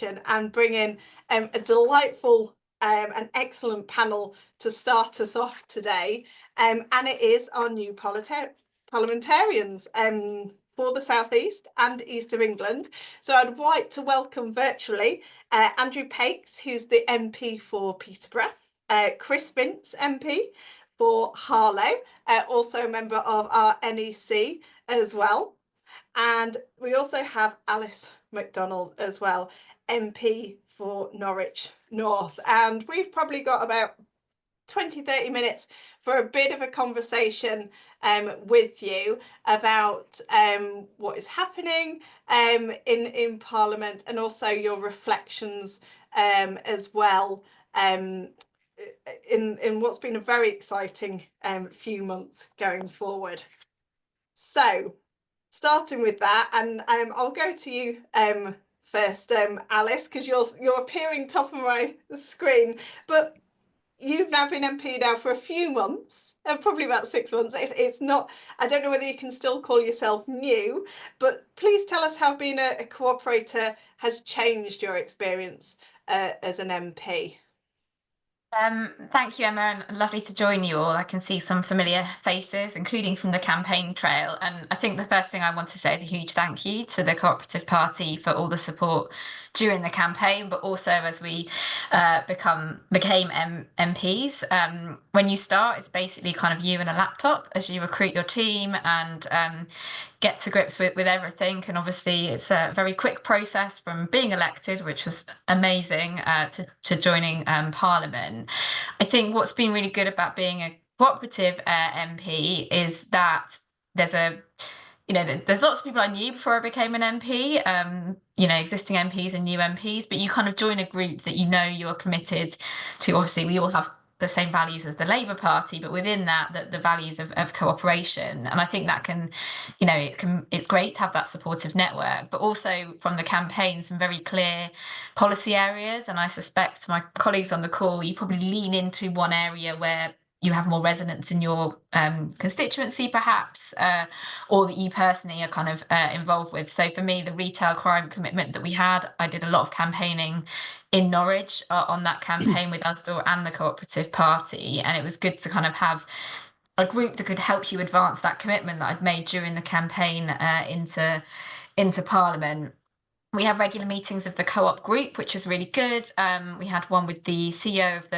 and bring in a delightful and excellent panel to start us off today. And it is our new parliamentarians for the South East and East of England. So I'd like to welcome virtually Andrew Pakes, who's the MP for Peterborough, Chris Vince, MP for Harlow, also a member of our NEC as well. And we also have Alice MacDonald as well, MP for Norwich North. And we've probably got about 20-30 minutes for a bit of a conversation with you about what is happening in Parliament, and also your reflections as well in what's been a very exciting few months going forward. So starting with that, and I'll go to you first, Alice, because you're appearing top of my screen, but you've now been MP now for a few months, probably about 6 months. It's not, I don't know whether you can still call yourself new, but please tell us how being a cooperator has changed your experience as an MP. Thank you, Emma, and lovely to join you all. I can see some familiar faces, including from the campaign trail. And I think the first thing I want to say is a huge thank you to the Co-operative Party for all the support during the campaign, but also as we became MPs. When you start, it's basically kind of you and a laptop as you recruit your team and get to grips with everything. And obviously it's a very quick process from being elected, which was amazing, to joining Parliament. I think what's been really good about being a cooperative MP is that there's lots of people I knew before I became an MP, existing MPs and new MPs, but you kind of join a group that you're committed to. Obviously, we all have the same values as the Labour Party, but within that, the values of cooperation. And I think that it's great to have that supportive network, but also from the campaign, some very clear policy areas. And I suspect my colleagues on the call, you probably lean into one area where you have more resonance in your constituency, perhaps, or that you personally are kind of involved with. So for me, the retail crime commitment that we had, I did a lot of campaigning in Norwich on that campaign with Usdaw and the Co-operative Party. And it was good to kind of have a group that could help you advance that commitment that I'd made during the campaign into Parliament. We have regular meetings of the co-op group, which is really good. We had one with the CEO of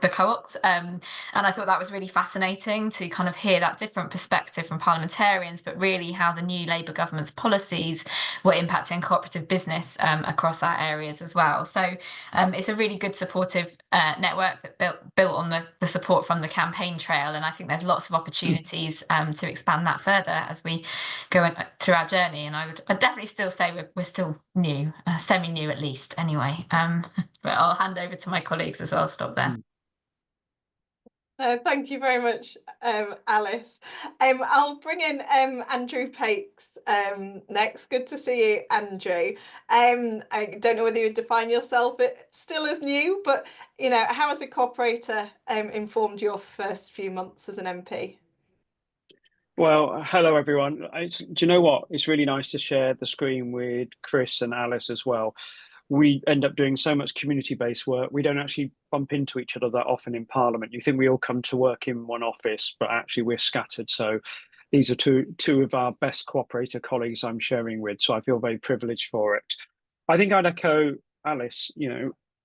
the co-ops, and I thought that was really fascinating to kind of hear that different perspective from parliamentarians, but really how the new Labour government's policies were impacting cooperative business across our areas as well. So it's a really good supportive network that built on the support from the campaign trail, and I think there's lots of opportunities to expand that further as we go through our journey. And I'd definitely still say we're still new, semi-new at least anyway, but I'll hand over to my colleagues as well. Stop there. Thank you very much, Alice. I'll bring in Andrew Pakes next. Good to see you, Andrew. I don't know whether you define yourself still as new, but how has a cooperator informed your first few months as an MP? Well, hello everyone. Do you know what? It's really nice to share the screen with Chris and Alice as well. We end up doing so much community-based work. We don't actually bump into each other that often in Parliament. You think we all come to work in one office, but actually we're scattered. So these are two of our best cooperator colleagues I'm sharing with. So I feel very privileged for it. I think I'd echo Alice.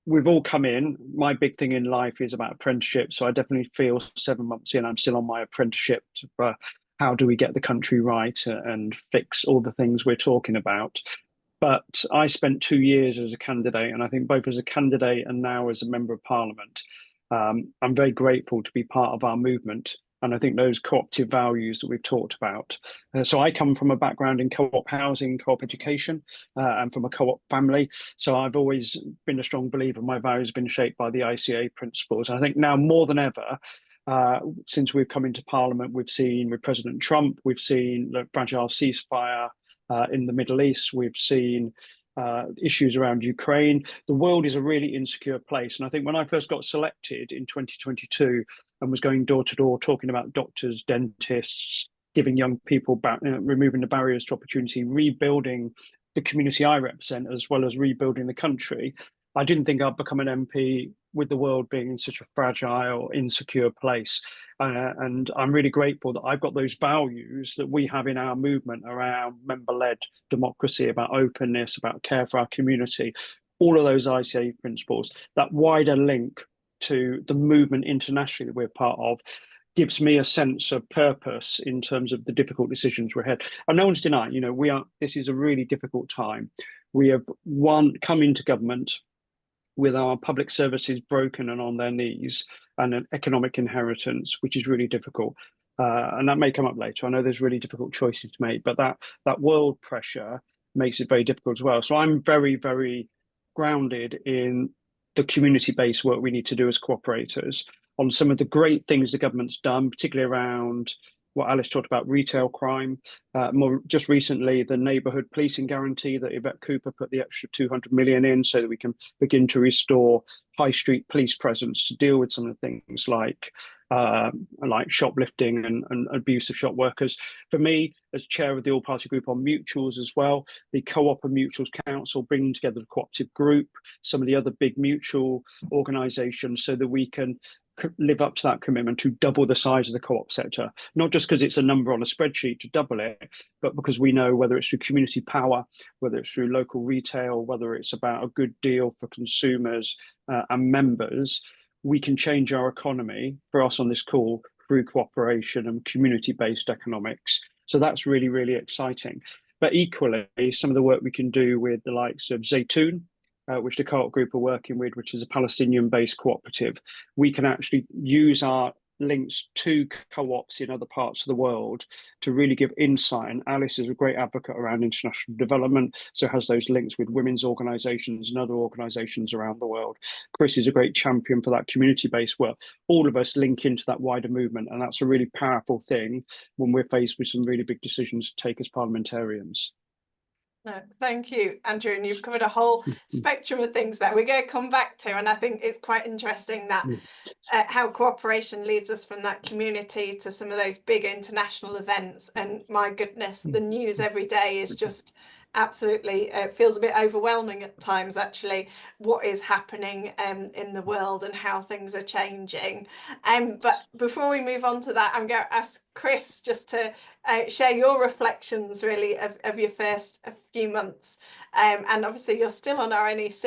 We've all come in. My big thing in life is about apprenticeship. So I definitely feel 7 months in, I'm still on my apprenticeship for how do we get the country right and fix all the things we're talking about. But I spent 2 years as a candidate, and I think both as a candidate and now as a member of Parliament, I'm very grateful to be part of our movement. And I think those cooperative values that we've talked about. So I come from a background in co-op housing, co-op education, and from a co-op family. So I've always been a strong believer. My values have been shaped by the ICA principles. I think now more than ever, since we've come into Parliament, we've seen with President Trump, we've seen the fragile ceasefire in the Middle East, we've seen issues around Ukraine. The world is a really insecure place. And I think when I first got selected in 2022 and was going door to door talking about doctors, dentists, giving young people back, removing the barriers to opportunity, rebuilding the community I represent, as well as rebuilding the country, I didn't think I'd become an MP with the world being in such a fragile, insecure place. And I'm really grateful that I've got those values that we have in our movement around member-led democracy, about openness, about care for our community, all of those ICA principles, that wider link to the movement internationally that we're part of, gives me a sense of purpose in terms of the difficult decisions we're ahead. And no one's denying, this is a really difficult time. We have come into government with our public services broken and on their knees, and an economic inheritance, which is really difficult. And that may come up later. I know there's really difficult choices to make, but that world pressure makes it very difficult as well. So I'm very, very grounded in the community-based work we need to do as cooperators on some of the great things the government's done, particularly around what Alice talked about, retail crime. More just recently, the neighbourhood policing guarantee that Yvette Cooper put the extra 200 million in so that we can begin to restore high street police presence to deal with some of the things like shoplifting and abuse of shop workers. For me, as chair of the all-party group on mutuals as well, the Co-operative Mutuals Council, bringing together the cooperative group, some of the other big mutual organisations, so that we can live up to that commitment to double the size of the co-op sector, not just because it's a number on a spreadsheet to double it, but because we know whether it's through community power, whether it's through local retail, whether it's about a good deal for consumers and members, we can change our economy, for us on this call, through cooperation and community-based economics. So that's really, really exciting. But equally, some of the work we can do with the likes of Zaytoon, which the Co-op Group are working with, which is a Palestinian-based cooperative, we can actually use our links to co-ops in other parts of the world to really give insight. And Alice is a great advocate around international development, so has those links with women's organisations and other organisations around the world. Chris is a great champion for that community-based work. All of us link into that wider movement, and that's a really powerful thing when we're faced with some really big decisions to take as parliamentarians. No, thank you, Andrew, and you've covered a whole spectrum of things that we're going to come back to, and I think it's quite interesting that how cooperation leads us from that community to some of those big international events. And my goodness, the news every day is just absolutely feels a bit overwhelming at times, actually, what is happening in the world and how things are changing. But before we move on to that, I'm going to ask Chris just to share your reflections really of your first few months, and obviously you're still on our NEC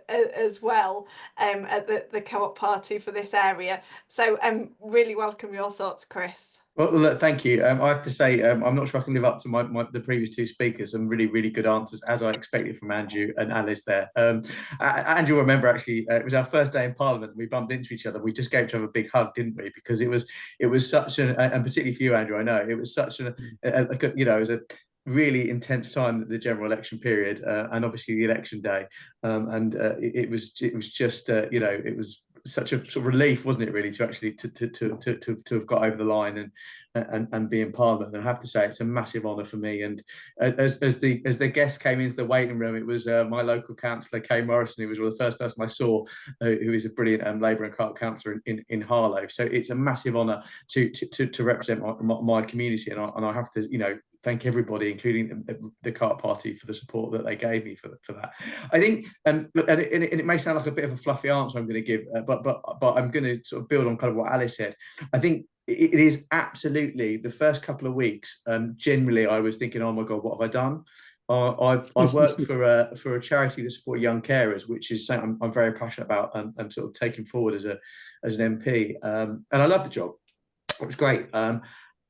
as well at the Co-op Party for this area, so really welcome your thoughts, Chris. Well, look, thank you. I have to say, I'm not sure I can live up to the previous two speakers. Some really, really good answers, as I expected from Andrew and Alice there. Andrew, I remember actually, it was our first day in Parliament. We bumped into each other. We just gave each other a big hug, didn't we? Because it was such an, and particularly for you, Andrew, I know it was such it was a really intense time, the general election period, and obviously the election day, it was just it was such a sort of relief, wasn't it, really, to actually to have got over the line and be in Parliament. And I have to say, it's a massive honour for me. And as the guests came into the waiting room, it was my local councillor, Kay Morrison, who was the first person I saw, who is a brilliant Labour and Co-op councillor in Harlow. So it's a massive honour to represent my community, and I have to thank everybody, including the Co-op Party, for the support that they gave me for that. I think, and it may sound like a bit of a fluffy answer I'm going to give, but I'm going to sort of build on kind of what Alice said. I think it is absolutely the first couple of weeks. Generally, I was thinking, oh my God, what have I done? I work for a charity that supports young carers, which is something I'm very passionate about and sort of taking forward as an MP. And I love the job. It was great.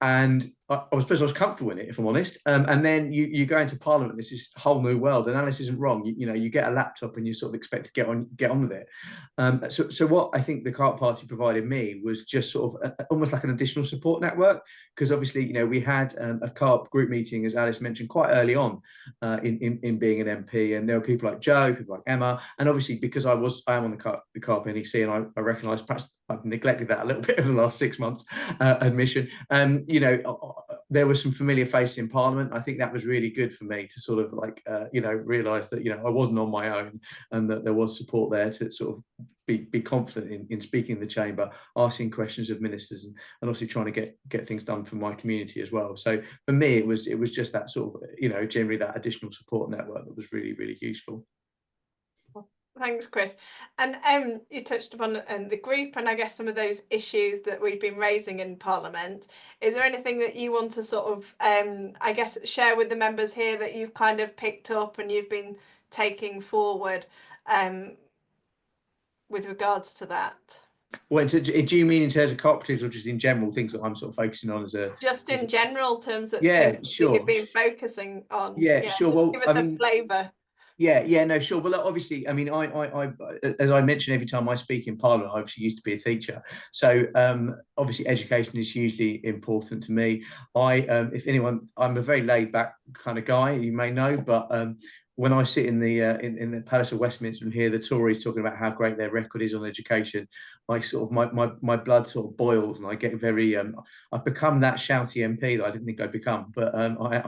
And I suppose I was comfortable in it, if I'm honest. And then you go into Parliament, this is a whole new world, and Alice isn't wrong. You get a laptop and you sort of expect to get on with it. So what I think the Co-op Party provided me was just sort of almost like an additional support network, because obviously we had a Co-op group meeting, as Alice mentioned, quite early on in being an MP, and there were people like Joe, people like Emma, and obviously because I am on the Co-op NEC, and I recognise perhaps I've neglected that a little bit over the last 6 months, admission. there were some familiar faces in Parliament. I think that was really good for me to sort of like, realise that, I wasn't on my own, and that there was support there to sort of be confident in speaking in the chamber, asking questions of ministers, and obviously trying to get things done for my community as well. So for me, it was just that sort of, generally that additional support network that was really, really useful. Thanks, Chris. And you touched upon the group, and I guess some of those issues that we've been raising in Parliament. Is there anything that you want to sort of, I guess, share with the members here that you've kind of picked up and you've been taking forward with regards to that? Well, do you mean in terms of cooperatives, or just in general things that I'm sort of focusing on as a? Just in general terms that sure. you've been focusing on. Yeah, sure. Well, give us a flavour. Yeah, no, sure. Well, obviously, I mean, I, as I mentioned, every time I speak in Parliament, I obviously used to be a teacher. So obviously, education is hugely important to me. If anyone, I'm a very laid back kind of guy, you may know, but when I sit in the Palace of Westminster and hear the Tories talking about how great their record is on education, I sort of my blood sort of boils, and I get very I've become that shouty MP that I didn't think I'd become. But I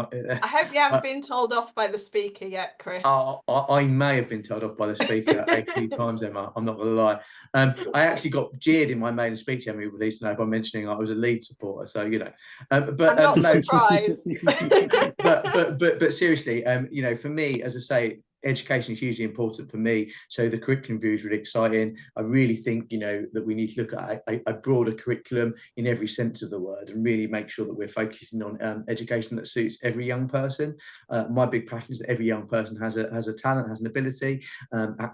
hope you haven't been told off by the speaker yet, Chris. I may have been told off by the speaker a few times, Emma. I'm not gonna lie. I actually got jeered in my maiden speech Emma released by mentioning I was a Lead supporter. So but I'm not surprised. but seriously, for me, as I say, education is hugely important for me. So the curriculum review is really exciting. I really think, that we need to look at a broader curriculum in every sense of the word, and really make sure that we're focusing on education that suits every young person. My big passion is that every young person has a talent, has an ability,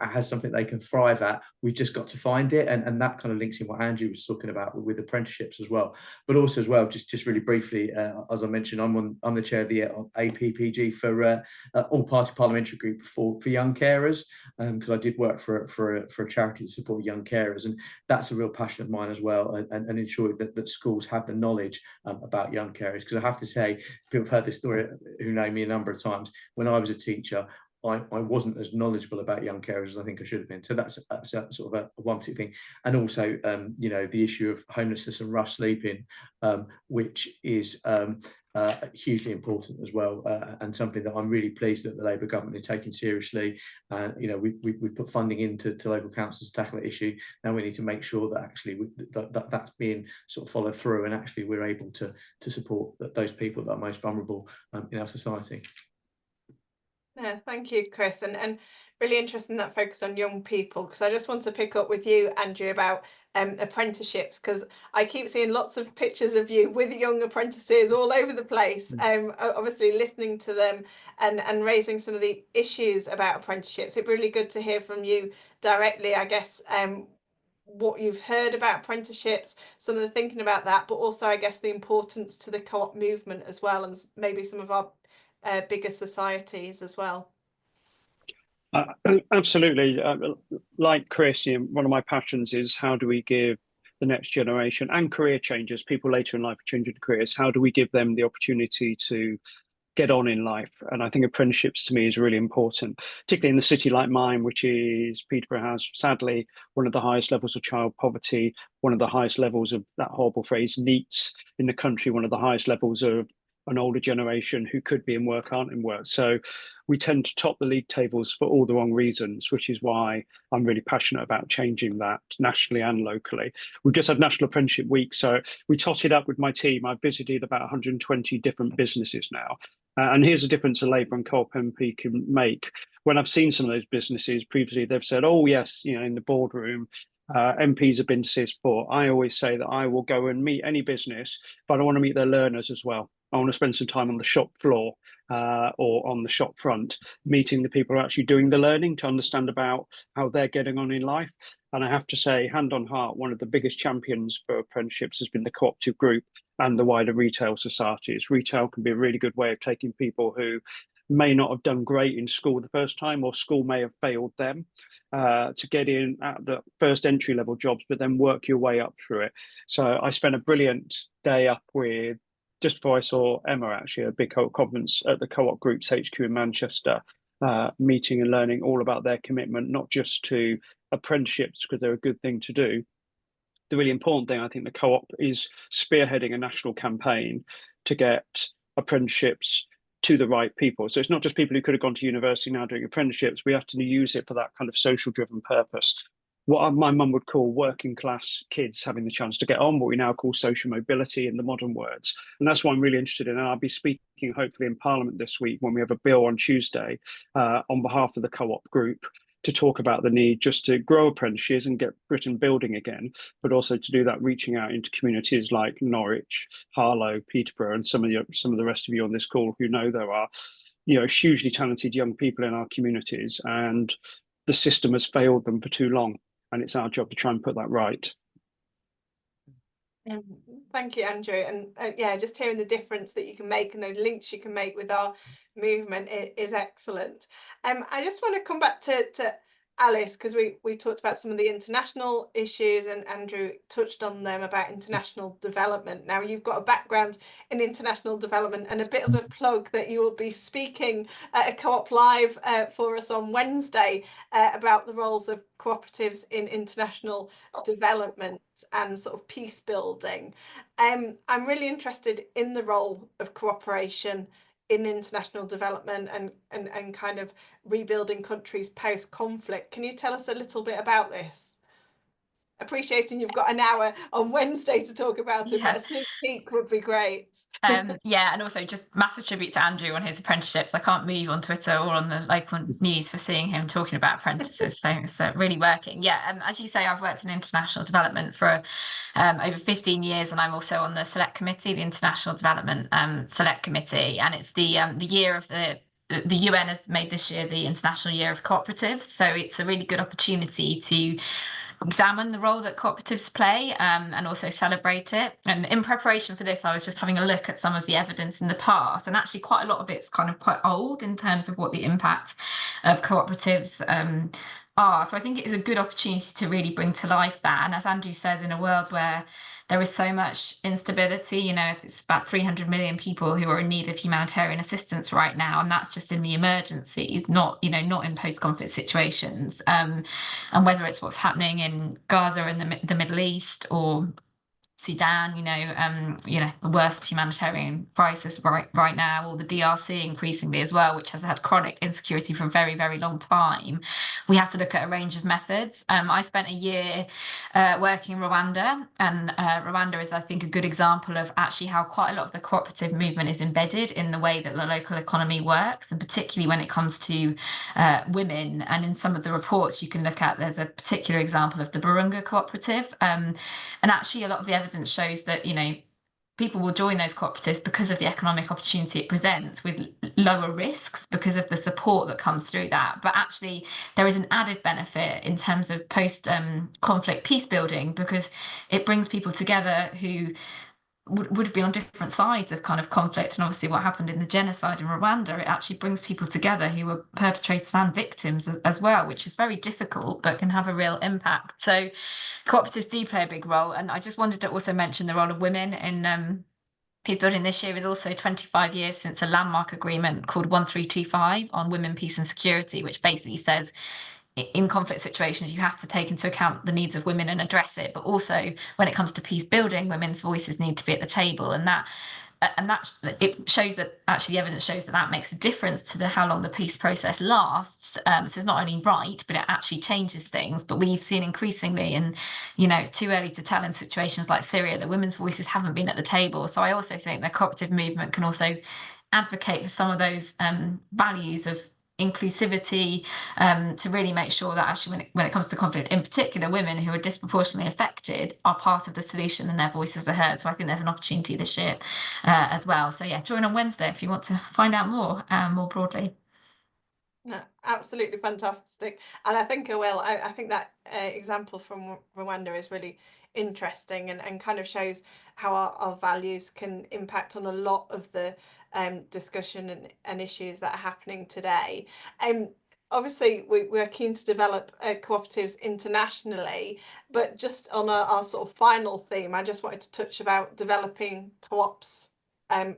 has something they can thrive at. We've just got to find it, and that kind of links in what Andrew was talking about with apprenticeships as well. But also as well, just really briefly, as I mentioned, I'm the chair of the APPG for All Party Parliamentary Group for young carers, because I did work for a charity to support young carers, and that's a real passion of mine as well, and ensuring that schools have the knowledge about young carers. Because I have to say, people have heard this story who know me a number of times. When I was a teacher, I wasn't as knowledgeable about young carers as I think I should have been. So that's sort of a one particular thing. And also, the issue of homelessness and rough sleeping, which is hugely important as well, and something that I'm really pleased that the Labour government is taking seriously. We put funding into local councils to tackle the issue. Now we need to make sure that actually that's being sort of followed through, and actually we're able to support those people that are most vulnerable in our society. Yeah, thank you, Chris, and really interesting that focus on young people, because I just want to pick up with you, Andrew, about apprenticeships, because I keep seeing lots of pictures of you with young apprentices all over the place, obviously listening to them and raising some of the issues about apprenticeships. It'd be really good to hear from you directly, I guess, what you've heard about apprenticeships, some of the thinking about that, but also I guess the importance to the co-op movement as well, and maybe some of our bigger societies as well. Absolutely. Like Chris, one of my passions is how do we give the next generation and career changers, people later in life changing careers, how do we give them the opportunity to get on in life? And I think apprenticeships to me is really important, particularly in a city like mine, which is Peterborough has sadly one of the highest levels of child poverty, one of the highest levels of that horrible phrase NEETs in the country, one of the highest levels of an older generation who could be in work aren't in work. So we tend to top the league tables for all the wrong reasons, which is why I'm really passionate about changing that nationally and locally. We've just had National Apprenticeship Week, so we tot it up with my team. I've visited about 120 different businesses now. And here's the difference a Labour and Co-op MP can make. When I've seen some of those businesses previously, they've said, oh yes, in the boardroom, MPs have been to see us before. I always say that I will go and meet any business, but I want to meet their learners as well. I want to spend some time on the shop floor or on the shop front, meeting the people who are actually doing the learning to understand about how they're getting on in life. And I have to say, hand on heart, one of the biggest champions for apprenticeships has been the cooperative group and the wider retail societies. Retail can be a really good way of taking people who may not have done great in school the first time, or school may have failed them, to get in at the first entry level jobs, but then work your way up through it. So I spent a brilliant day up with, just before I saw Emma, actually, a big co-op conference at the Co-op Group's HQ in Manchester, meeting and learning all about their commitment, not just to apprenticeships, because they're a good thing to do. The really important thing, I think the Co-op is spearheading a national campaign to get apprenticeships to the right people. So it's not just people who could have gone to university now doing apprenticeships. We have to use it for that kind of social driven purpose. What my mum would call working class kids having the chance to get on, what we now call social mobility in the modern words. And that's what I'm really interested in. And I'll be speaking hopefully in Parliament this week when we have a bill on Tuesday on behalf of the Co-op group to talk about the need just to grow apprentices and get Britain building again, but also to do that reaching out into communities like Norwich, Harlow, Peterborough, and some of the rest of you on this call who know there are, hugely talented young people in our communities, and the system has failed them for too long, and it's our job to try and put that right. Thank you, Andrew. And yeah, just hearing the difference that you can make and those links you can make with our movement is excellent. I just want to come back to Alice, because we talked about some of the international issues, and Andrew touched on them about international development. Now, you've got a background in international development, and a bit of a plug that you will be speaking at a Co-op Live for us on Wednesday about the roles of cooperatives in international development and sort of peace building. I'm really interested in the role of cooperation in international development and kind of rebuilding countries post-conflict. Can you tell us a little bit about this? Appreciating you've got an hour on Wednesday to talk about it, but a sneak peek would be great. Yeah, and also just massive tribute to Andrew on his apprenticeships. I can't move on Twitter or on the local news for seeing him talking about apprentices, so it's really working. Yeah, as you say, I've worked in international development for over 15 years, and I'm also on the Select Committee, the International Development Select Committee, and it's the year of the UN has made this year the International Year of Cooperatives, so it's a really good opportunity to examine the role that cooperatives play and also celebrate it. And in preparation for this, I was just having a look at some of the evidence in the past, and actually quite a lot of it's kind of quite old in terms of what the impact of cooperatives are. So I think it is a good opportunity to really bring to life that. And as Andrew says, in a world where there is so much instability, it's about 300 million people who are in need of humanitarian assistance right now, and that's just in the emergencies, not in post-conflict situations. And whether it's what's happening in Gaza and the Middle East or Sudan, the worst humanitarian crisis right now, or the DRC increasingly as well, which has had chronic insecurity for a very, very long time. We have to look at a range of methods. I spent a year working in Rwanda, and Rwanda is, I think, a good example of actually how quite a lot of the cooperative movement is embedded in the way that the local economy works, and particularly when it comes to women. And in some of the reports you can look at, there's a particular example of the Burunga cooperative, and actually a lot of the evidence shows that people will join those cooperatives because of the economic opportunity it presents, with lower risks because of the support that comes through that. But actually there is an added benefit in terms of post-conflict peace building, because it brings people together who would have been on different sides of kind of conflict. And obviously what happened in the genocide in Rwanda, it actually brings people together who were perpetrators and victims as well, which is very difficult but can have a real impact. So cooperatives do play a big role. And I just wanted to also mention the role of women in peace building. This year is also 25 years since a landmark agreement called 1325 on women, peace and security, which basically says in conflict situations, you have to take into account the needs of women and address it. But also when it comes to peace building, women's voices need to be at the table. And that it shows that actually the evidence shows that makes a difference to how long the peace process lasts. So it's not only right, but it actually changes things. But we've seen increasingly, and it's too early to tell in situations like Syria, that women's voices haven't been at the table. So I also think the cooperative movement can also advocate for some of those values of inclusivity, to really make sure that actually when it comes to conflict, in particular women who are disproportionately affected are part of the solution and their voices are heard. So I think there's an opportunity this year as well. So yeah, join on Wednesday if you want to find out more broadly. No, absolutely fantastic. And I think I will. I think that example from Rwanda is really interesting and kind of shows how our values can impact on a lot of the discussion and issues that are happening today. Obviously, we're keen to develop cooperatives internationally, but just on our sort of final theme, I just wanted to touch about developing co-ops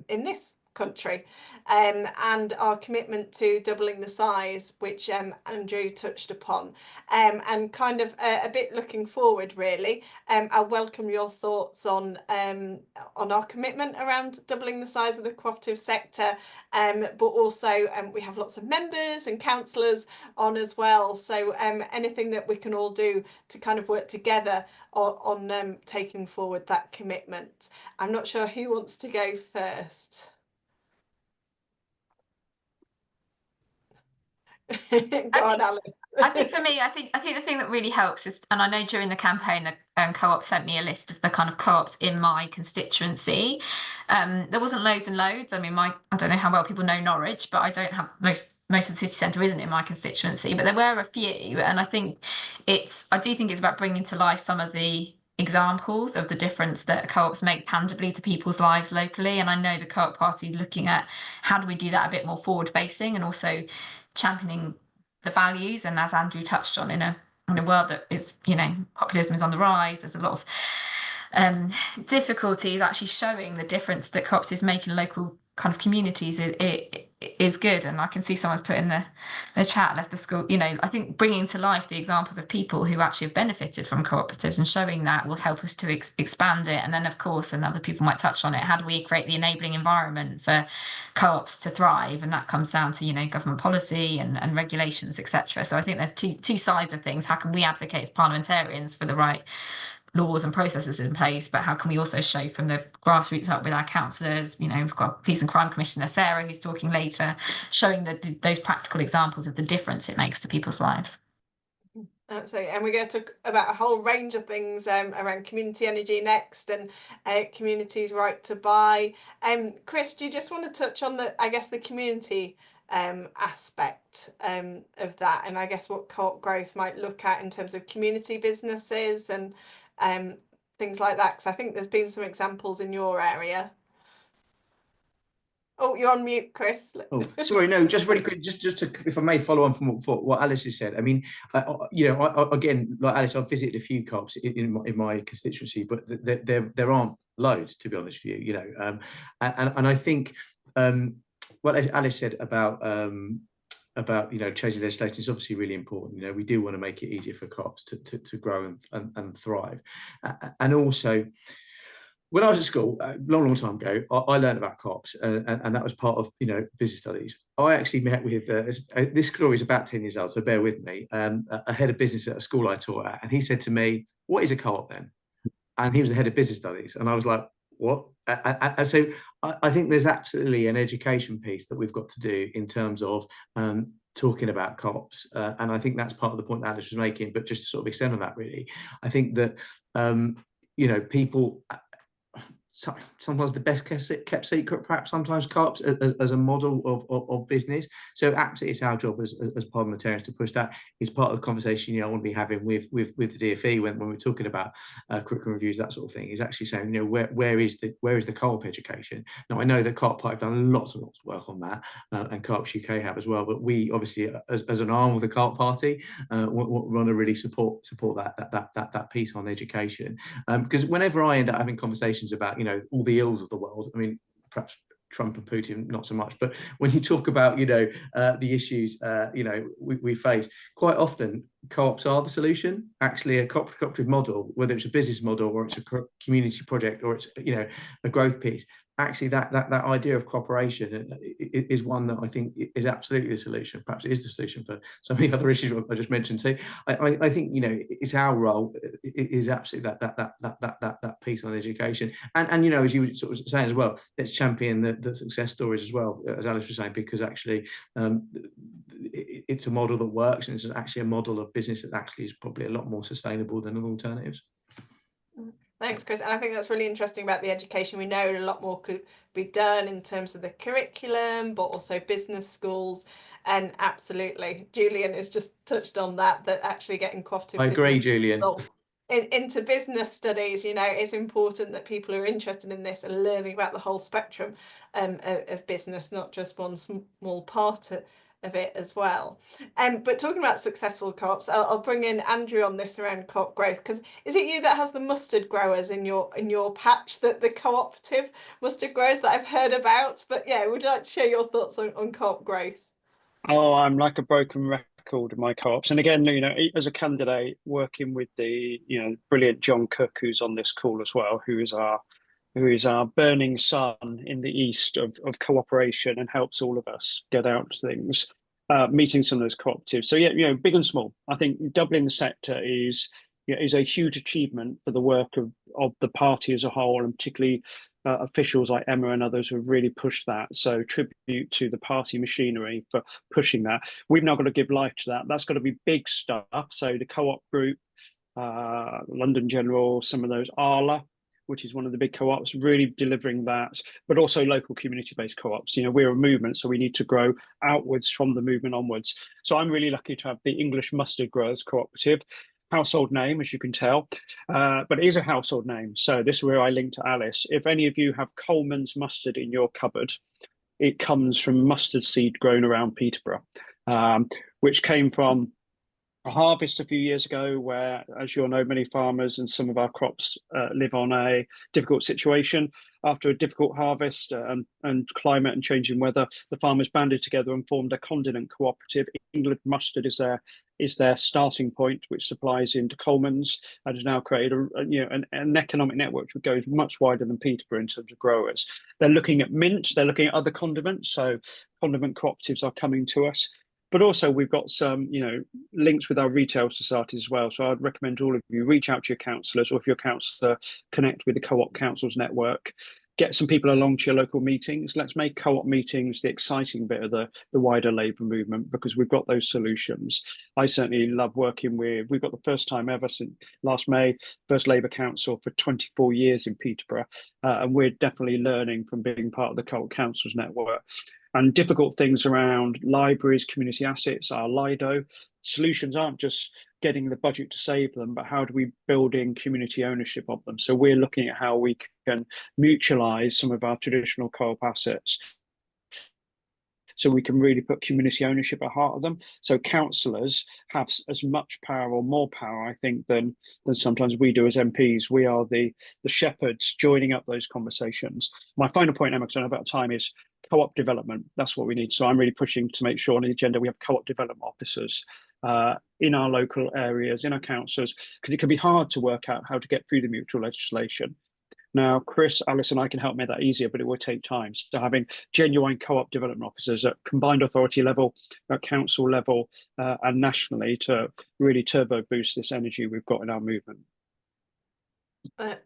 in this country, and our commitment to doubling the size, which Andrew touched upon, and kind of a bit looking forward really. I welcome your thoughts on our commitment around doubling the size of the cooperative sector, but also we have lots of members and councillors on as well, so anything that we can all do to kind of work together on taking forward that commitment. I'm not sure who wants to go first. Go on, Alice. I think for me, I think the thing that really helps is, and I know during the campaign the Co-op sent me a list of the kind of co-ops in my constituency. There wasn't loads and loads. I mean, I don't know how well people know Norwich, but I don't have most of the city centre isn't in my constituency, but there were a few, and I do think it's about bringing to life some of the examples of the difference that co-ops make tangibly to people's lives locally. And I know the Co-op Party looking at how do we do that a bit more forward facing, and also championing the values. And as Andrew touched on, in a world that is, populism is on the rise, there's a lot of difficulties. Actually showing the difference that cooperatives make in local kind of communities is good. And I can see someone's put in the chat, left the school, I think bringing to life the examples of people who actually have benefited from cooperatives and showing that will help us to expand it. And then of course, and other people might touch on it, how do we create the enabling environment for co-ops to thrive? And that comes down to government policy and regulations, etc. So I think there's two sides of things. How can we advocate as parliamentarians for the right laws and processes in place, but how can we also show from the grassroots up with our councillors? We've got Police and Crime Commissioner Sarah, who's talking later, showing those practical examples of the difference it makes to people's lives. Absolutely, and we're going to talk about a whole range of things around community energy next, and communities' right to buy. Chris, do you just want to touch on the community aspect of that, and I guess what co-op growth might look at in terms of community businesses and things like that, because I think there's been some examples in your area. Oh, you're on mute, Chris. Oh, sorry, no, just really quick, just to, if I may follow on from what Alice has said. I mean, I again, like Alice, I've visited a few co-ops in my constituency, but there aren't loads, to be honest with you. And I think what Alice said about changing legislation is obviously really important. We do want to make it easier for co-ops to grow and thrive. And also, when I was at school, a long time ago, I learned about co-ops, and that was part of business studies. I actually met with this story is about 10 years old, so bear with me. A head of business at a school I taught at, and he said to me, "What is a co-op then?" And he was the head of business studies, and I was like, "What?" And so I think there's absolutely an education piece that we've got to do in terms of talking about co-ops, and I think that's part of the point that Alice was making. But just to sort of extend on that, really, I think that people. Sometimes the best kept secret, perhaps sometimes co-ops as a model of business. So absolutely, it's our job as parliamentarians to push that. It's part of the conversation I want to be having with the DfE when we're talking about curriculum reviews, that sort of thing. Is actually saying where is the co-op education? Now I know that Co-op Party have done lots of work on that, and Co-ops UK have as well. But we obviously, as an arm of the Co-op Party, want to really support that piece on education, because whenever I end up having conversations about all the ills of the world, I mean, perhaps Trump and Putin not so much, but when you talk about the issues we face, quite often co-ops are the solution. Actually, a cooperative model, whether it's a business model or it's a community project or it's a growth piece, actually that idea of cooperation is one that I think is absolutely the solution. Perhaps it is the solution for some of the other issues I just mentioned. So I think it's our role. It is absolutely that piece on education, and as you were sort of saying as well, let's champion the success stories as well, as Alice was saying, because actually it's a model that works, and it's actually a model of business that actually is probably a lot more sustainable than other alternatives. Thanks, Chris. And I think that's really interesting about the education. We know a lot more could be done in terms of the curriculum, but also business schools. And absolutely, Julian has just touched on that actually getting cooperative. I agree, Julian. Into business studies, it's important that people are interested in this and learning about the whole spectrum of business, not just one small part of it as well. But talking about successful co-ops, I'll bring in Andrew on this around co-op growth, because is it you that has the mustard growers in your patch, that the cooperative mustard growers that I've heard about? But yeah, would you like to share your thoughts on co-op growth? Oh, I'm like a broken record in my co-ops. And again, as a candidate working with the, brilliant John Cook, who's on this call as well, who is our burning sun in the east of cooperation and helps all of us get out things, meeting some of those cooperatives. So yeah, big and small. I think doubling the sector is a huge achievement for the work of the party as a whole, and particularly officials like Emma and others who have really pushed that. So tribute to the party machinery for pushing that. We've now got to give life to that. That's got to be big stuff. So the co-op group, London General, some of those, Arla, which is one of the big co-ops, really delivering that, but also local community-based co-ops. We're a movement, so we need to grow outwards from the movement onwards. So I'm really lucky to have the English Mustard Growers Cooperative. Household name, as you can tell, but it is a household name. So this is where I link to Alice. If any of you have Coleman's mustard in your cupboard, it comes from mustard seed grown around Peterborough, which came from a harvest a few years ago where, as you all know, many farmers and some of our crops live on a difficult situation. After a difficult harvest and climate and changing weather, the farmers banded together and formed a continent cooperative. England Mustard is their starting point, which supplies into Coleman's, and has now created an economic network which goes much wider than Peterborough in terms of growers. They're looking at mint, they're looking at other condiments, so condiment cooperatives are coming to us. But also we've got some, links with our retail society as well. So I'd recommend all of you reach out to your councillors, or if your councillor, connect with the Co-op Councils Network. Get some people along to your local meetings. Let's make co-op meetings the exciting bit of the wider labour movement, because we've got those solutions. I certainly love working we've got the first time ever since last May, first Labour Council for 24 years in Peterborough. And we're definitely learning from being part of the Co-op Councils Network. And difficult things around libraries, community assets, our Lido. Solutions aren't just getting the budget to save them, but how do we build in community ownership of them? So we're looking at how we can mutualise some of our traditional co-op assets, so we can really put community ownership at the heart of them. So councillors have as much power or more power, I think, than sometimes we do as MPs. We are the shepherds joining up those conversations. My final point, Emma, because I know about time, is co-op development. That's what we need. So I'm really pushing to make sure on the agenda we have co-op development officers in our local areas, in our councils, because it can be hard to work out how to get through the mutual legislation. Now, Chris, Alice and I can help make that easier, but it will take time. So having genuine co-op development officers at combined authority level, at council level, and nationally to really turbo boost this energy we've got in our movement.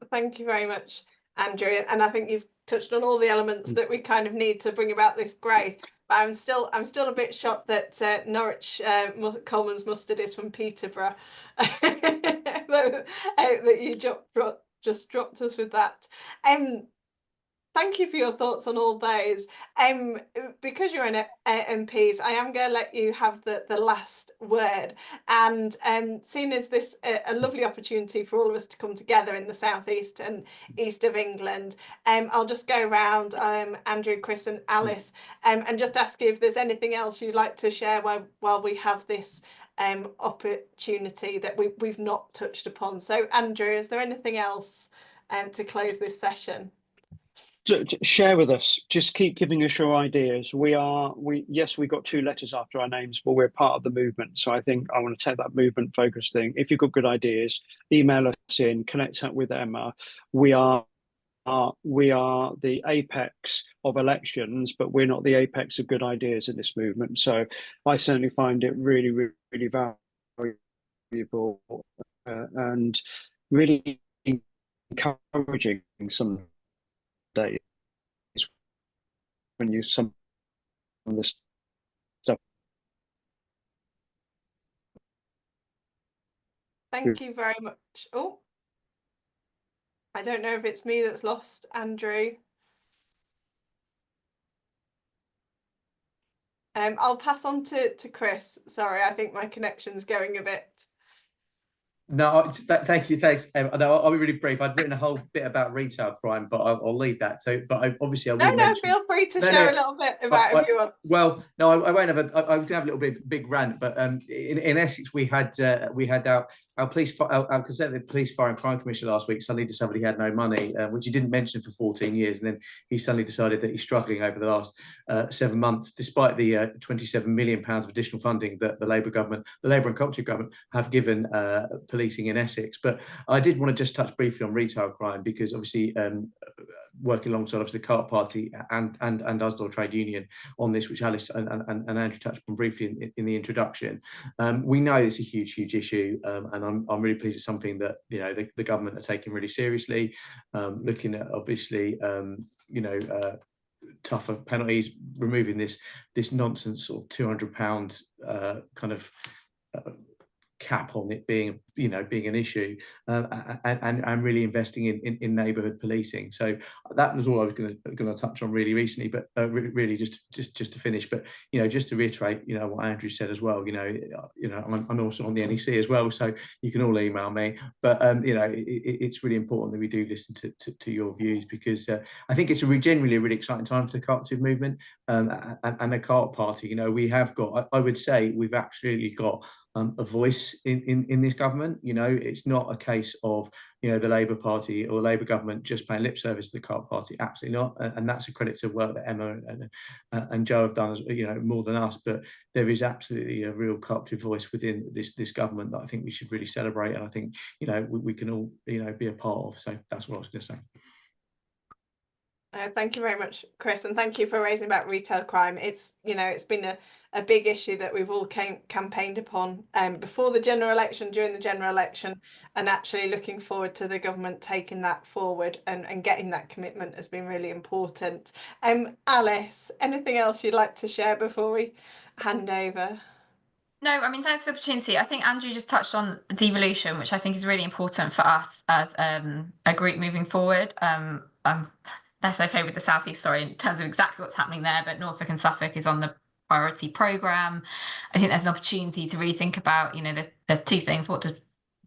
Thank you very much, Andrew. And I think you've touched on all the elements that we kind of need to bring about this growth. But I'm still a bit shocked that Norwich Coleman's mustard is from Peterborough. that you just dropped us with that. Thank you for your thoughts on all those. Because you're an MPs, I am going to let you have the last word. And seeing as this a lovely opportunity for all of us to come together in the southeast and east of England, I'll just go around, Andrew, Chris and Alice, and just ask you if there's anything else you'd like to share while we have this opportunity that we've not touched upon. So Andrew, is there anything else to close this session? Share with us, just keep giving us your ideas. We got 2 letters after our names, but we're part of the movement. So I think I want to take that movement focus thing. If you've got good ideas, email us in, connect up with Emma. We are the apex of elections, but we're not the apex of good ideas in this movement. So I certainly find it really, really, really valuable and really encouraging some days when you some of the stuff. Thank you very much. Oh, I don't know if it's me that's lost Andrew. I'll pass on to Chris. Sorry, I think my connection's going a bit. No, thank you. Thanks. No, I'll be really brief. I'd written a whole bit about retail crime, but I'll leave that. So, but obviously I will mention. Feel free to share a little bit about if you want. Well, no, I won't have I can have a little big rant, but in Essex we had our Conservative Police Fire and Crime Commissioner last week suddenly decided he had no money, which he didn't mention for 14 years, and then he suddenly decided that he's struggling over the last 7 months, despite the £27 million of additional funding that the Labour and Co-operative government have given policing in Essex. But I did want to just touch briefly on retail crime, because obviously working alongside obviously the Co-op Party and Usdaw Trade Union on this, which Alice and Andrew touched on briefly in the introduction. We know it's a huge issue, and I'm really pleased it's something that the government are taking really seriously, looking at obviously tougher penalties, removing this nonsense sort of £200 kind of cap on it being an issue, and really investing in neighbourhood policing. So that was all I was going to touch on really recently, but really just to finish. But just to reiterate, what Andrew said as well. I'm also on the NEC as well, so you can all email me. But it's really important that we do listen to your views, because I think it's genuinely a really exciting time for the cooperative movement and the Co-op Party. We have got, I would say, we've absolutely got a voice in this government. It's not a case of the Labour Party or the Labour government just paying lip service to the Co-op Party. Absolutely not, and that's a credit to work that Emma and Joe have done, more than us. But there is absolutely a real cooperative voice within this government that I think we should really celebrate, and I think we can all be a part of. So that's what I was going to say. Thank you very much, Chris, and thank you for raising about retail crime. It's it's been a big issue that we've all campaigned upon before the general election, during the general election, and actually looking forward to the government taking that forward and getting that commitment has been really important. Alice, anything else you'd like to share before we hand over? No, I mean, thanks for the opportunity. I think Andrew just touched on devolution, which I think is really important for us as a group moving forward. Less okay with the South East, sorry, in terms of exactly what's happening there, but Norfolk and Suffolk is on the priority programme. I think there's an opportunity to really think about, there's two things. What does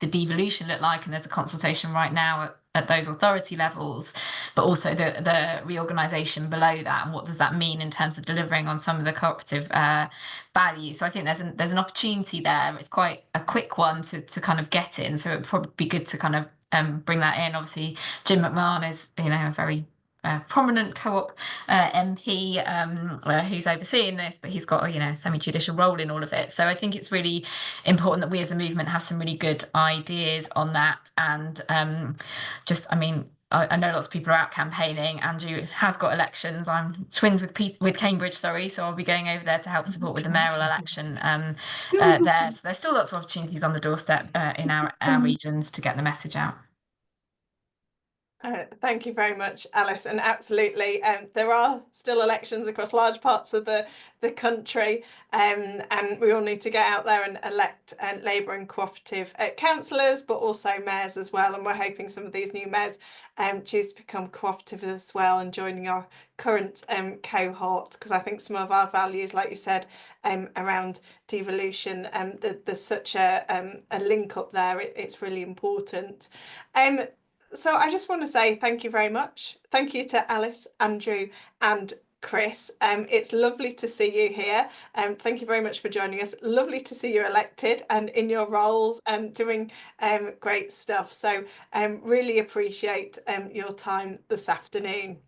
the devolution look like? And there's a consultation right now at those authority levels, but also the reorganisation below that, and what does that mean in terms of delivering on some of the cooperative values. So I think there's an opportunity there. It's quite a quick one to kind of get in, so it would probably be good to kind of bring that in. Obviously, Jim McMahon is a very prominent Co-op MP who's overseeing this, but he's got a semi-judicial role in all of it. So I think it's really important that we as a movement have some really good ideas on that. And I know lots of people are out campaigning. Andrew has got elections. I'm twins with Cambridge, so I'll be going over there to help support with the mayoral election there. So there's still lots of opportunities on the doorstep in our regions to get the message out. Thank you very much, Alice. And absolutely, there are still elections across large parts of the country, and we all need to get out there and elect Labour and cooperative councillors, but also mayors as well. And we're hoping some of these new mayors choose to become cooperative as well and joining our current cohort, because I think some of our values, like you said, around devolution, there's such a link up there. It's really important. So I just want to say thank you very much. Thank you to Alice, Andrew and Chris. It's lovely to see you here. Thank you very much for joining us. Lovely to see you elected and in your roles and doing great stuff. So really appreciate your time this afternoon.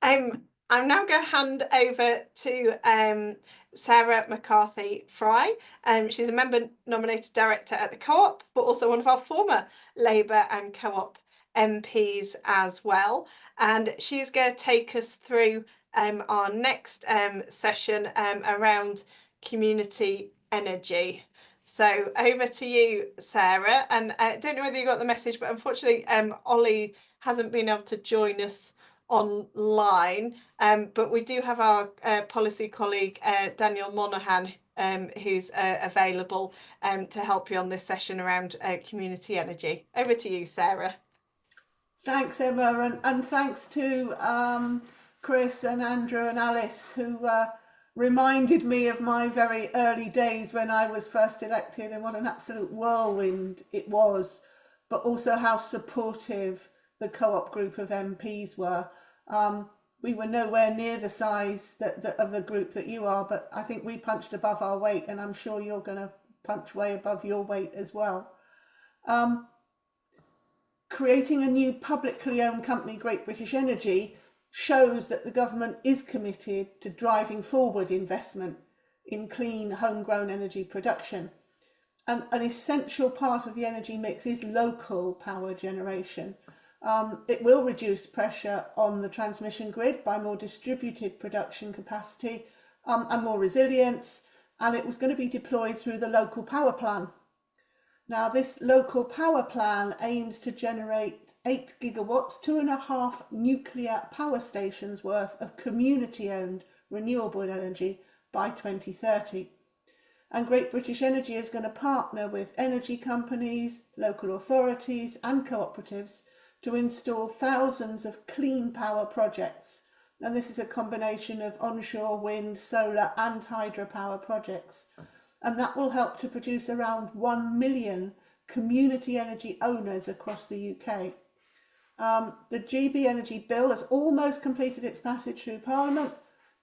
I'm now going to hand over to Sarah McCarthy-Fry. She's a member nominated director at the Co-op, but also one of our former Labour and Co-op MPs as well. And she's going to take us through our next session around community energy. So over to you, Sarah. And I don't know whether you got the message, but unfortunately, Ollie hasn't been able to join us online, but we do have our policy colleague Daniel Monaghan who's available to help you on this session around community energy. Over to you, Sarah. Thanks, Emma, and thanks to Chris and Andrew and Alice who reminded me of my very early days when I was first elected, and what an absolute whirlwind it was, but also how supportive the co-op group of MPs were. We were nowhere near the size of the group that you are, but I think we punched above our weight, and I'm sure you're going to punch way above your weight as well. Creating a new publicly owned company, Great British Energy, shows that the government is committed to driving forward investment in clean homegrown energy production. And an essential part of the energy mix is local power generation. It will reduce pressure on the transmission grid by more distributed production capacity and more resilience, and it was going to be deployed through the local power plan. Now, this local power plan aims to generate 8 gigawatts, 2.5 nuclear power stations worth of community-owned renewable energy by 2030. And Great British Energy is going to partner with energy companies, local authorities and cooperatives to install thousands of clean power projects. And this is a combination of onshore wind, solar and hydropower projects. And that will help to produce around 1 million community energy owners across the UK. The GB Energy Bill has almost completed its passage through Parliament,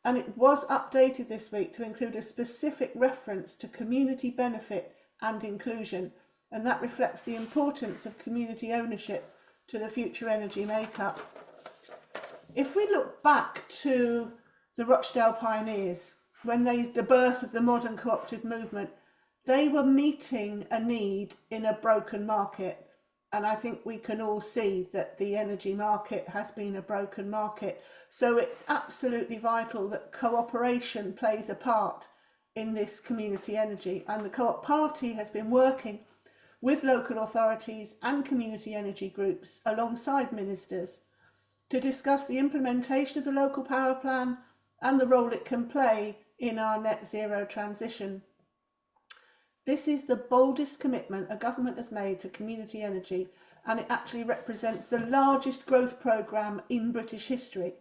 and it was updated this week to include a specific reference to community benefit and inclusion, and that reflects the importance of community ownership to the future energy makeup. If we look back to the Rochdale Pioneers, when the birth of the modern cooperative movement, they were meeting a need in a broken market. And I think we can all see that the energy market has been a broken market. So it's absolutely vital that cooperation plays a part in this community energy. And the Co-op Party has been working with local authorities and community energy groups alongside ministers to discuss the implementation of the local power plan and the role it can play in our net zero transition. This is the boldest commitment a government has made to community energy, and it actually represents the largest growth programme in British history.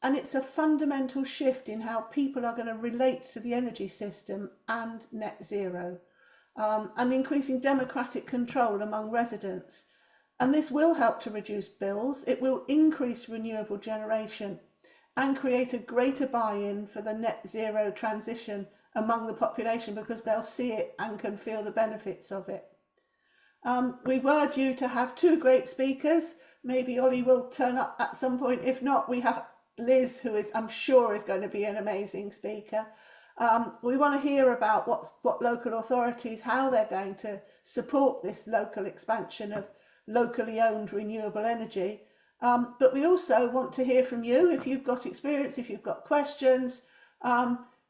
And it's a fundamental shift in how people are going to relate to the energy system and net zero, and increasing democratic control among residents. And this will help to reduce bills, it will increase renewable generation, and create a greater buy-in for the net zero transition among the population, because they'll see it and can feel the benefits of it. We were due to have 2 great speakers. Maybe Ollie will turn up at some point. If not, we have Liz, who I'm sure is going to be an amazing speaker. We want to hear about what local authorities, how they're going to support this local expansion of locally owned renewable energy. But we also want to hear from you if you've got experience, if you've got questions.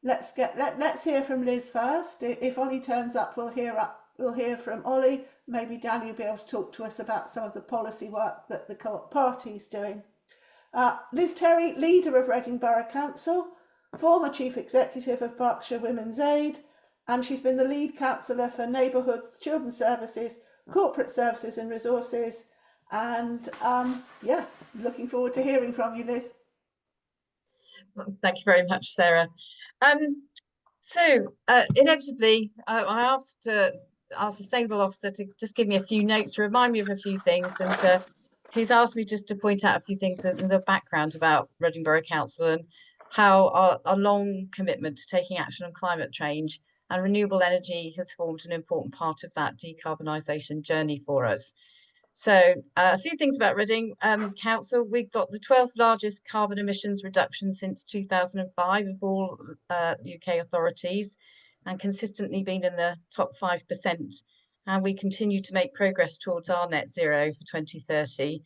Let's hear from Liz first. If Ollie turns up, we'll hear from Ollie. Maybe Danny will be able to talk to us about some of the policy work that the Co-op Party is doing. Liz Terry, leader of Reading Borough Council, former chief executive of Berkshire Women's Aid, and she's been the lead councillor for neighbourhoods, children's services, corporate services and resources. And yeah, looking forward to hearing from you, Liz. Thank you very much, Sarah. Inevitably, I asked our sustainable officer to just give me a few notes to remind me of a few things, and he's asked me just to point out a few things in the background about Reading Borough Council and how our long commitment to taking action on climate change and renewable energy has formed an important part of that decarbonisation journey for us. So a few things about Reading Council. We've got the 12th largest carbon emissions reduction since 2005 of all UK authorities, and consistently been in the top 5%. And we continue to make progress towards our net zero for 2030.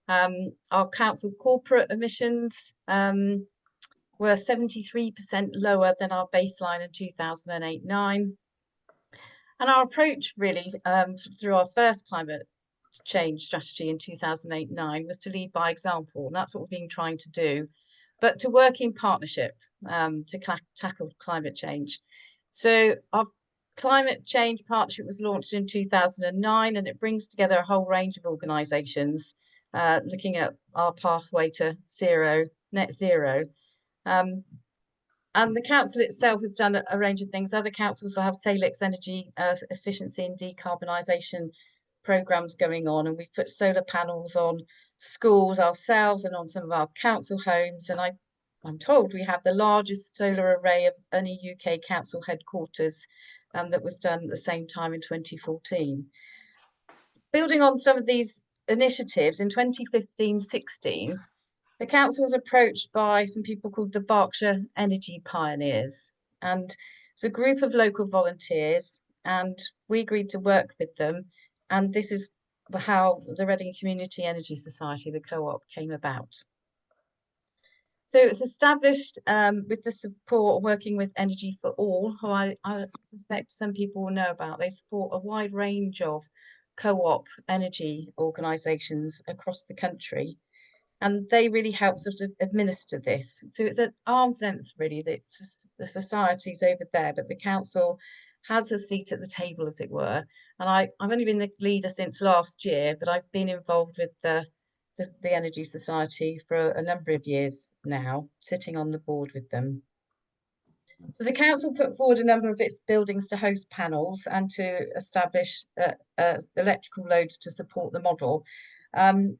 Our council corporate emissions were 73% lower than our baseline in 2008-9. And our approach really through our first climate change strategy in 2008-9 was to lead by example, and that's what we've been trying to do, but to work in partnership to tackle climate change. So our climate change partnership was launched in 2009, and it brings together a whole range of organisations looking at our pathway to net zero. And the council itself has done a range of things. Other councils will have Salix energy efficiency and decarbonisation programmes going on, and we've put solar panels on schools ourselves and on some of our council homes. And I'm told we have the largest solar array of any UK council headquarters, that was done at the same time in 2014. Building on some of these initiatives, in 2015-16, the council was approached by some people called the Berkshire Energy Pioneers, and it's a group of local volunteers, and we agreed to work with them. And this is how the Reading Community Energy Society, the co-op, came about. So it's established with the support working with Energy for All, who I suspect some people will know about. They support a wide range of co-op energy organisations across the country. And they really help sort of administer this. So it's at arm's length, really, that the society's over there, but the council has a seat at the table, as it were. And I've only been the leader since last year, but I've been involved with the Energy Society for a number of years now, sitting on the board with them. So the council put forward a number of its buildings to host panels and to establish electrical loads to support the model. And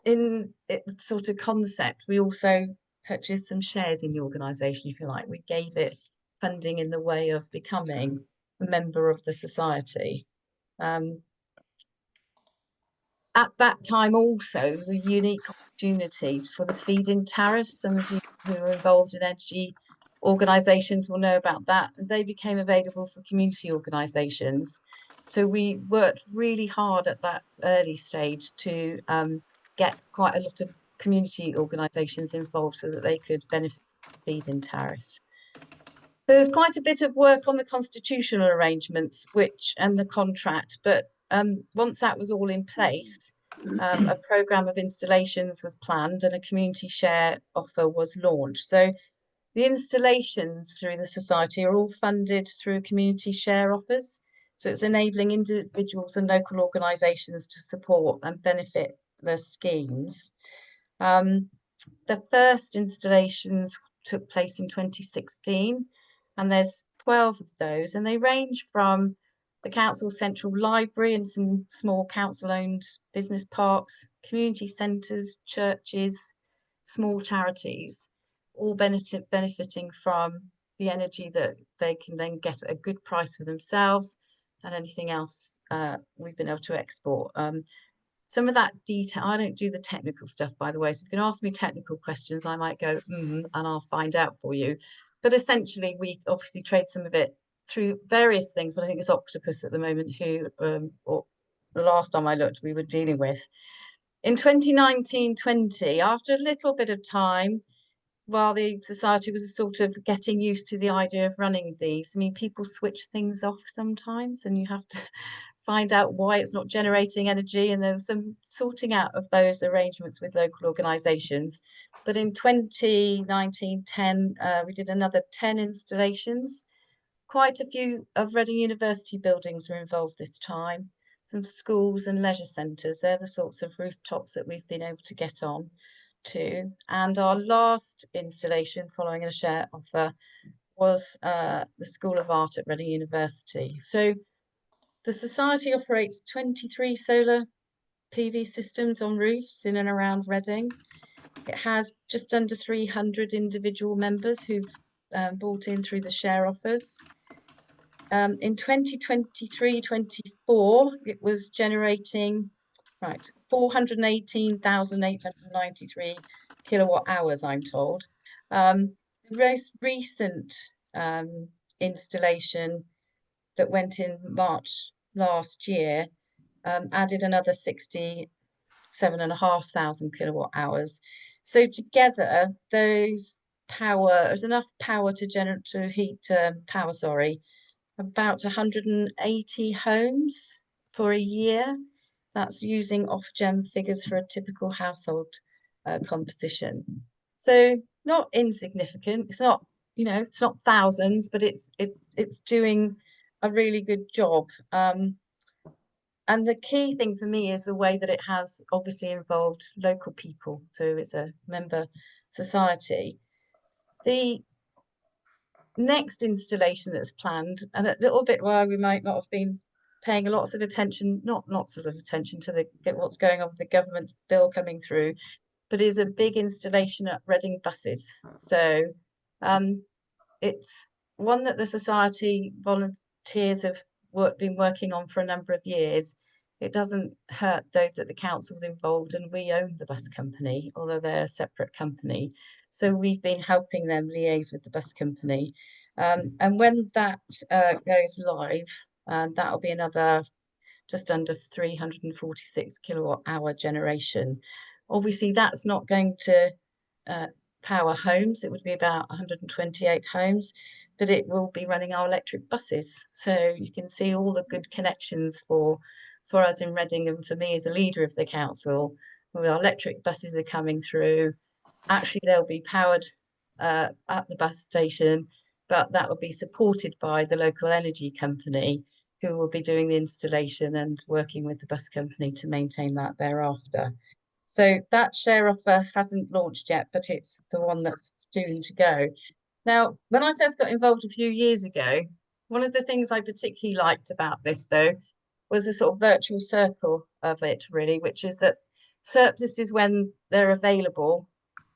in its sort of concept, we also purchased some shares in the organisation, if you like. We gave it funding in the way of becoming a member of the society. At that time also, it was a unique opportunity for the feed-in tariffs. Some of you who are involved in energy organisations will know about that. They became available for community organisations. So we worked really hard at that early stage to get quite a lot of community organisations involved so that they could benefit from the feed-in tariff. So there's quite a bit of work on the constitutional arrangements and the contract, but once that was all in place, a programme of installations was planned and a community share offer was launched. So the installations through the society are all funded through community share offers. So it's enabling individuals and local organisations to support and benefit the schemes. The first installations took place in 2016, and there's 12 of those, and they range from the council's central library and some small council-owned business parks, community centres, churches, small charities, all benefiting from the energy that they can then get at a good price for themselves and anything else we've been able to export. Some of that detail, I don't do the technical stuff, by the way, so if you can ask me technical questions, I might go, and I'll find out for you. But essentially, we obviously trade some of it through various things, but I think it's Octopus at the moment who, or the last time I looked, we were dealing with. In 2019-20, after a little bit of time, while the society was sort of getting used to the idea of running these, I mean, people switch things off sometimes and you have to find out why it's not generating energy, and there was some sorting out of those arrangements with local organisations. But in 2019-10, we did another 10 installations. Quite a few of Reading University buildings were involved this time, some schools and leisure centres. They're the sorts of rooftops that we've been able to get on to. And our last installation following a share offer was the School of Art at Reading University. So the society operates 23 solar PV systems on roofs in and around Reading. It has just under 300 individual members who've bought in through the share offers. In 2023-24, it was generating 418,893 kilowatt hours, I'm told. The most recent installation that went in March last year added another 67,500 kilowatt hours. So together, there's enough power to heat about 180 homes for a year. That's using off-gem figures for a typical household composition. So not insignificant. It's not, it's not thousands, but it's doing a really good job. And the key thing for me is the way that it has obviously involved local people. So it's a member society. The next installation that's planned, and a little bit why we might not have been paying lots of attention, not sort of attention to what's going on with the government's bill coming through, but is a big installation at Reading buses. So it's one that the society volunteers have been working on for a number of years. It doesn't hurt though that the council's involved and we own the bus company, although they're a separate company. So we've been helping them liaise with the bus company. And when that goes live, that'll be another just under 346 kilowatt hour generation. Obviously, that's not going to power homes. It would be about 128 homes, but it will be running our electric buses. So you can see all the good connections for us in Reading, and for me as a leader of the council, where our electric buses are coming through. Actually, they'll be powered at the bus station, but that will be supported by the local energy company, who will be doing the installation and working with the bus company to maintain that thereafter. So that share offer hasn't launched yet, but it's the one that's soon to go. Now, when I first got involved a few years ago, one of the things I particularly liked about this, though, was the sort of virtual circle of it, really, which is that surpluses, when they're available,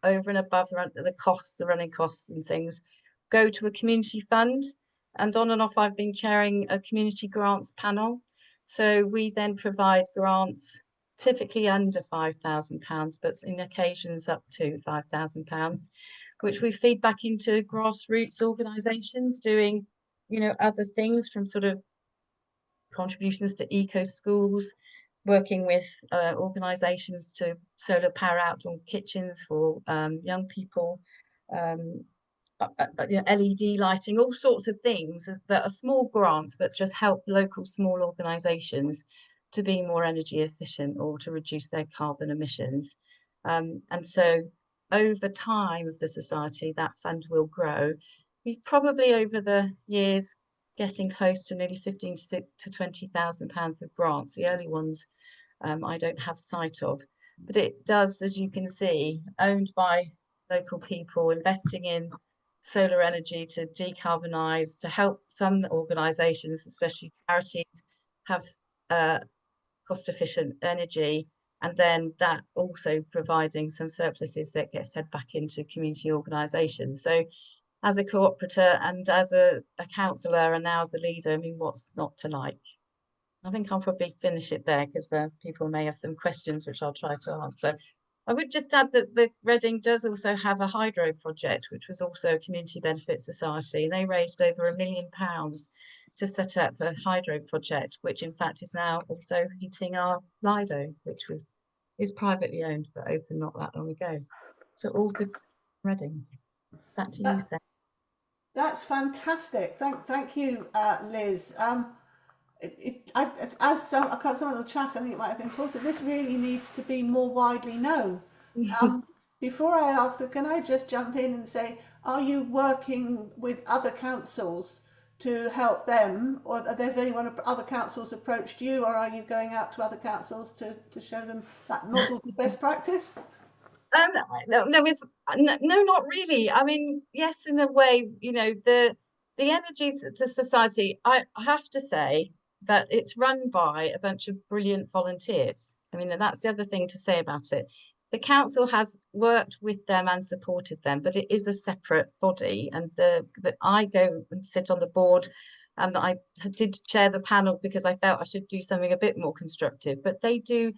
over and above the costs, the running costs and things, go to a community fund. And on and off, I've been chairing a community grants panel. So we then provide grants typically under £5,000, but in occasions up to £5,000, which we feed back into grassroots organisations doing, other things, from sort of contributions to eco schools, working with organisations to solar power outdoor kitchens for young people, LED lighting, all sorts of things that are small grants, but just help local small organisations to be more energy efficient or to reduce their carbon emissions. And so over time of the society, that fund will grow. We've probably over the years getting close to nearly £15,000 to £20,000 of grants. The early ones I don't have sight of, but it does, as you can see, owned by local people investing in solar energy to decarbonise, to help some organisations, especially charities, have cost-efficient energy, and then that also providing some surpluses that get fed back into community organisations. So as a cooperator and as a councillor and now as a leader, I mean, what's not to like? I think I'll probably finish it there, because people may have some questions which I'll try to answer. I would just add that the Reading does also have a hydro project, which was also a community benefit society. They raised over £1 million to set up a hydro project, which in fact is now also heating our Lido, which is privately owned but opened not that long ago. So all good Reading. Back to you, Sarah. That's fantastic. Thank you, Liz. As some of the chat, I think it might have been posted, this really needs to be more widely known. Before I ask, can I just jump in and say, are you working with other councils to help them, or are there other councils approached you, or are you going out to other councils to show them that model for best practice? No, not really. I mean, yes, in a way, the energy to society, I have to say that it's run by a bunch of brilliant volunteers. I mean, that's the other thing to say about it. The council has worked with them and supported them, but it is a separate body. And I go and sit on the board, and I did chair the panel because I felt I should do something a bit more constructive. But they do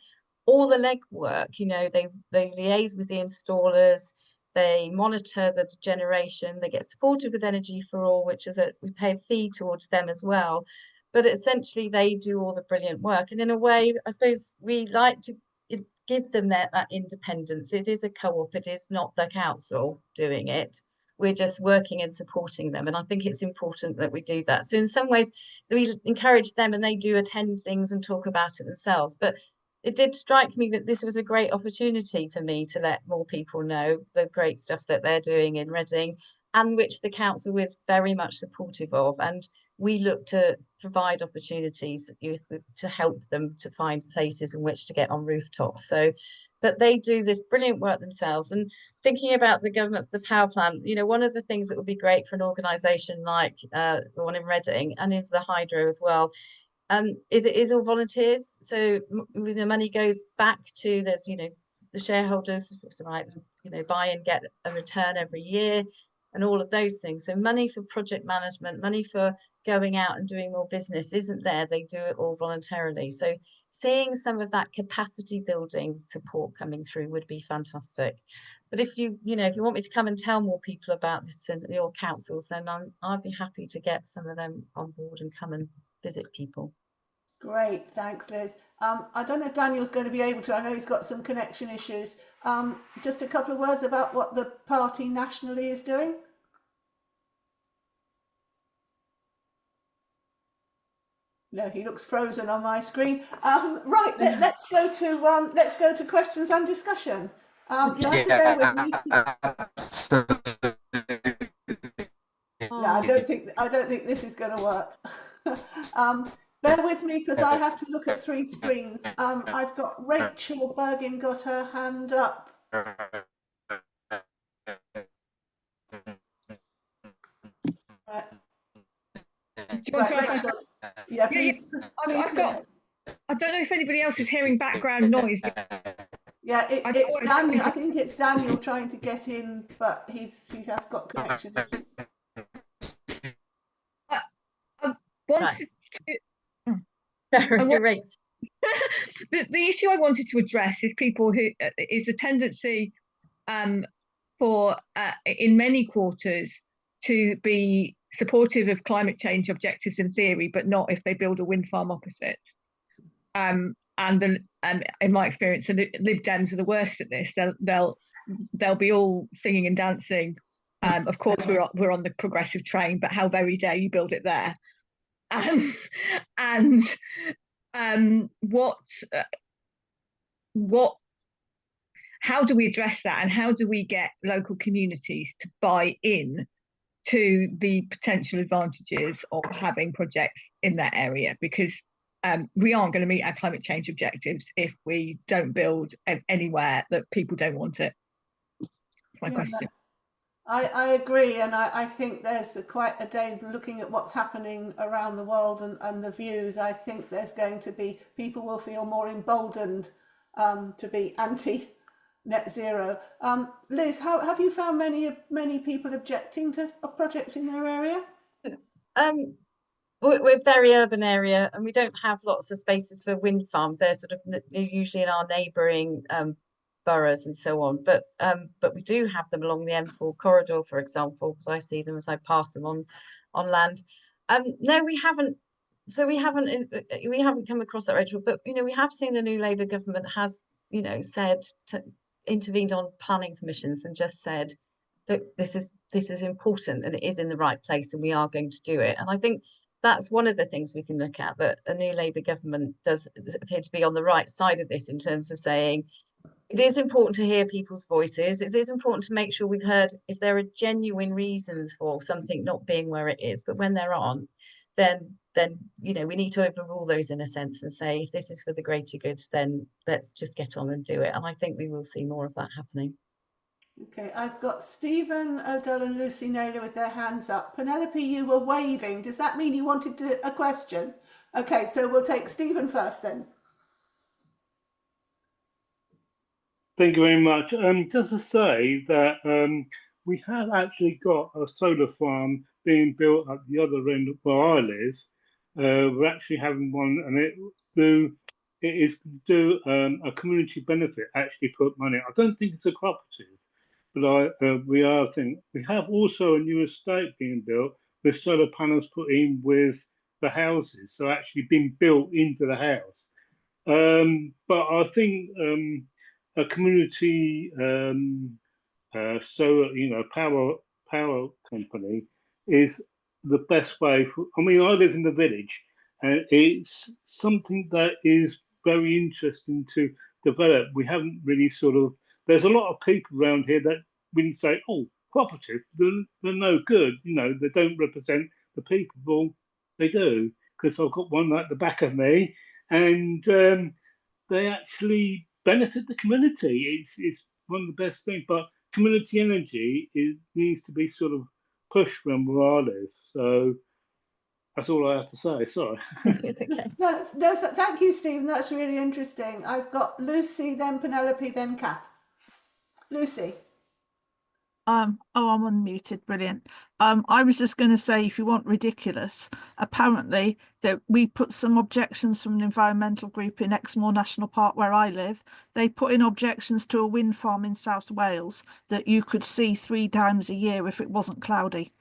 all the legwork. They liaise with the installers, they monitor the generation, they get supported with Energy for All, which is we pay a fee towards them as well. But essentially, they do all the brilliant work. And in a way, I suppose we like to give them that independence. It is a co-op, it is not the council doing it. We're just working and supporting them. And I think it's important that we do that. So in some ways, we encourage them and they do attend things and talk about it themselves. But it did strike me that this was a great opportunity for me to let more people know the great stuff that they're doing in Reading. and which the council is very much supportive of. And we look to provide opportunities to help them to find places in which to get on rooftops. So that they do this brilliant work themselves. And thinking about the government, the power plant, you know, one of the things that would be great for an organisation like the one in Reading and into the hydro as well, is all volunteers. So the money goes back to, there's, you know, the shareholders, right, you know, buy and get a return every year and all of those things. So money for project management, money for going out and doing more business isn't there. They do it all voluntarily. So seeing some of that capacity building support coming through would be fantastic. But if you know, if you want me to come and tell more people about this in your councils, then I'd be happy to get some of them on board and come and visit people. Great, thanks, Liz. I don't know if Daniel's going to be able to. I know he's got some connection issues. Just a couple of words about what the party nationally is doing. No, he looks frozen on my screen. Right, let's go to questions and discussion. You have to bear with me. No, I don't think this is going to work. Bear with me because I have to look at 3 screens. I've got Rachel Bergin got her hand up. Right. Do you want to ask Rachel. Yeah, please. I don't know if anybody else is hearing background noise. Yeah, it's Daniel. I think it's Daniel trying to get in, but he has got connection. I wanted to. The issue I wanted to address is the tendency for in many quarters to be supportive of climate change objectives in theory, but not if they build a wind farm opposite. And in my experience, the Lib Dems are the worst at this. They'll be all singing and dancing. Of course, we're on the progressive train, but how very dare you build it there? How do we address that, and how do we get local communities to buy in to the potential advantages of having projects in that area? Because we aren't going to meet our climate change objectives if we don't build anywhere that people don't want it. That's my question. I agree, and I think there's quite a day looking at what's happening around the world and the views. I think there's going to be, people will feel more emboldened to be anti-net zero. Liz, have you found many people objecting to projects in their area? We're a very urban area, and we don't have lots of spaces for wind farms. They're usually in our neighbouring boroughs and so on, but we do have them along the M4 corridor, for example, because I see them as I pass them on land. No, we haven't. So we haven't come across that, Rachel. But you know, we have seen the new Labour government has, you know, intervened on planning permissions and just said that this is important and it is in the right place and we are going to do it. And I think that's one of the things we can look at, that a new Labour government does appear to be on the right side of this in terms of saying it is important to hear people's voices. It is important to make sure we've heard if there are genuine reasons for something not being where it is. But when there aren't, then you know, we need to overrule those in a sense and say, if this is for the greater good, then let's just get on and do it. And I think we will see more of that happening. Okay, I've got Stephen O'Dell and Lucy Naylor with their hands up. Penelope, you were waving. Does that mean you wanted a question? Okay, so we'll take Stephen first then. Thank you very much. Just to say that we have actually got a solar farm being built at the other end of where I live. We're actually having one, and it is to do a community benefit. Actually, put money. I don't think it's a cooperative, but we have also a new estate being built with solar panels put in with the houses, so actually being built into the house. But I think a community solar, you know, power company is the best way. I mean, I live in the village, and it's something that is very interesting to develop. We haven't really there's a lot of people around here that really say, oh, cooperative, they're no good. You know, they don't represent the people. Well, they do, because I've got one at the back of me, and they actually benefit the community. It's one of the best things. But community energy needs to be sort of pushed from where I live. So that's all I have to say. Sorry. It's okay. No, thank you, Stephen. That's really interesting. I've got Lucy, then Penelope, then Kat. Lucy. Oh, I'm unmuted. Brilliant. I was just going to say, if you want ridiculous, apparently that we put some objections from an environmental group in Exmoor National Park where I live. They put in objections to a wind farm in South Wales that you could see 3 times a year if it wasn't cloudy.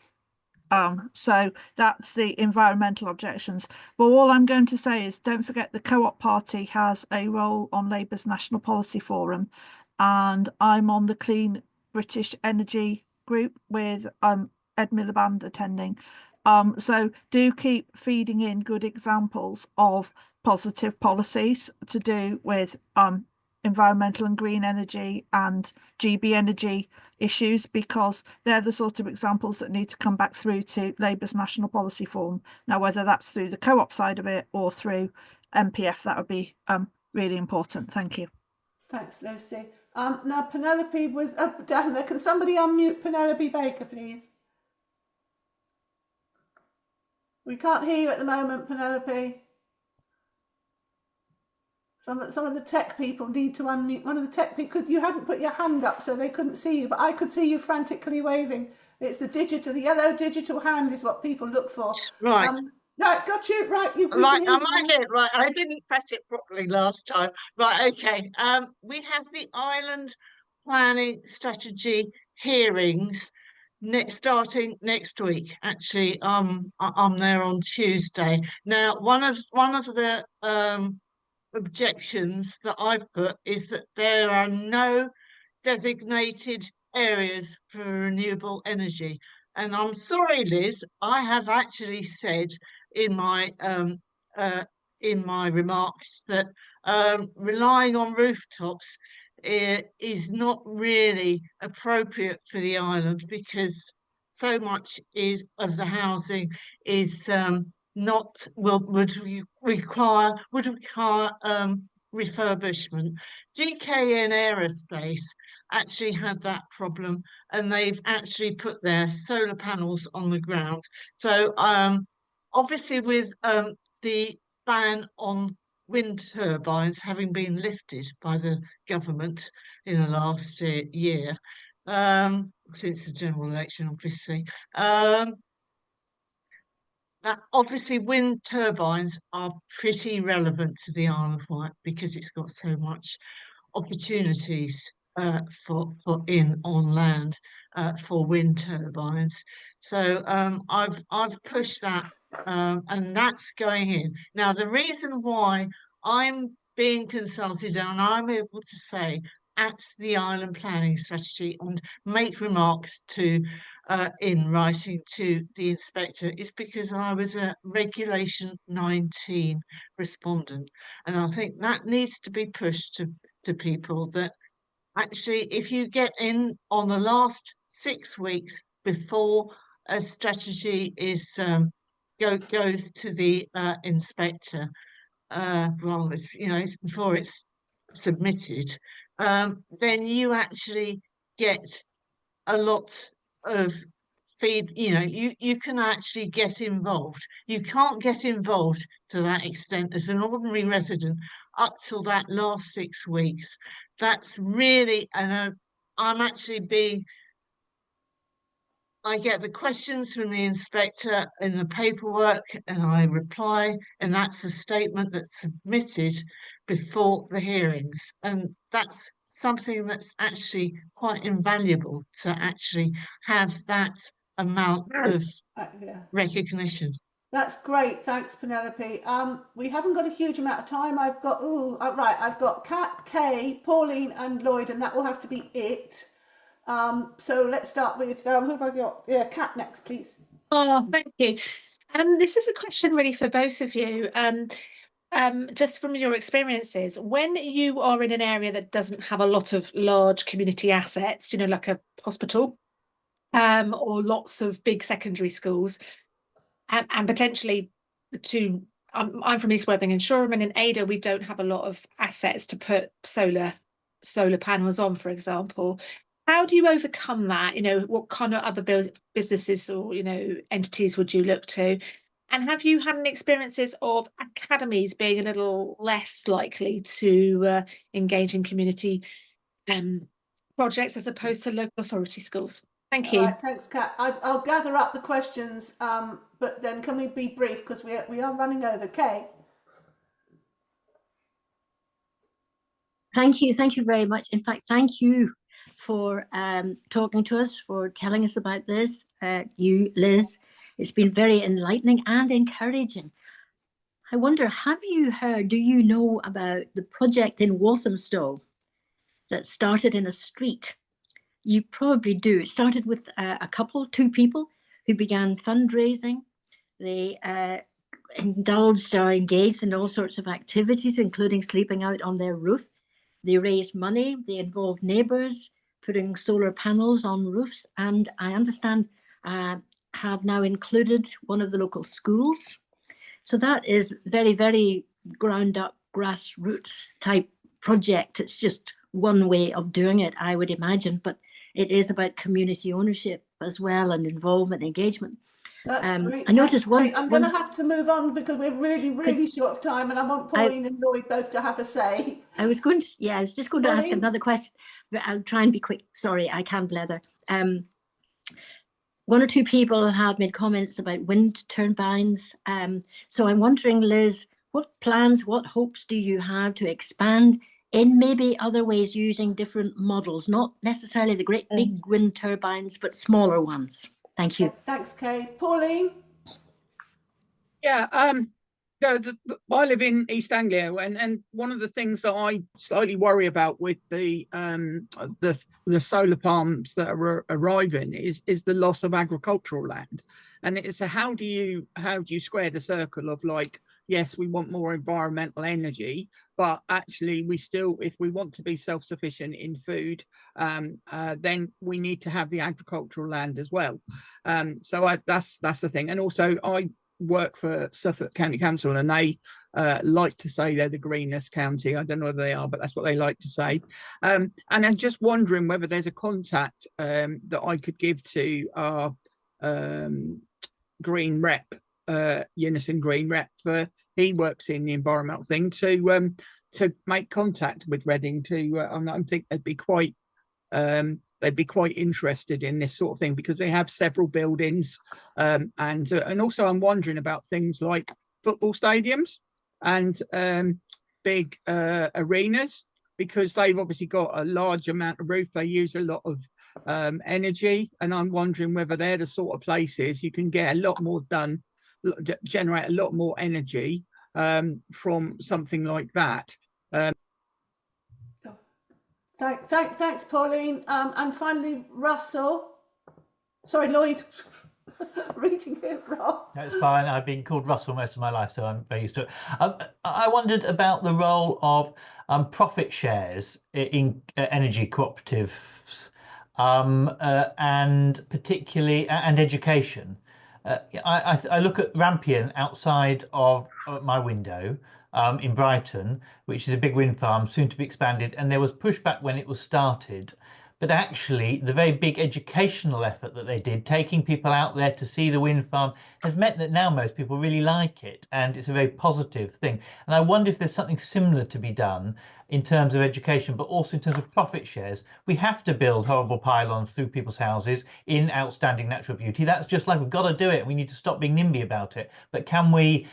So that's the environmental objections. But all I'm going to say is, don't forget the Co-op Party has a role on Labour's National Policy Forum, and I'm on the Clean British Energy group with Ed Miliband attending. So do keep feeding in good examples of positive policies to do with environmental and green energy and GB energy issues, because they're the sort of examples that need to come back through to Labour's National Policy Forum. Now, whether that's through the co-op side of it or through MPF, that would be really important. Thank you. Thanks, Lucy. Now Penelope was up down there. Can somebody unmute Penelope Baker, please? We can't hear you at the moment, Penelope. Some of the tech people need to unmute. One of the tech people, you hadn't put your hand up, so they couldn't see you, but I could see you frantically waving. It's the yellow digital hand is what people look for. Right. Right, got you. Right, you've Right, am I here? Right, I didn't press it properly last time. Right, okay. We have the Island Planning Strategy hearings starting next week. Actually, I'm there on Tuesday. Now, one of the objections that I've put is that there are no designated areas for renewable energy. And I'm sorry, Liz, I have actually said in my remarks that relying on rooftops is not really appropriate for the island, because so much of the housing is would require refurbishment. GKN Aerospace actually had that problem, and they've actually put their solar panels on the ground. So obviously with the ban on wind turbines having been lifted by the government in the last year, since the general election, obviously, that obviously wind turbines are pretty relevant to the Isle of Wight, because it's got so much opportunities for on land for wind turbines. So I've pushed that, and that's going in. Now, the reason why I'm being consulted and I'm able to say at the Island Planning Strategy and make remarks to in writing to the inspector is because I was a Regulation 19 respondent, and I think that needs to be pushed to people, that actually if you get in on the last 6 weeks before a strategy is goes to the inspector, well, it's before it's submitted, then you actually get a lot of feed. You can actually get involved. You can't get involved to that extent as an ordinary resident up till that last 6 weeks. That's really, and I'm actually I get the questions from the inspector in the paperwork and I reply, and that's a statement that's submitted before the hearings. And that's something that's actually quite invaluable, to actually have that amount of recognition. That's great. Thanks, Penelope. We haven't got a huge amount of time. I've got, I've got Kat, Kay, Pauline and Lloyd, and that will have to be it. So let's start with, who have I got? Yeah, Kat next, please. Oh, thank you. This is a question really for both of you. Just from your experiences, when you are in an area that doesn't have a lot of large community assets, like a hospital or lots of big secondary schools, and potentially to. I'm from East Worthing and Shoreham, and in Ada we don't have a lot of assets to put solar panels on, for example. How do you overcome that? You know, what kind of other businesses or, you know, entities would you look to? And have you had any experiences of academies being a little less likely to engage in community projects as opposed to local authority schools? Thank you. Right, thanks, Kat. I'll gather up the questions, but then can we be brief because we are running over. Kay. Thank you very much. In fact, thank you for talking to us, for telling us about this. You, Liz, it's been very enlightening and encouraging. I wonder, have you heard, do you know about the project in Walthamstow that started in a street? You probably do. It started with a couple, 2 people who began fundraising. They indulged or engaged in all sorts of activities, including sleeping out on their roof. They raised money, they involved neighbours, putting solar panels on roofs, and I understand have now included one of the local schools. So that is very, very ground up, grassroots type project. It's just one way of doing it, I would imagine, but it is about community ownership as well, and involvement, engagement. That's great. I noticed one. I'm going to have to move on because we're really short of time, and I want Pauline and Lloyd both to have a say. I was just going to ask another question, but I'll try and be quick. Sorry, I can't blather. 1 or 2 people have made comments about wind turbines. So I'm wondering, Liz, what plans, what hopes do you have to expand in maybe other ways using different models, not necessarily the great big wind turbines, but smaller ones? Thank you. Thanks, Kay. Pauline? Yeah, I live in East Anglia, and one of the things that I slightly worry about with the solar farms that are arriving is the loss of agricultural land, and it's how do you square the circle of, like, yes, we want more environmental energy, but actually we still, if we want to be self-sufficient in food, then we need to have the agricultural land as well. So that's the thing. And also I work for Suffolk County Council, and they like to say they're the greenest county. I don't know whether they are, but that's what they like to say. And I'm just wondering whether there's a contact that I could give to our Green Rep, Unison Green Rep, for he works in the environmental thing, to make contact with Reading. I think they'd be quite interested in this sort of thing, because they have several buildings, and also I'm wondering about things like football stadiums and big arenas, because they've obviously got a large amount of roof. They use a lot of energy, and I'm wondering whether they're the sort of places you can get a lot more done, generate a lot more energy from something like that. Thanks, Pauline. And finally, Russell. Sorry, Lloyd. Reading it wrong. That's fine. I've been called Russell most of my life, so I'm very used to it. I wondered about the role of profit shares in energy cooperatives, and particularly education. I look at Rampion outside of my window in Brighton, which is a big wind farm, soon to be expanded, and there was pushback when it was started. But actually, the very big educational effort that they did, taking people out there to see the wind farm, has meant that now most people really like it, and it's a very positive thing. And I wonder if there's something similar to be done in terms of education, but also in terms of profit shares. We have to build horrible pylons through people's houses in outstanding natural beauty. That's just like, we've got to do it. We need to stop being NIMBY about it. But can we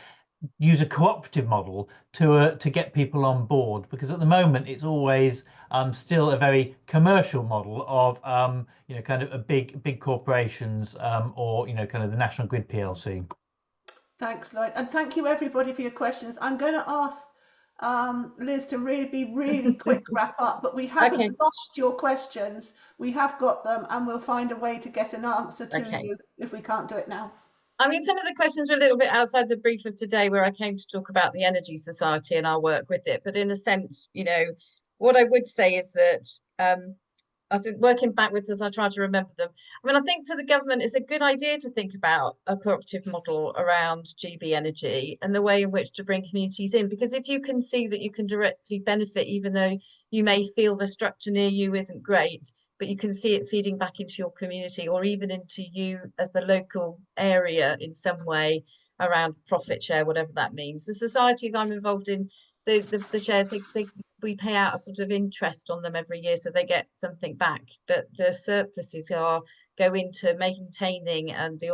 use a cooperative model to get people on board? Because at the moment it's always still a very commercial model of kind of a big corporations, or kind of the National Grid PLC. Thanks, Lloyd, and thank you everybody for your questions. I'm going to ask Liz to be really quick wrap up, but we haven't lost your questions. We have got them, and we'll find a way to get an answer to you if we can't do it now. I mean, some of the questions were a little bit outside the brief of today, where I came to talk about the Energy Society and our work with it. But in a sense, what I would say is that I think working backwards as I try to remember them. I mean, I think for the government, it's a good idea to think about a cooperative model around GB energy and the way in which to bring communities in. Because if you can see that you can directly benefit, even though you may feel the structure near you isn't great, but you can see it feeding back into your community or even into you as the local area in some way around profit share, whatever that means. The society that I'm involved in, the shares, we pay out a sort of interest on them every year, so they get something back. But the surpluses go into maintaining and the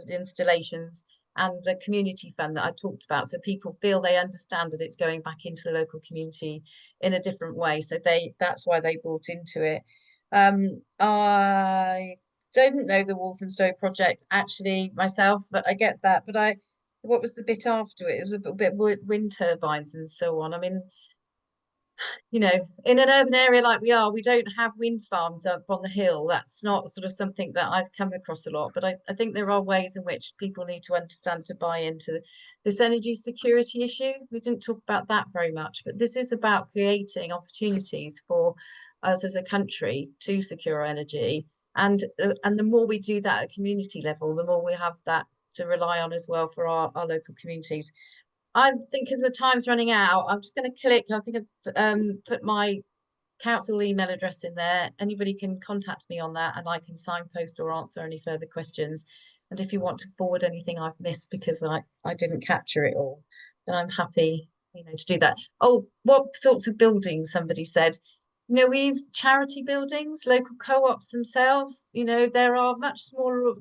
installations and the community fund that I talked about. So people feel they understand that it's going back into the local community in a different way. So that's why they bought into it. I didn't know the Walthamstow project actually myself, but I get that. But what was the bit after it? It was a bit wind turbines and so on. I mean, you know, in an urban area like we are, we don't have wind farms up on the hill. That's not sort of something that I've come across a lot. But I think there are ways in which people need to understand to buy into this energy security issue. We didn't talk about that very much, but this is about creating opportunities for us as a country to secure energy. And the more we do that at community level, the more we have that to rely on as well for our local communities. I think as the time's running out, I'm just going to click. I think I've put my council email address in there. Anybody can contact me on that and I can signpost or answer any further questions. And if you want to forward anything I've missed because I didn't capture it all, then I'm happy, you know, to do that. Oh, what sorts of buildings? Somebody said. You know, we've charity buildings, local co-ops themselves. You know, there are much smaller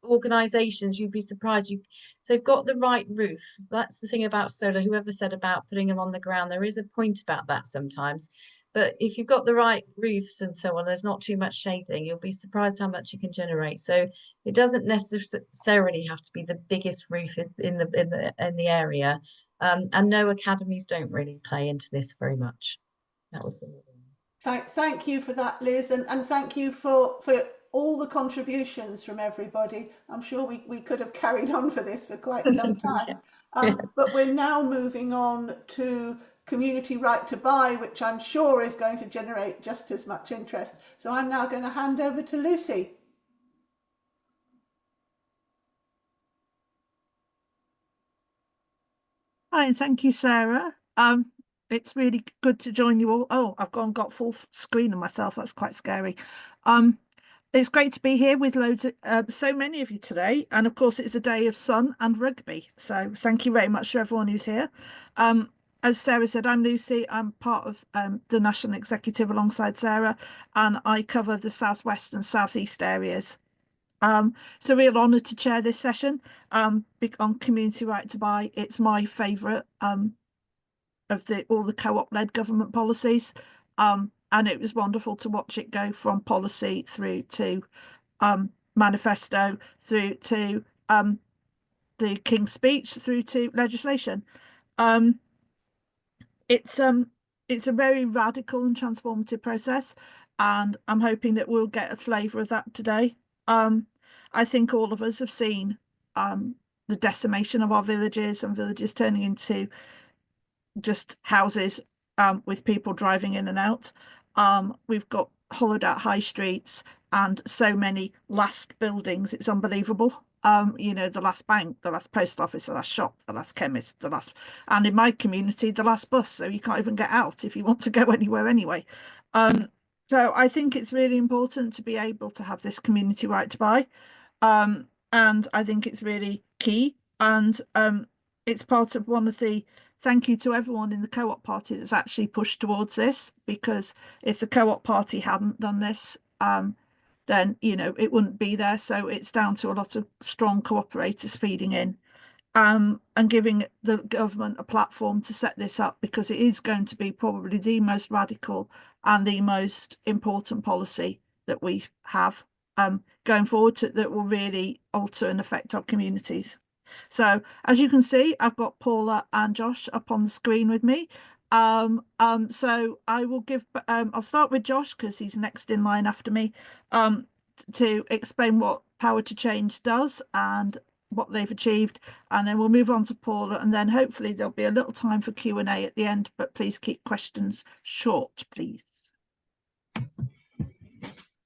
organizations. You'd be surprised. They've got the right roof. That's the thing about solar. Whoever said about putting them on the ground, there is a point about that sometimes. But if you've got the right roofs and so on, there's not too much shading. You'll be surprised how much you can generate. So it doesn't necessarily have to be the biggest roof in the area. And no, academies don't really play into this very much. That was the Thank you for that, Liz, and thank you for all the contributions from everybody. I'm sure we could have carried on for this for quite some time. But we're now moving on to community right to buy, which I'm sure is going to generate just as much interest. So I'm now going to hand over to Lucy. Hi, and thank you, Sarah. It's really good to join you all. Oh, I've got full screen of myself. That's quite scary. It's great to be here with loads of so many of you today. And of course, it's a day of sun and rugby. So thank you very much to everyone who's here. As Sarah said, I'm Lucy. I'm part of the National Executive alongside Sarah, and I cover the Southwest and Southeast areas. It's a real honour to chair this session on community right to buy. It's my favourite of all the co-op-led government policies, and it was wonderful to watch it go from policy through to manifesto, through to the King's Speech, through to legislation. It's a very radical and transformative process, and I'm hoping that we'll get a flavour of that today. I think all of us have seen the decimation of our villages and villages turning into just houses with people driving in and out. We've got hollowed out high streets and so many last buildings. It's unbelievable. You know, the last bank, the last post office, the last shop, the last chemist, and in my community, the last bus. So you can't even get out if you want to go anywhere anyway. So I think it's really important to be able to have this community right to buy. And I think it's really key. And it's part of one of the thank you to everyone in the Co-op Party that's actually pushed towards this, because if the Co-op Party hadn't done this, then, you know, it wouldn't be there. So it's down to a lot of strong cooperators feeding in and giving the government a platform to set this up, because it is going to be probably the most radical and the most important policy that we have going forward that will really alter and affect our communities. So as you can see, I've got Paula and Josh up on the screen with me. So I will give, I'll start with Josh because he's next in line after me, to explain what Power to Change does and what they've achieved, and then we'll move on to Paula, and then hopefully there'll be a little time for Q&A at the end, but please keep questions short, please.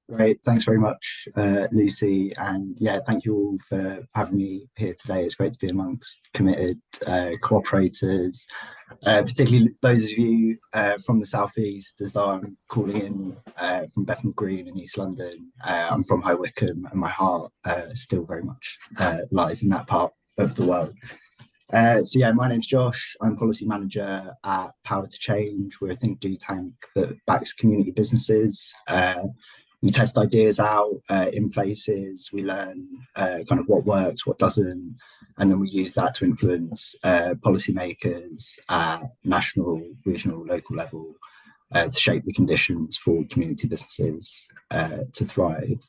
Great, thanks very much, Lucy, and yeah, thank you all for having me here today. It's great to be amongst committed cooperators, particularly those of you from the southeast, as though I'm calling in from Bethnal Green in East London. I'm from High Wycombe, and my heart still very much lies in that part of the world. So yeah, my name's Josh. I'm policy manager at Power to Change. We're a think do tank that backs community businesses. We test ideas out in places, we learn kind of what works, what doesn't, and then we use that to influence policymakers at national, regional, local level to shape the conditions for community businesses to thrive.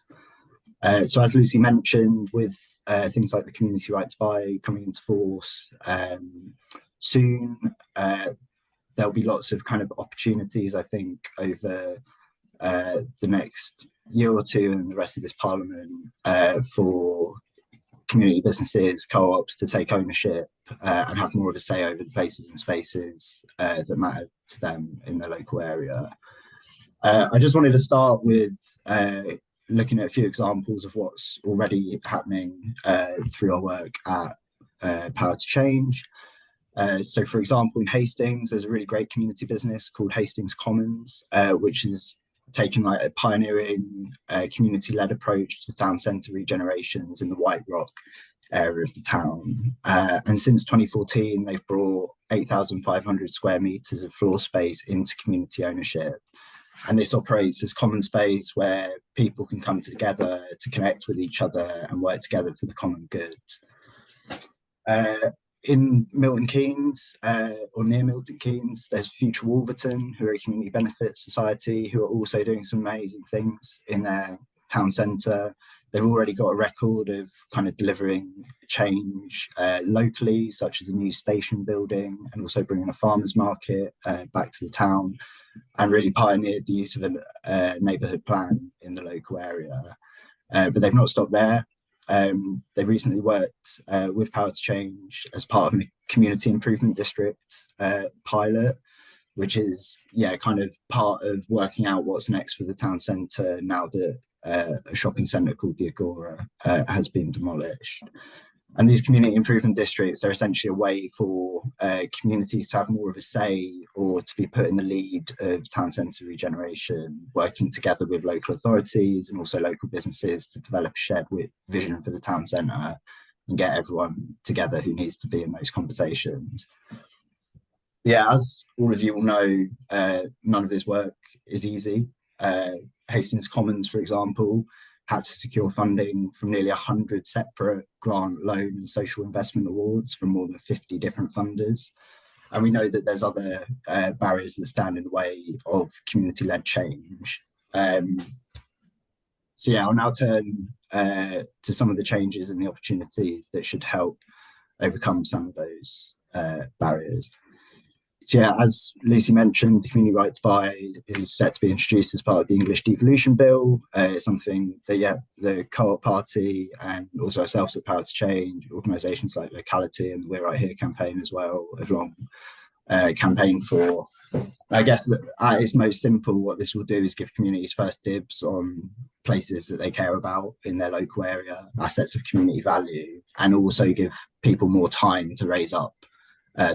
So as Lucy mentioned, with things like the community right to buy coming into force soon, there'll be lots of kind of opportunities, I think, over the next year or two and the rest of this parliament for community businesses, co-ops to take ownership and have more of a say over the places and spaces that matter to them in their local area. I just wanted to start with looking at a few examples of what's already happening through our work at Power to Change. So for example, in Hastings, there's a really great community business called Hastings Commons, which is taken like a pioneering community-led approach to town centre regenerations in the White Rock area of the town. And since 2014, they've brought 8,500 square metres of floor space into community ownership. And this operates as common space where people can come together to connect with each other and work together for the common good. In Milton Keynes, or near Milton Keynes, there's Future Wolverton, who are a community benefit society, who are also doing some amazing things in their town centre. They've already got a record of kind of delivering change locally, such as a new station building, and also bringing a farmers market back to the town, and really pioneered the use of a neighbourhood plan in the local area. But they've not stopped there. They've recently worked with Power to Change as part of a community improvement district pilot, which is kind of part of working out what's next for the town centre now that a shopping centre called the Agora has been demolished. And these community improvement districts are essentially a way for communities to have more of a say or to be put in the lead of town centre regeneration, working together with local authorities and also local businesses to develop a shared vision for the town centre and get everyone together who needs to be in those conversations. Yeah, as all of you will know, none of this work is easy. Hastings Commons, for example, had to secure funding from nearly 100 separate grant, loan and social investment awards from more than 50 different funders. And we know that there's other barriers that stand in the way of community-led change. So yeah, I'll now turn to some of the changes and the opportunities that should help overcome some of those barriers. So yeah, as Lucy mentioned, the community right to buy is set to be introduced as part of the English Devolution Bill. It's something that, the Co-op Party and also ourselves at Power to Change, organisations like Locality and the We're Right Here campaign as well, have long campaigned for. I guess that at its most simple, what this will do is give communities first dibs on places that they care about in their local area, assets of community value, and also give people more time to raise up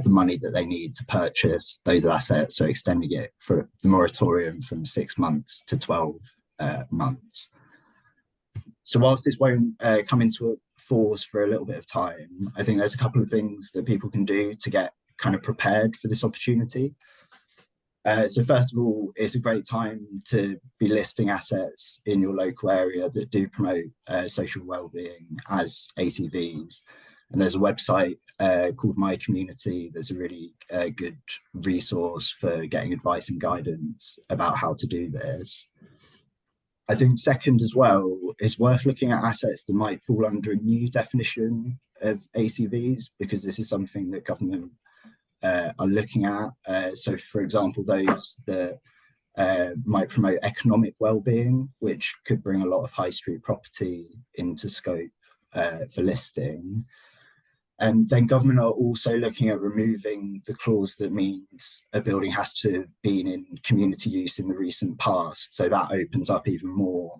the money that they need to purchase those assets, so extending it for the moratorium from 6 months to 12 months. So whilst this won't come into force for a little bit of time, I think there's a couple of things that people can do to get kind of prepared for this opportunity. So first of all, it's a great time to be listing assets in your local area that do promote social wellbeing as ACVs. And there's a website called My Community that's a really good resource for getting advice and guidance about how to do this. I think second as well, it's worth looking at assets that might fall under a new definition of ACVs, because this is something that government are looking at. So for example, those that might promote economic wellbeing, which could bring a lot of high street property into scope for listing. And then government are also looking at removing the clause that means a building has to have been in community use in the recent past. So that opens up even more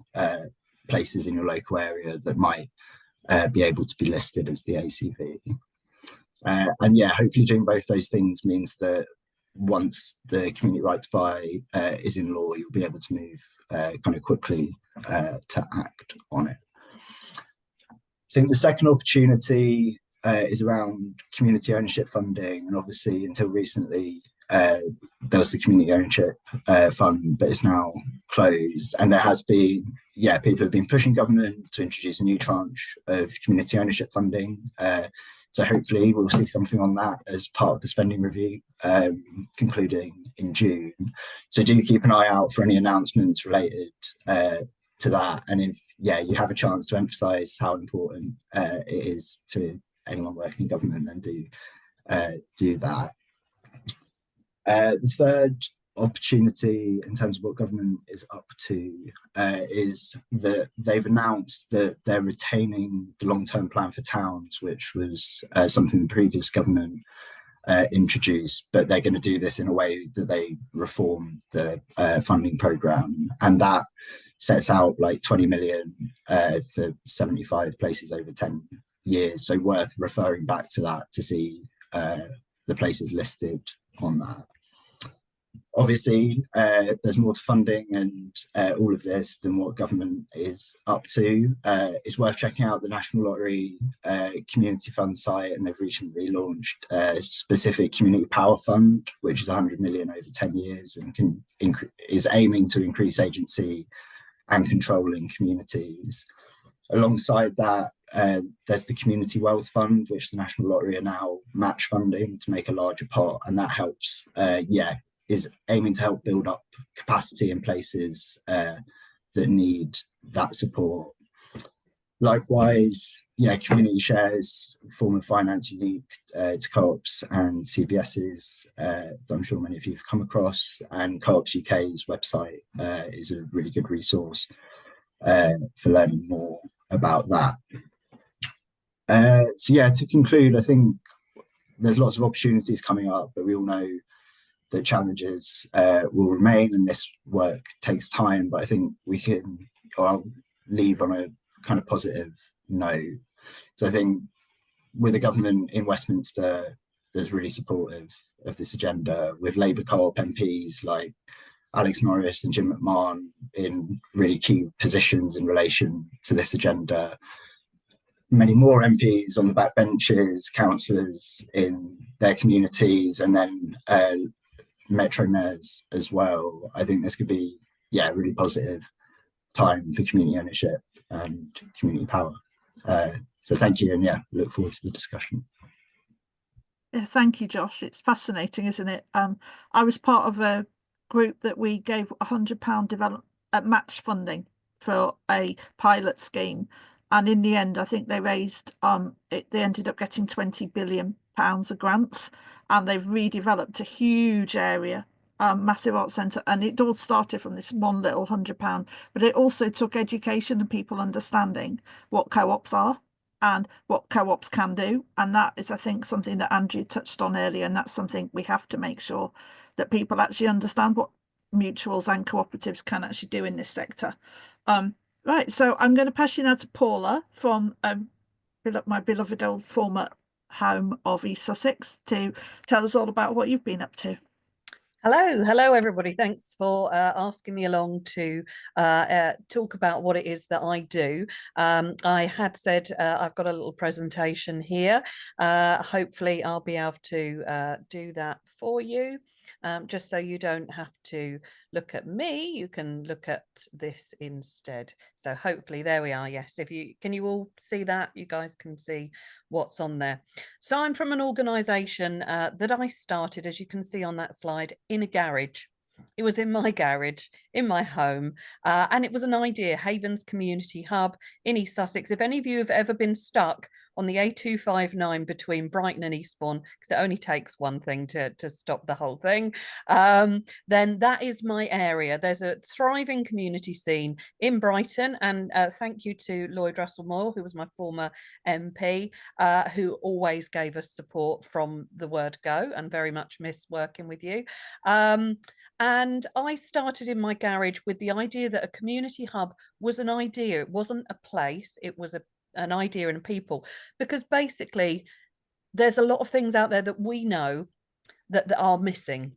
places in your local area that might be able to be listed as the ACV. And yeah, hopefully doing both those things means that once the community right to buy is in law, you'll be able to move kind of quickly to act on it. I think the second opportunity is around community ownership funding, and obviously until recently there was the community ownership fund, but it's now closed. And there has been, people have been pushing government to introduce a new tranche of community ownership funding. So hopefully we'll see something on that as part of the spending review concluding in June. So do keep an eye out for any announcements related to that. And if you have a chance to emphasise how important it is to anyone working in government, then do that. The third opportunity in terms of what government is up to is that they've announced that they're retaining the long-term plan for towns, which was something the previous government introduced, but they're going to do this in a way that they reform the funding programme, and that sets out like 20 million for 75 places over 10 years, so worth referring back to that to see the places listed on that. Obviously, there's more to funding and all of this than what government is up to. It's worth checking out the National Lottery Community Fund site, and they've recently launched a specific Community Power Fund, which is 100 million over 10 years and is aiming to increase agency and control in communities. Alongside that, there's the Community Wealth Fund, which the National Lottery are now match funding to make a larger pot, and that helps, is aiming to help build up capacity in places that need that support. Likewise, community shares, form of finance unique to co-ops and CBS's that I'm sure many of you have come across, and Co-ops UK's website is a really good resource for learning more about that. To conclude, I think there's lots of opportunities coming up, but we all know that challenges will remain, and this work takes time, but I think I'll leave on a kind of positive note. So I think with the government in Westminster that's really supportive of this agenda, with Labour Co-op MPs like Alex Norris and Jim McMahon in really key positions in relation to this agenda, many more MPs on the backbenches, councillors in their communities, and then Metro mayors as well. I think this could be a really positive time for community ownership and community power. So thank you, and look forward to the discussion. Thank you, Josh. It's fascinating, isn't it? I was part of a group that we gave £100 match funding for a pilot scheme, and in the end I think they raised they ended up getting £20 billion of grants, and they've redeveloped a huge area, massive art centre, and it all started from this one little £100, but it also took education and people understanding what co-ops are and what co-ops can do, and that is, I think, something that Andrew touched on earlier, and that's something we have to make sure that people actually understand what mutuals and cooperatives can actually do in this sector. Right, so I'm going to pass you now to Paula from my beloved old former home of East Sussex to tell us all about what you've been up to. Hello everybody. Thanks for asking me along to talk about what it is that I do. I had said I've got a little presentation here. Hopefully I'll be able to do that for you, just so you don't have to look at me, you can look at this instead. So hopefully there we are. Yes, can you all see that? You guys can see what's on there. So I'm from an organisation that I started, as you can see on that slide, in a garage. It was in my garage, in my home, and it was an idea, Havens Community Hub in East Sussex. If any of you have ever been stuck on the A259 between Brighton and Eastbourne, because it only takes one thing to stop the whole thing, then that is my area. There's a thriving community scene in Brighton, and thank you to Lloyd Russell Moore, who was my former MP, who always gave us support from the word go, and very much miss working with you. And I started in my garage with the idea that a community hub was an idea. It wasn't a place, it was an idea and people, because basically there's a lot of things out there that we know that are missing.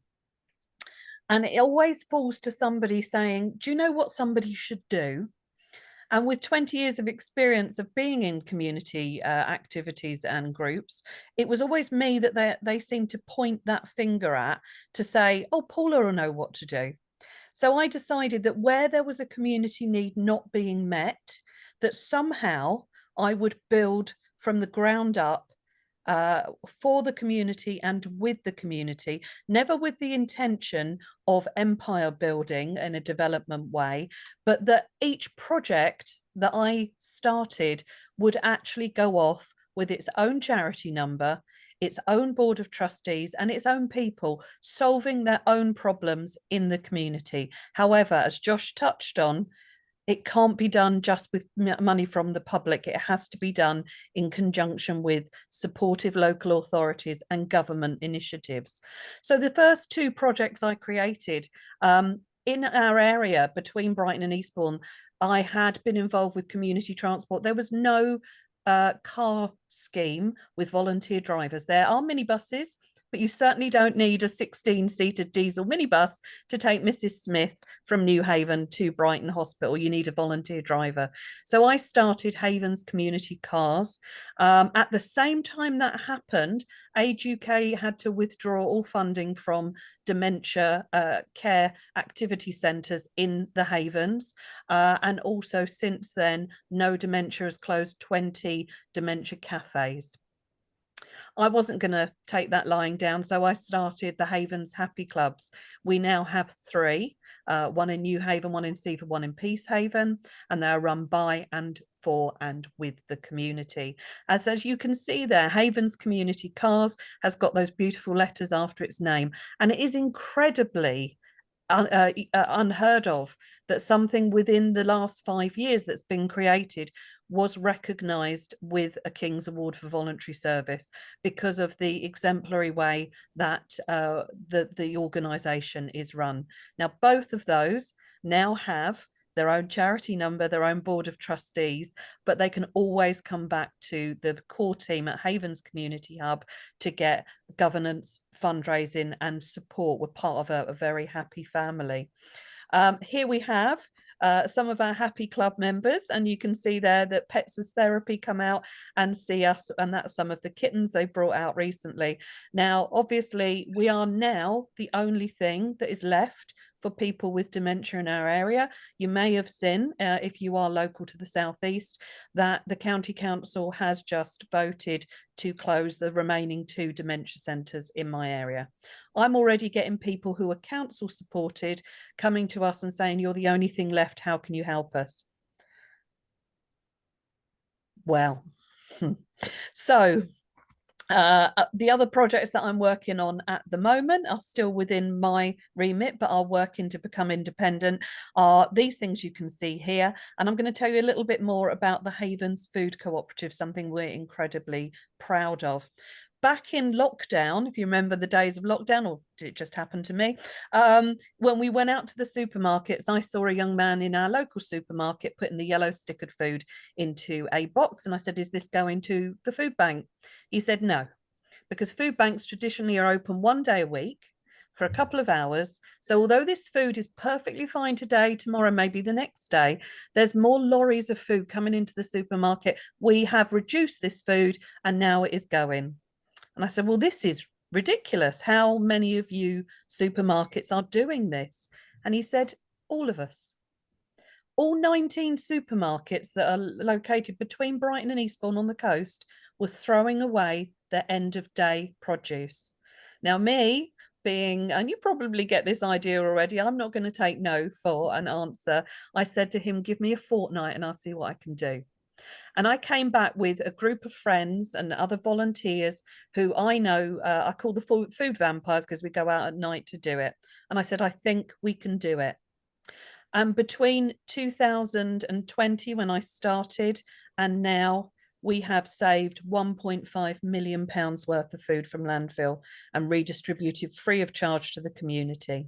And it always falls to somebody saying, do you know what somebody should do? And with 20 years of experience of being in community activities and groups, it was always me that they seemed to point that finger at, to say, oh, Paula will know what to do. So I decided that where there was a community need not being met, that somehow I would build from the ground up for the community and with the community, never with the intention of empire building in a development way, but that each project that I started would actually go off with its own charity number, its own board of trustees, and its own people solving their own problems in the community. However, as Josh touched on, it can't be done just with money from the public. It has to be done in conjunction with supportive local authorities and government initiatives. So the first two projects I created in our area between Brighton and Eastbourne, I had been involved with community transport. There was no car scheme with volunteer drivers. There are minibuses, but you certainly don't need a 16-seater diesel minibus to take Mrs. Smith from New Haven to Brighton Hospital. You need a volunteer driver. So I started Havens Community Cars. At the same time that happened, Age UK had to withdraw all funding from dementia care activity centres in the Havens. And also since then, No Dementia has closed 20 dementia cafes. I wasn't going to take that lying down, so I started the Havens Happy Clubs. We now have 3, one in New Haven, one in Seaford, one in Peacehaven, and they're run by and for and with the community. As you can see there, Havens Community Cars has got those beautiful letters after its name, and it is incredibly unheard of that something within the last 5 years that's been created was recognised with a King's Award for Voluntary Service because of the exemplary way that the organisation is run. Now, both of those now have their own charity number, their own board of trustees, but they can always come back to the core team at Havens Community Hub to get governance, fundraising and support. We're part of a very happy family. Here we have some of our happy club members, and you can see there that Pets as Therapy come out and see us, and that's some of the kittens they brought out recently. Now, obviously, we are now the only thing that is left for people with dementia in our area. You may have seen, if you are local to the southeast, that the County Council has just voted to close the remaining 2 dementia centres in my area. I'm already getting people who are council supported coming to us and saying, you're the only thing left, how can you help us? Well, so the other projects that I'm working on at the moment are still within my remit, but are working to become independent, are these things you can see here. And I'm going to tell you a little bit more about the Havens Food Cooperative, something we're incredibly proud of. Back in lockdown, if you remember the days of lockdown, or did it just happen to me? When we went out to the supermarkets, I saw a young man in our local supermarket putting the yellow stickered food into a box. And I said, is this going to the food bank? He said, no, because food banks traditionally are open 1 day a week for a couple of hours. So although this food is perfectly fine today, tomorrow, maybe the next day, there's more lorries of food coming into the supermarket. We have reduced this food and now it is going. And I said, well, this is ridiculous. How many of you supermarkets are doing this? And he said, all of us. All 19 supermarkets that are located between Brighton and Eastbourne on the coast were throwing away their end of day produce. Now, me, being, and you probably get this idea already, I'm not going to take no for an answer. I said to him, give me a fortnight and I'll see what I can do. And I came back with a group of friends and other volunteers who I know, I call the food vampires because we go out at night to do it. And I said, I think we can do it. And between 2020, when I started, and now, we have saved £1.5 million worth of food from landfill and redistributed free of charge to the community.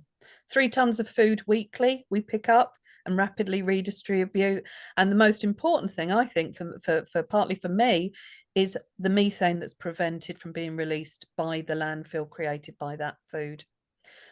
3 tons of food weekly we pick up and rapidly redistribute. And the most important thing, I think, for partly for me, is the methane that's prevented from being released by the landfill created by that food.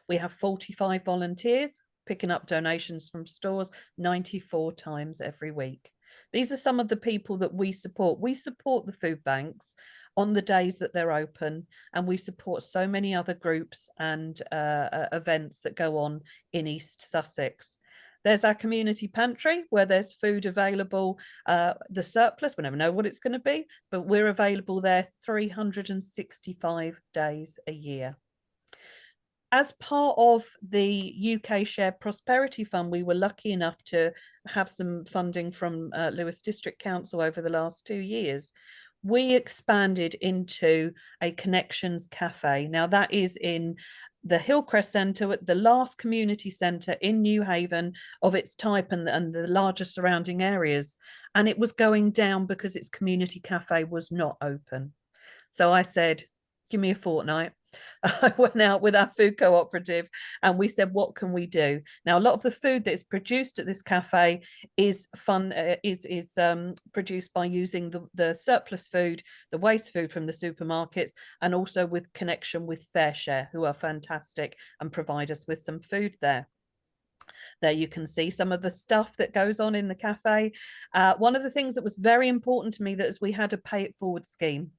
We have 45 volunteers picking up donations from stores 94 times every week. These are some of the people that we support. We support the food banks on the days that they're open, and we support so many other groups and events that go on in East Sussex. There's our community pantry where there's food available, the surplus, we never know what it's going to be, but we're available there 365 days a year. As part of the UK Shared Prosperity Fund, we were lucky enough to have some funding from Lewes District Council over the last 2 years. We expanded into a Connections Cafe. Now that is in the Hillcrest Centre, the last community centre in New Haven of its type and the larger surrounding areas. And it was going down because its community cafe was not open. So I said, give me a fortnight. I went out with our food cooperative and we said, what can we do? Now, a lot of the food that is produced at this cafe is produced by using the surplus food, the waste food from the supermarkets, and also with connection with FareShare, who are fantastic and provide us with some food there. There you can see some of the stuff that goes on in the cafe. One of the things that was very important to me that is we had a pay it forward scheme.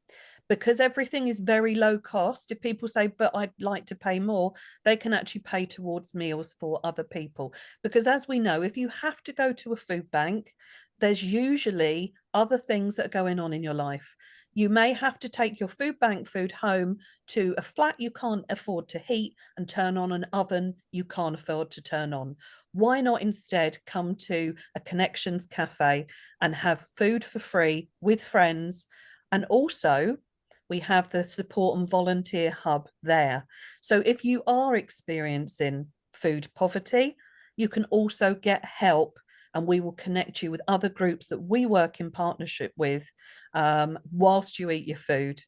Because everything is very low cost, if people say, but I'd like to pay more, they can actually pay towards meals for other people. Because as we know, if you have to go to a food bank, there's usually other things that are going on in your life. You may have to take your food bank food home to a flat you can't afford to heat and turn on an oven you can't afford to turn on. Why not instead come to a Connections Cafe and have food for free with friends? And also, we have the support and volunteer hub there. So if you are experiencing food poverty, you can also get help, and we will connect you with other groups that we work in partnership with whilst you eat your food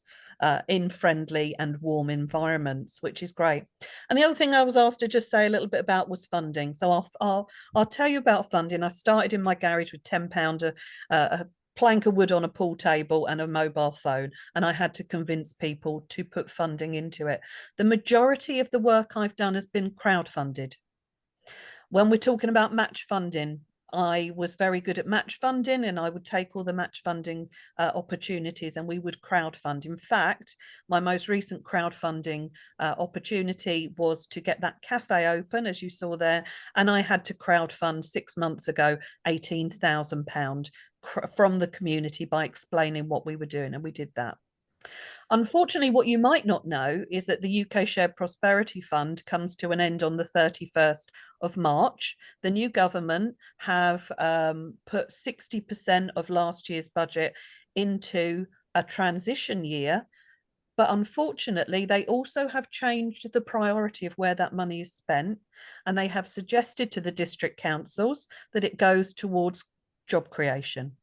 in friendly and warm environments, which is great. And the other thing I was asked to just say a little bit about was funding. So I'll tell you about funding. I started in my garage with £10 a plank of wood on a pool table and a mobile phone, and I had to convince people to put funding into it. The majority of the work I've done has been crowdfunded. When we're talking about match funding, I was very good at match funding, and I would take all the match funding opportunities and we would crowdfund. In fact, my most recent crowdfunding opportunity was to get that cafe open, as you saw there, and I had to crowdfund 6 months ago £18,000 from the community by explaining what we were doing, and we did that. Unfortunately, what you might not know is that the UK Shared Prosperity Fund comes to an end on the 31st of March. The new government have put 60% of last year's budget into a transition year, but unfortunately, they also have changed the priority of where that money is spent, and they have suggested to the district councils that it goes towards job creation.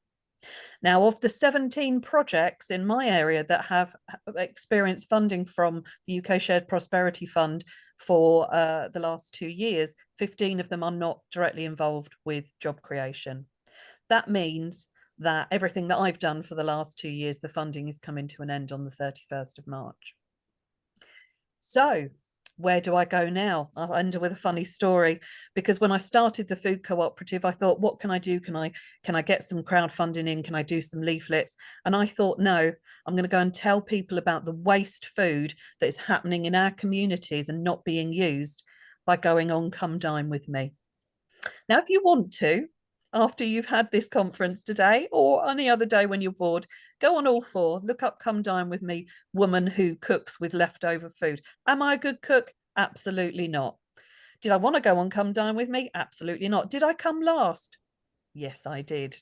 Now, of the 17 projects in my area that have experienced funding from the UK Shared Prosperity Fund for the last 2 years, 15 of them are not directly involved with job creation. That means that everything that I've done for the last 2 years, the funding is coming to an end on the 31st of March. So, where do I go now? I'll end with a funny story, because when I started the food cooperative, I thought, what can I do? Can I get some crowdfunding in? Can I do some leaflets? And I thought, no, I'm going to go and tell people about the waste food that is happening in our communities and not being used by going on Come Dine With Me. Now, if you want to, after you've had this conference today or any other day when you're bored, go on All Four, look up Come Dine With Me, woman who cooks with leftover food. Am I a good cook? Absolutely not. Did I want to go on Come Dine With Me? Absolutely not. Did I come last? Yes, I did.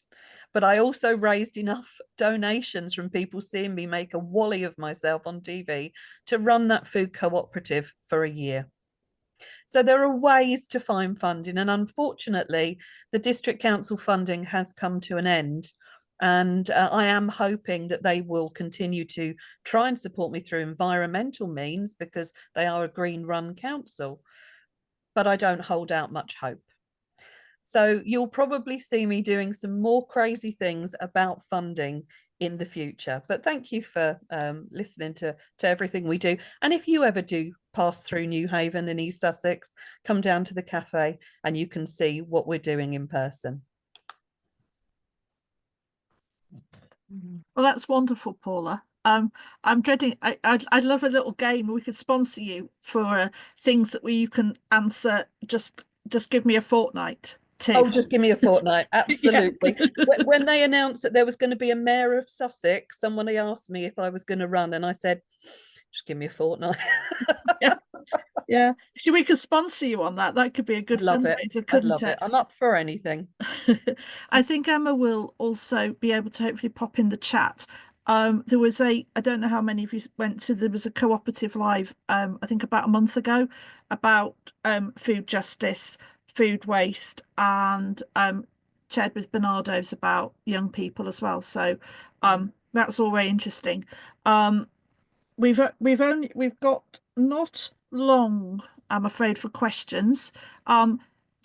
But I also raised enough donations from people seeing me make a wally of myself on TV to run that food cooperative for a year. So there are ways to find funding, and unfortunately, the district council funding has come to an end. And I am hoping that they will continue to try and support me through environmental means, because they are a green run council. But I don't hold out much hope. So you'll probably see me doing some more crazy things about funding in the future. But thank you for listening to everything we do. And if you ever do pass through Newhaven in East Sussex, come down to the cafe and you can see what we're doing in person. Well, that's wonderful, Paula. I'm dreading. I'd love a little game. We could sponsor you for things that you can answer. Just give me a fortnight. Oh, just give me a fortnight. Absolutely. When they announced that there was going to be a mayor of Sussex, someone asked me if I was going to run, and I said, just give me a fortnight. Yeah. We could sponsor you on that. That could be a good fundraiser, couldn't I'd love it. I'm up for anything. I think Emma will also be able to hopefully pop in the chat. There was I don't know how many of you went to, there was a cooperative live, I think about a month ago, about food justice, food waste, and chaired with Bernardo's about young people as well. So that's all very interesting. We've got not long, I'm afraid, for questions.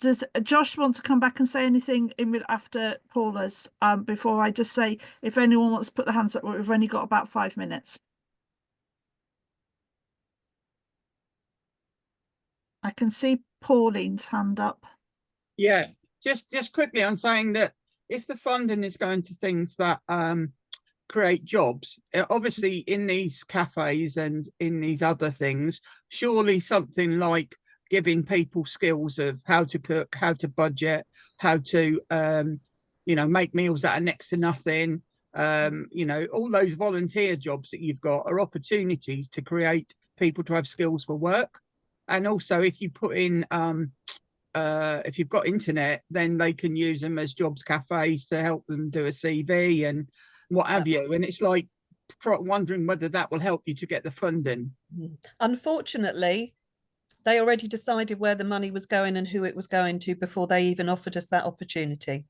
Does Josh want to come back and say anything after Paula's, before I just say, if anyone wants to put their hands up, we've only got about 5 minutes. I can see Pauline's hand up. Yeah, just quickly, I'm saying that if the funding is going to things that create jobs, obviously in these cafes and in these other things, surely something like giving people skills of how to cook, how to budget, how to make meals that are next to nothing, all those volunteer jobs that you've got are opportunities to create people to have skills for work. And also, if you put in if you've got internet, then they can use them as jobs cafes to help them do a CV and what have you. And it's like wondering whether that will help you to get the funding. Unfortunately, they already decided where the money was going and who it was going to before they even offered us that opportunity.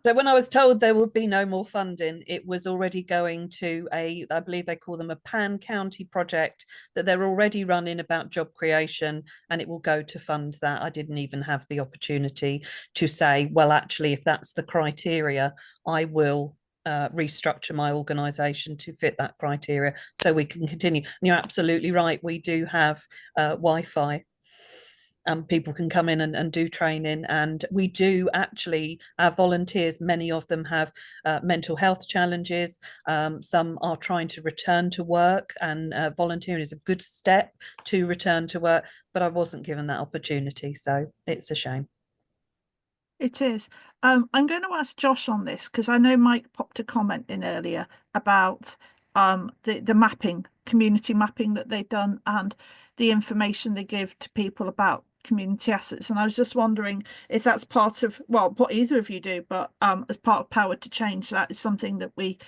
So when I was told there would be no more funding, it was already going to I believe they call them a pan-county project that they're already running about job creation, and it will go to fund that. I didn't even have the opportunity to say, well, actually, if that's the criteria, I will restructure my organisation to fit that criteria so we can continue. And you're absolutely right. We do have Wi-Fi. People can come in and do training, and we do actually, our volunteers, many of them have mental health challenges. Some are trying to return to work, and volunteering is a good step to return to work, but I wasn't given that opportunity, so it's a shame. It is. I'm going to ask Josh on this, because I know Mike popped a comment in earlier about the mapping, community mapping that they've done, and the information they give to people about community assets. And I was just wondering if that's part of, well, what either of you do, but as part of Power to Change, that is something that we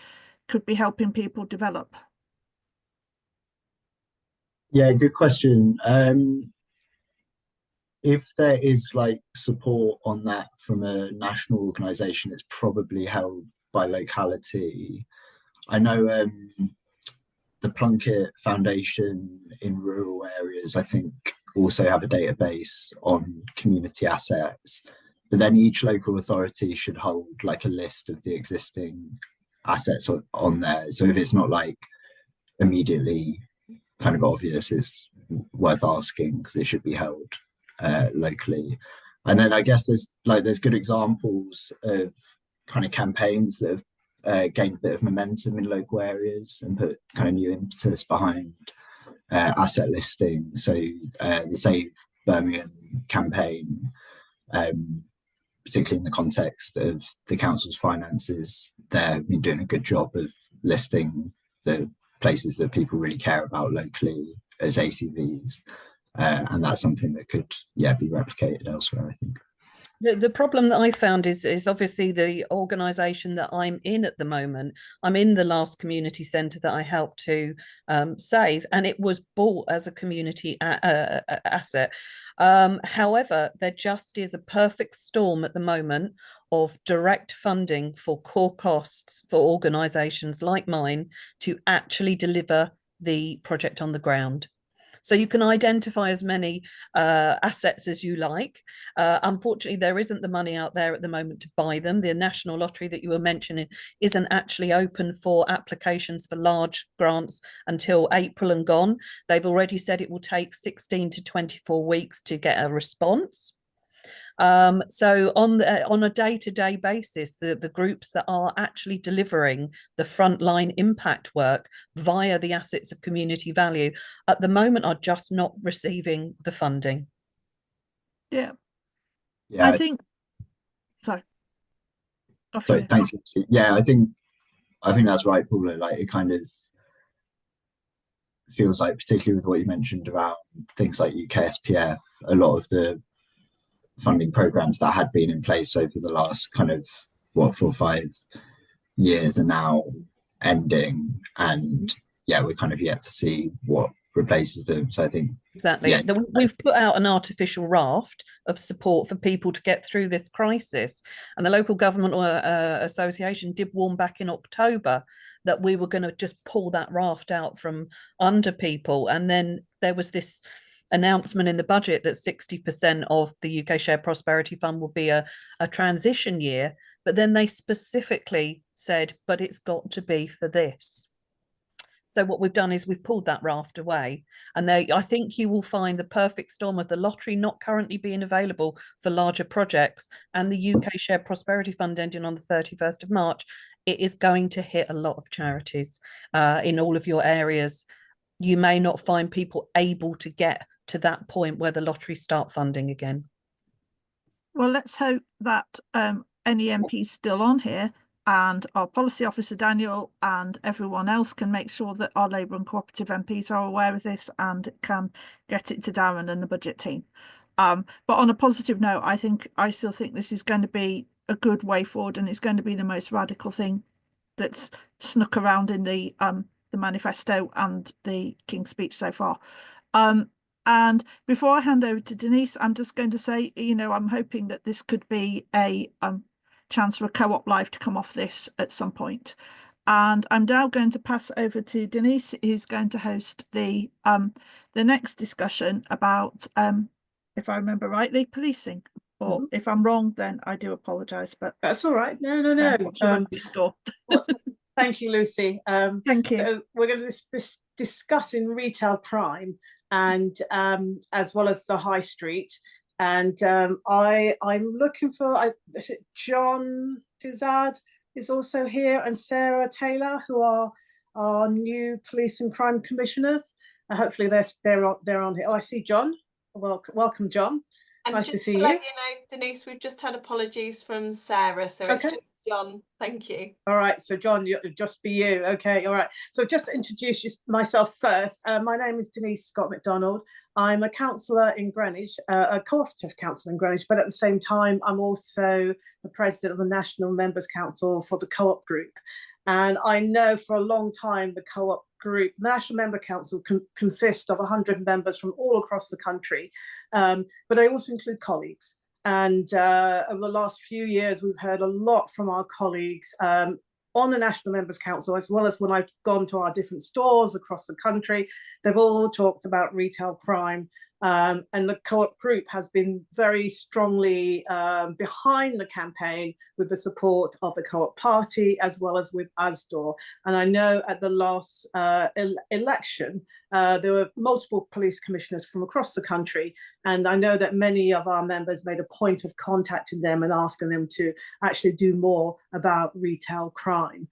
could be helping people develop. Yeah, good question. If there is like support on that from a national organisation, it's probably held by locality. I know the Plunkett Foundation in rural areas, I think, also have a database on community assets, but then each local authority should hold like a list of the existing assets on there. So if it's not like immediately kind of obvious, it's worth asking because it should be held locally. And then I guess there's good examples of kind of campaigns that have gained a bit of momentum in local areas and put kind of new impetus behind asset listing. So the Save Birmingham campaign, particularly in the context of the council's finances, they've been doing a good job of listing the places that people really care about locally as ACVs, and that's something that could be replicated elsewhere, I think. The problem that I found is obviously the organisation that I'm in at the moment. I'm in the last community centre that I helped to save, and it was bought as a community asset. However, there just is a perfect storm at the moment of direct funding for core costs for organisations like mine to actually deliver the project on the ground. So you can identify as many assets as you like. Unfortunately, there isn't the money out there at the moment to buy them. The National Lottery that you were mentioning isn't actually open for applications for large grants until April and gone. They've already said it will take 16 to 24 weeks to get a response. So on a day-to-day basis, the groups that are actually delivering the frontline impact work via the assets of community value at the moment are just not receiving the funding. Yeah. Yeah, I think. Sorry. Thanks. Yeah, I think that's right, Paula. Like, it kind of feels like, particularly with what you mentioned around things like UKSPF, a lot of the funding programs that had been in place over the last kind of 4 or 5 years are now ending, and we're kind of yet to see what replaces them. So I think exactly, we've put out an artificial raft of support for people to get through this crisis, and the local government association did warn back in October that we were going to just pull that raft out from under people, and then there was this announcement in the budget that 60% of the UK Shared Prosperity Fund will be a transition year, but then they specifically said, but it's got to be for this. So what we've done is we've pulled that raft away, and I think you will find the perfect storm of the lottery not currently being available for larger projects and the UK Shared Prosperity Fund ending on the 31st of March. It is going to hit a lot of charities in all of your areas. You may not find people able to get to that point where the lottery start funding again. Well, let's hope that any MPs still on here and our policy officer Daniel and everyone else can make sure that our Labour and cooperative MPs are aware of this and can get it to Darren and the budget team. But on a positive note, I still think this is going to be a good way forward, and it's going to be the most radical thing that's snuck around in the manifesto and the King's speech so far. And before I hand over to Denise, I'm just going to say, I'm hoping that this could be a chance for a Co-op Live to come off this at some point. And I'm now going to pass over to Denise, who's going to host the next discussion about, if I remember rightly, policing. Or if I'm wrong, then I do apologise. But that's all right. No. Well, thank you, Lucy. Thank you. So we're going to be discussing retail crime, and as well as the high street. And I'm looking for, is it John Tizard is also here, and Sarah Taylor, who are our new police and crime commissioners. Hopefully they're on here. Oh, I see John. Welcome, John. And nice just to see let you. Denise, we've just had apologies from Sarah, so it's just John. Thank you. All right, so John, just be you. Okay, all right. So just to introduce myself first. My name is Denise Scott MacDonald. I'm a councillor in Greenwich, a cooperative councillor in Greenwich, but at the same time, I'm also the president of the National Members Council for the Co-op Group. And I know for a long time the Co-op Group, the National Member Council consists of 100 members from all across the country, but I also include colleagues. And over the last few years, we've heard a lot from our colleagues on the National Members Council, as well as when I've gone to our different stores across the country. They've all talked about retail crime. And the Co-op Group has been very strongly behind the campaign with the support of the Co-op Party as well as with ASDOR. And I know at the last election, there were multiple police commissioners from across the country. And I know that many of our members made a point of contacting them and asking them to actually do more about retail crime.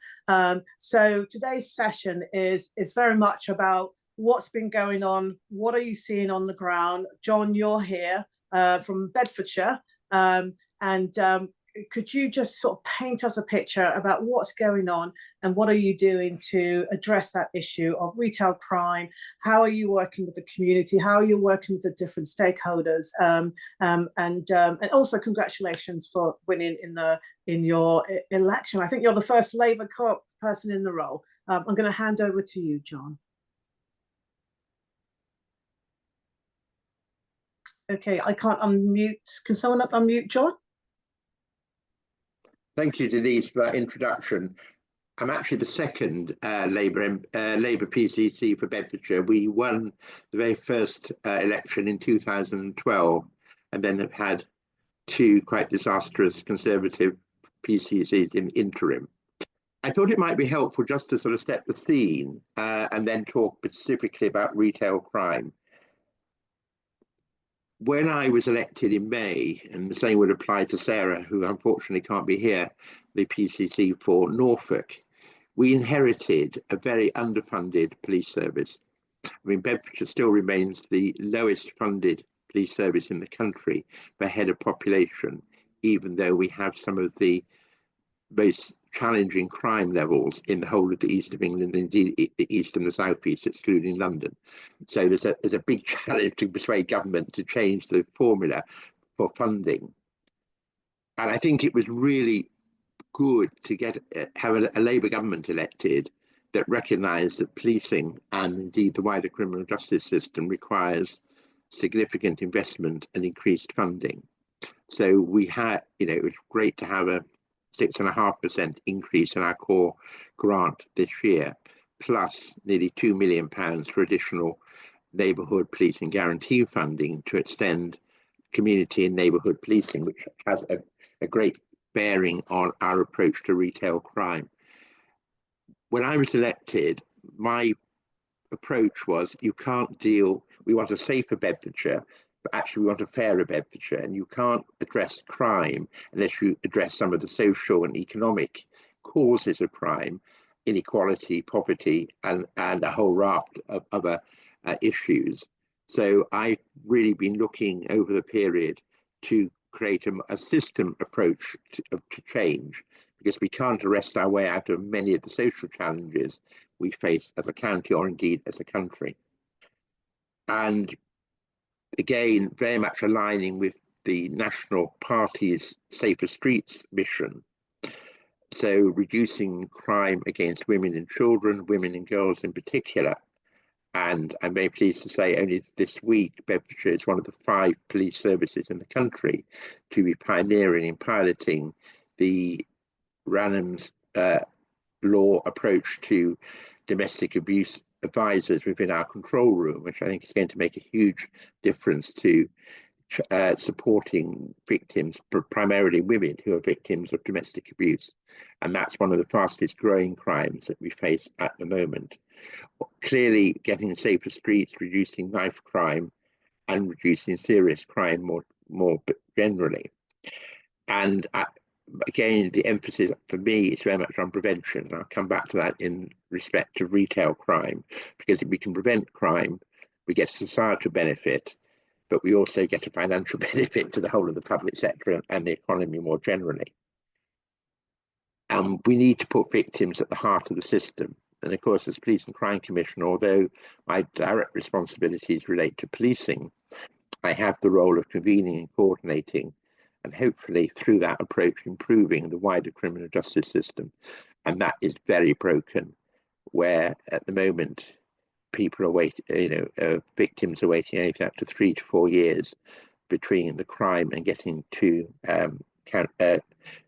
So today's session is very much about what's been going on, what are you seeing on the ground? John, you're here from Bedfordshire, and could you just sort of paint us a picture about what's going on and what are you doing to address that issue of retail crime? How are you working with the community? How are you working with the different stakeholders? And also congratulations for winning in your election. I think you're the first Labour Co-op person in the role. I'm going to hand over to you, John. Okay, I can't unmute. Can someone unmute John? Thank you, Denise, for that introduction. I'm actually the second Labour PCC for Bedfordshire. We won the very first election in 2012 and then have had two quite disastrous Conservative PCCs in the interim. I thought it might be helpful just to sort of set the scene and then talk specifically about retail crime. When I was elected in May, and the same would apply to Sarah, who unfortunately can't be here, the PCC for Norfolk, we inherited a very underfunded police service. I mean, Bedfordshire still remains the lowest funded police service in the country per head of population, even though we have some of the most challenging crime levels in the whole of the east of England, indeed the east and the southeast, excluding London. So there's a big challenge to persuade government to change the formula for funding. And I think it was really good to have a Labour government elected that recognised that policing and indeed the wider criminal justice system requires significant investment and increased funding. So we had, it was great to have a 6.5% increase in our core grant this year, plus nearly £2 million for additional neighbourhood policing guarantee funding to extend community and neighbourhood policing, which has a great bearing on our approach to retail crime. When I was elected, my approach was we want a safer Bedfordshire, but actually we want a fairer Bedfordshire, and you can't address crime unless you address some of the social and economic causes of crime, inequality, poverty, and a whole raft of other issues. So I've really been looking over the period to create a system approach to change, because we can't arrest our way out of many of the social challenges we face as a county or indeed as a country. And again, very much aligning with the National Party's Safer Streets mission. So reducing crime against women and children, women and girls in particular. And I'm very pleased to say only this week, Bedfordshire is one of the 5 police services in the country to be pioneering and piloting the Ranham's law approach to domestic abuse advisors within our control room, which I think is going to make a huge difference to supporting victims, primarily women who are victims of domestic abuse. And that's one of the fastest growing crimes that we face at the moment. Clearly, getting safer streets, reducing knife crime, and reducing serious crime more generally. And again, the emphasis for me is very much on prevention. And I'll come back to that in respect of retail crime, because if we can prevent crime, we get a societal benefit, but we also get a financial benefit to the whole of the public sector and the economy more generally. We need to put victims at the heart of the system. And of course, as Police and Crime Commissioner, although my direct responsibilities relate to policing, I have the role of convening and coordinating, and hopefully through that approach improving the wider criminal justice system. And that is very broken, where at the moment people are waiting, victims are waiting anything up to 3 to 4 years between the crime and getting to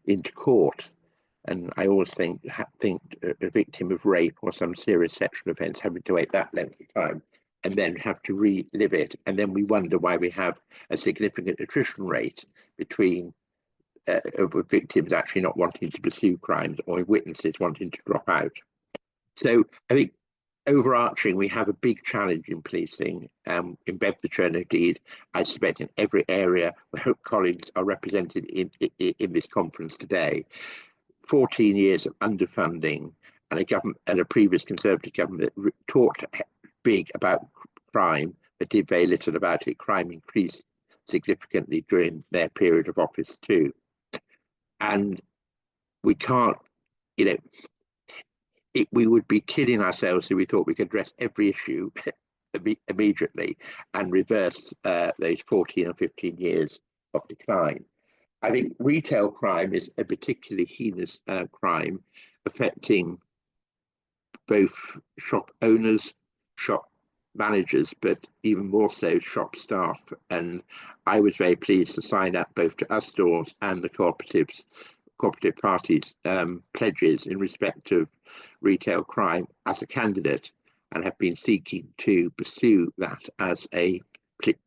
into court. And I always think a victim of rape or some serious sexual offence having to wait that length of time and then have to relive it, and then we wonder why we have a significant attrition rate between victims actually not wanting to pursue crimes or witnesses wanting to drop out. So I think overarching, we have a big challenge in policing in Bedfordshire, and indeed I suspect in every area where colleagues are represented in this conference today. 14 years of underfunding and a previous Conservative government that talked big about crime but did very little about it. Crime increased significantly during their period of office too. And we can't, you know, we would be kidding ourselves if we thought we could address every issue immediately and reverse those 14 or 15 years of decline. I think retail crime is a particularly heinous crime affecting both shop owners, shop managers, but even more so shop staff. And I was very pleased to sign up both to us stores and the cooperative parties pledges in respect of retail crime as a candidate, and have been seeking to pursue that as a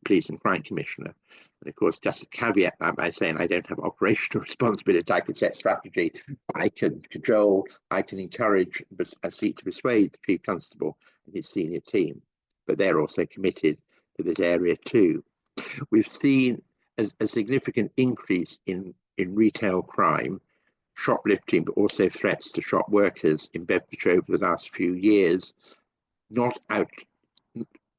police and crime commissioner. And of course, just to caveat that by saying I don't have operational responsibility, I can set strategy, I can control, I can encourage, I seek to persuade the Chief Constable and his senior team, but they're also committed to this area too. We've seen a significant increase in retail crime, shoplifting, but also threats to shop workers in Bedfordshire over the last few years, not out.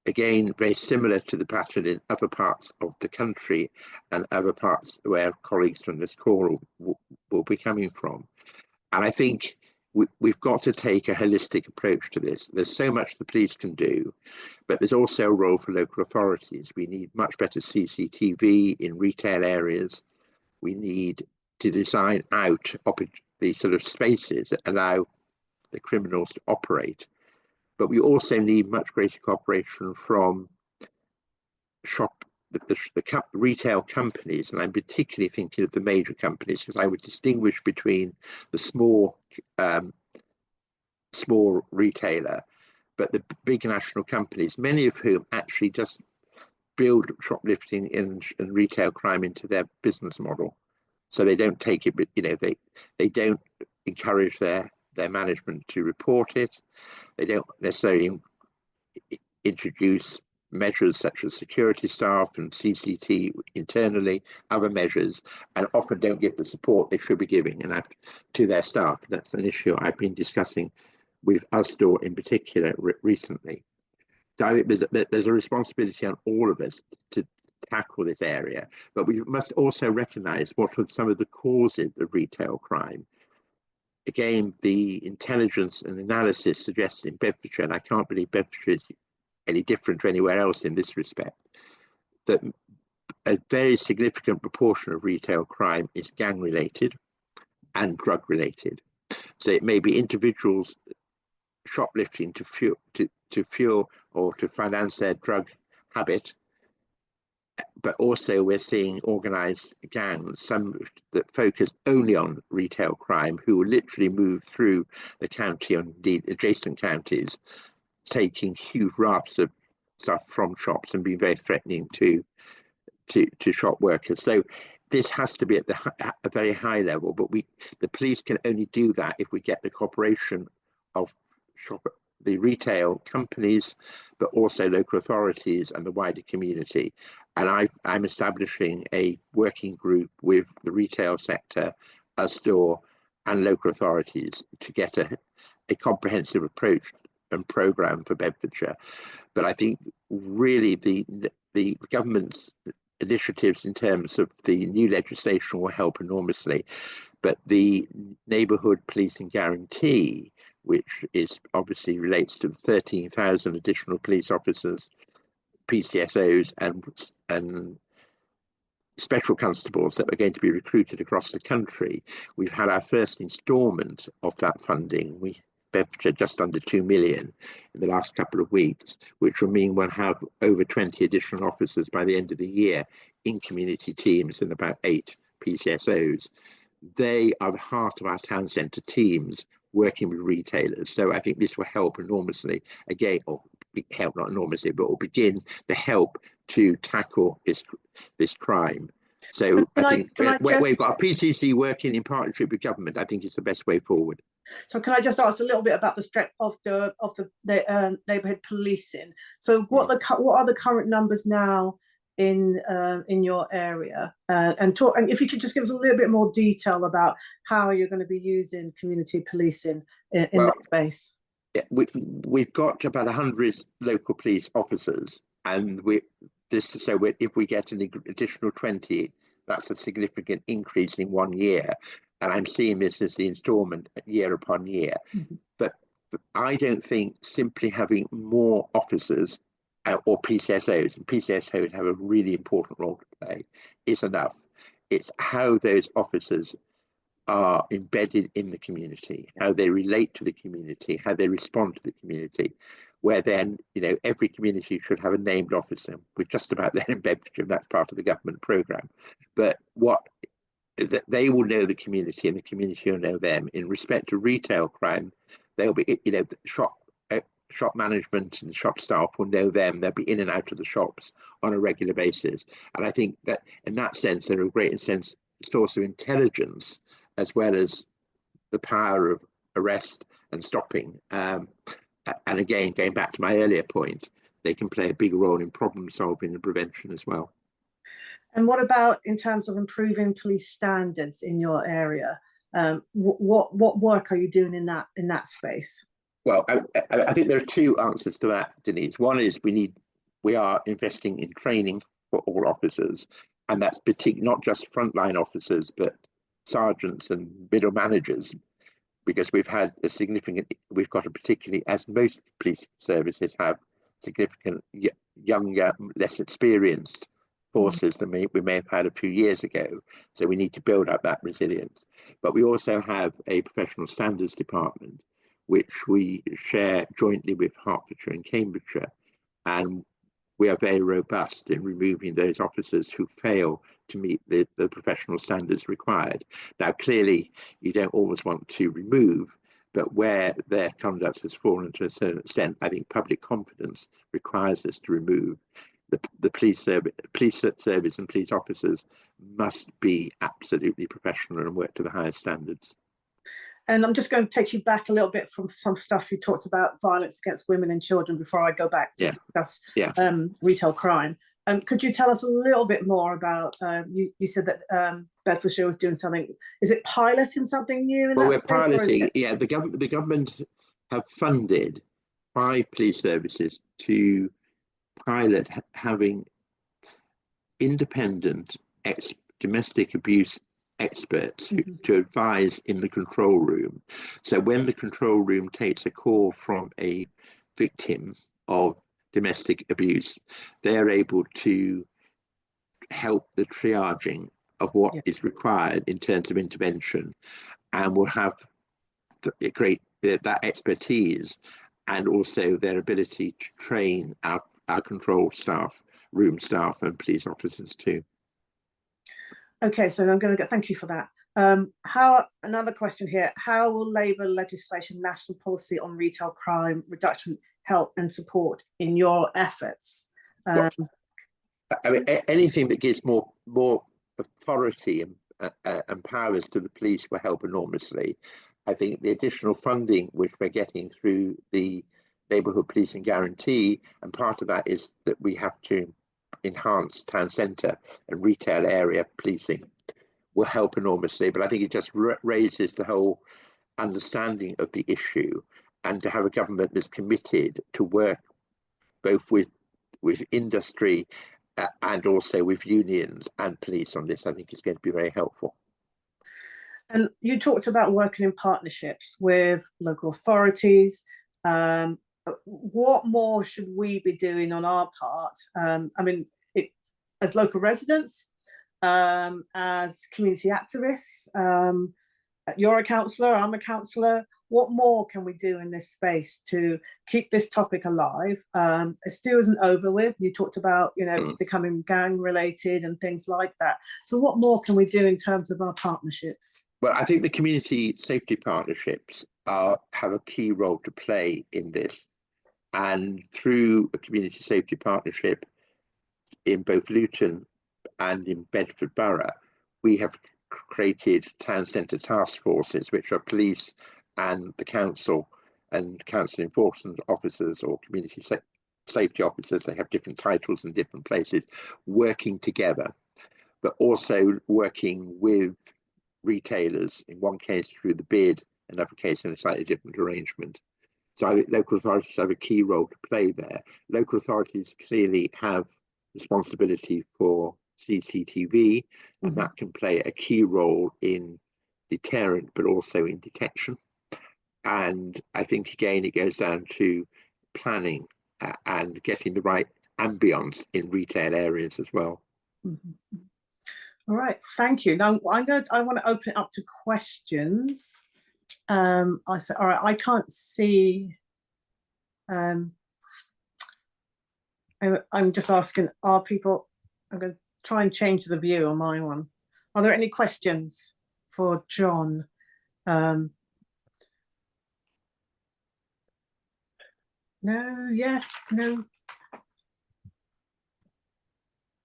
Again, very similar to the pattern in other parts of the country and other parts where colleagues from this call will be coming from. And I think we've got to take a holistic approach to this. There's so much the police can do, but there's also a role for local authorities. We need much better CCTV in retail areas. We need to design out the sort of spaces that allow the criminals to operate. But we also need much greater cooperation from the retail companies, and I'm particularly thinking of the major companies, because I would distinguish between the small retailer, but the big national companies, many of whom actually just build shoplifting and retail crime into their business model. So they don't take it, but they don't encourage their management to report it. They don't necessarily introduce measures such as security staff and CCT internally, other measures, and often don't give the support they should be giving to their staff. That's an issue I've been discussing with us store in particular recently. So there's a responsibility on all of us to tackle this area, but we must also recognise what are some of the causes of retail crime. Again, the intelligence and analysis suggests in Bedfordshire, and I can't believe Bedfordshire is any different to anywhere else in this respect, that a very significant proportion of retail crime is gang related and drug related. So it may be individuals shoplifting to fuel or to finance their drug habit, but also we're seeing organised gangs, some that focus only on retail crime, who will literally move through the county and indeed adjacent counties, taking huge rafts of stuff from shops and being very threatening to shop workers. So this has to be at a very high level, but the police can only do that if we get the cooperation of the retail companies, but also local authorities and the wider community. And I'm establishing a working group with the retail sector, us store, and local authorities to get a comprehensive approach and programme for Bedfordshire. But I think really the government's initiatives in terms of the new legislation will help enormously. But the neighbourhood policing guarantee, which is obviously relates to the 13,000 additional police officers, PCSOs and special constables that are going to be recruited across the country. We've had our first instalment of that funding. Bedfordshire just under 2 million in the last couple of weeks, which will mean we'll have over 20 additional officers by the end of the year in community teams and about 8 PCSOs. They are the heart of our town centre teams working with retailers. So I think this will help enormously, again, or help not enormously, but will begin to help to tackle this crime. So I think where we've got a PCC working in partnership with government, I think it's the best way forward. So can I just ask a little bit about the strength of the neighbourhood policing? So what are the current numbers now in your area? And if you could just give us a little bit more detail about how you're going to be using community policing in that space. We've got about 100 local police officers, and if we get an additional 20, that's a significant increase in 1 year. and I'm seeing this as the instalment year upon year. But I don't think simply having more officers or PCSOs, and PCSOs have a really important role to play, is enough. It's how those officers are embedded in the community, how they relate to the community, how they respond to the community, where then, you know, every community should have a named officer. We're just about there in Bedfordshire, and that's part of the government programme. But that they will know the community and the community will know them. In respect to retail crime, they'll be, you know, shop management and shop staff will know them. They'll be in and out of the shops on a regular basis. And I think that in that sense, they're a great source of intelligence, as well as the power of arrest and stopping. And again, going back to my earlier point, they can play a big role in problem solving and prevention as well. And what about in terms of improving police standards in your area? What work are you doing in that space? Well, I think there are two answers to that, Denise. One is we are investing in training for all officers, and that's not just frontline officers, but sergeants and middle managers, because we've got a particularly, as most police services have, significant younger, less experienced forces than we may have had a few years ago. So we need to build up that resilience. But we also have a professional standards department, which we share jointly with Hertfordshire and Cambridgeshire. And we are very robust in removing those officers who fail to meet the professional standards required. Now, clearly, you don't always want to remove, but where their conduct has fallen to a certain extent, I think public confidence requires us to remove. The police service and police officers must be absolutely professional and work to the highest standards. And I'm just going to take you back a little bit from some stuff you talked about, violence against women and children, before I go back to discuss retail crime. Could you tell us a little bit more about, you said that Bedfordshire was doing something, is it piloting something new in that space? Well, we're piloting, the government have funded 5 police services to pilot having independent domestic abuse experts to advise in the control room. So when the control room takes a call from a victim of domestic abuse, they're able to help the triaging of what is required in terms of intervention, and will have that expertise and also their ability to train our control staff, room staff and police officers too. Okay, so I'm going to thank you for that. Another question here, how will Labour legislation, national policy on retail crime reduction help and support in your efforts? I mean, anything that gives more authority and powers to the police will help enormously. I think the additional funding which we're getting through the Neighbourhood Policing Guarantee, and part of that is that we have to enhance town centre and retail area policing, will help enormously. But I think it just raises the whole understanding of the issue, and to have a government that's committed to work both with industry and also with unions and police on this, I think is going to be very helpful. And you talked about working in partnerships with local authorities. What more should we be doing on our part? I mean, as local residents, as community activists, you're a councillor, I'm a councillor. What more can we do in this space to keep this topic alive? It still isn't over with. You talked about, it's becoming gang related and things like that. So what more can we do in terms of our partnerships? Well, I think the community safety partnerships have a key role to play in this. And through a community safety partnership in both Luton and in Bedford Borough, we have created town centre task forces, which are police and the council and council enforcement officers or community safety officers. They have different titles in different places, working together, but also working with retailers, in one case through the bid, another case in a slightly different arrangement. So I think local authorities have a key role to play there. Local authorities clearly have responsibility for CCTV, and that can play a key role in deterrent, but also in detection. And I think, again, it goes down to planning and getting the right ambience in retail areas as well. Mm-hmm. All right, thank you. Now I want to open it up to questions. I said, all right, I can't see. I'm just asking, are people? I'm going to try and change the view on my one. Are there any questions for John? No, yes, no.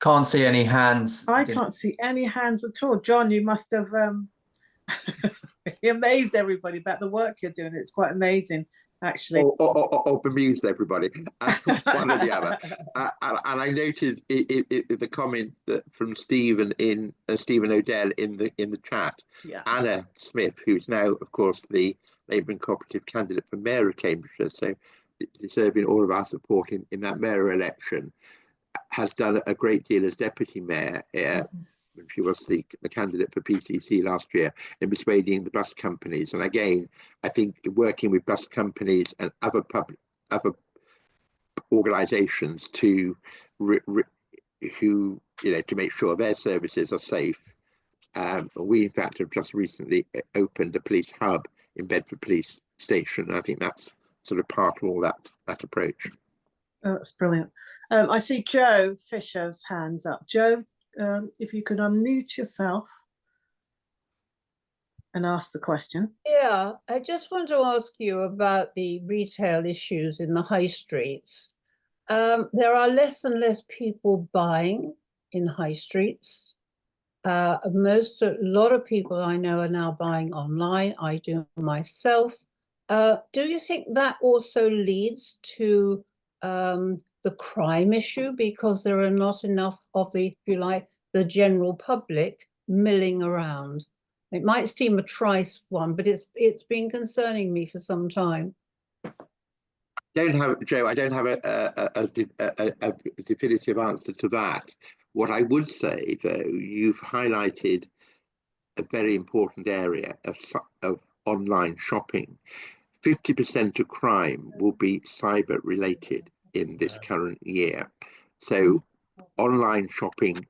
Can't see any hands. I can't see any hands at all. John, you must have amazed everybody about the work you're doing. It's quite amazing, actually. Or bemused everybody, one or the other. And I noted the comment that from Stephen O'Dell in the chat. Yeah. Anna Smith, who's now, of course, the Labour and Co-operative candidate for Mayor of Cambridgeshire, so deserving all of our support in that mayor election, has done a great deal as deputy mayor. When she was the candidate for PCC last year, in persuading the bus companies. And again, I think working with bus companies and other organisations to to make sure their services are safe. We in fact have just recently opened a police hub in Bedford Police Station. I think that's sort of part of all that approach. Oh, that's brilliant. I see Joe Fisher's hands up. Joe, if you could unmute yourself and ask the question. Yeah, I just want to ask you about the retail issues in the high streets. There are less and less people buying in high streets. A lot of people I know are now buying online. I do myself. Do you think that also leads to the crime issue, because there are not enough of the, if you like, the general public milling around? It might seem a trite one, but it's been concerning me for some time. Joe, I don't have a definitive answer to that. What I would say, though, you've highlighted a very important area of online shopping. 50% of crime will be cyber related in this current year. So online shopping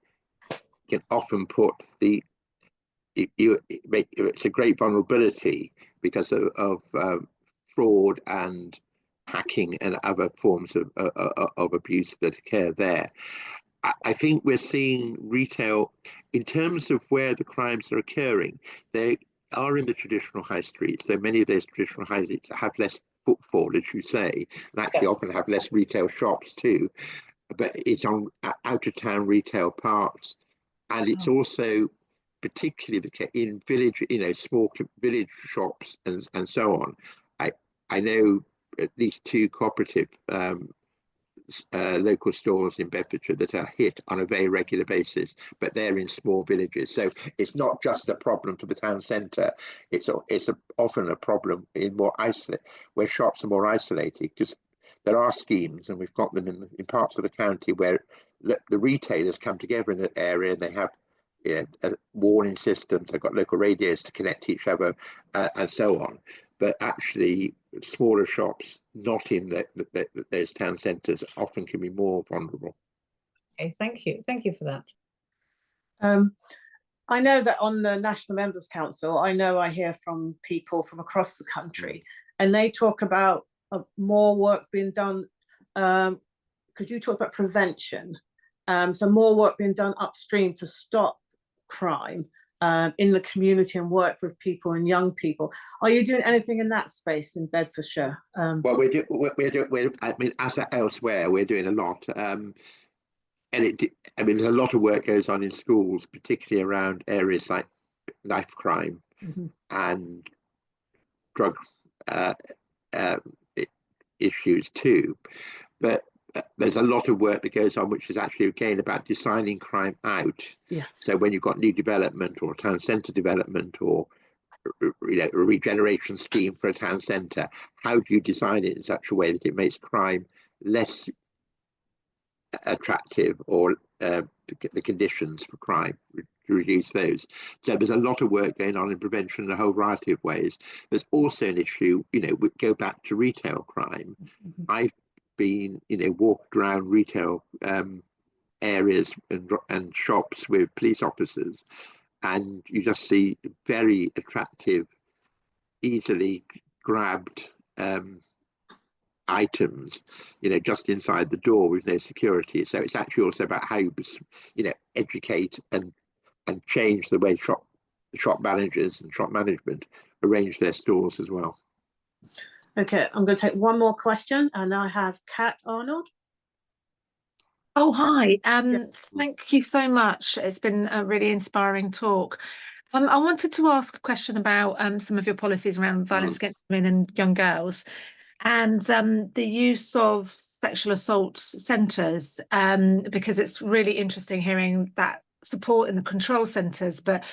can often put it's a great vulnerability because of fraud and hacking and other forms of abuse that occur there. I think we're seeing retail, in terms of where the crimes are occurring, they are in the traditional high streets. So many of those traditional high streets have less footfall, as you say, and actually often have less retail shops too. But it's on out of town retail parks, and it's also particularly the case in village, small village shops and so on. I know at least 2 cooperative local stores in Bedfordshire that are hit on a very regular basis, but they're in small villages. So it's not just a problem for the town centre. It's often a problem in where shops are more isolated, because there are schemes, and we've got them in parts of the county where the retailers come together in an area and they have warning systems. They've got local radios to connect each other and so on. But actually, smaller shops not in those town centres often can be more vulnerable. Okay, thank you. Thank you for that. I know that on the National Members Council, I hear from people from across the country, and they talk about more work being done. Could you talk about prevention? So more work being done upstream to stop crime in the community and work with people and young people. Are you doing anything in that space in Bedfordshire? Well, I mean, as elsewhere, we're doing a lot. And there's a lot of work goes on in schools, particularly around areas like knife crime and drug issues too. But there's a lot of work that goes on, which is actually again about designing crime out. Yeah. So when you've got new development or town centre development or a regeneration scheme for a town centre, how do you design it in such a way that it makes crime less attractive, or the conditions for crime to reduce those. So there's a lot of work going on in prevention in a whole variety of ways. There's also an issue, we go back to retail crime. I've been, walked around retail areas and shops with police officers, and you just see very attractive, easily grabbed items, just inside the door with no security. So it's actually also about how you, educate and change the way shop managers and shop management arrange their stores as well. Okay, I'm going to take one more question, and I have Kat Arnold. Oh, hi. Thank you so much. It's been a really inspiring talk. I wanted to ask a question about some of your policies around violence against women and young girls, and the use of sexual assault centres, because it's really interesting hearing that support in the control centres, but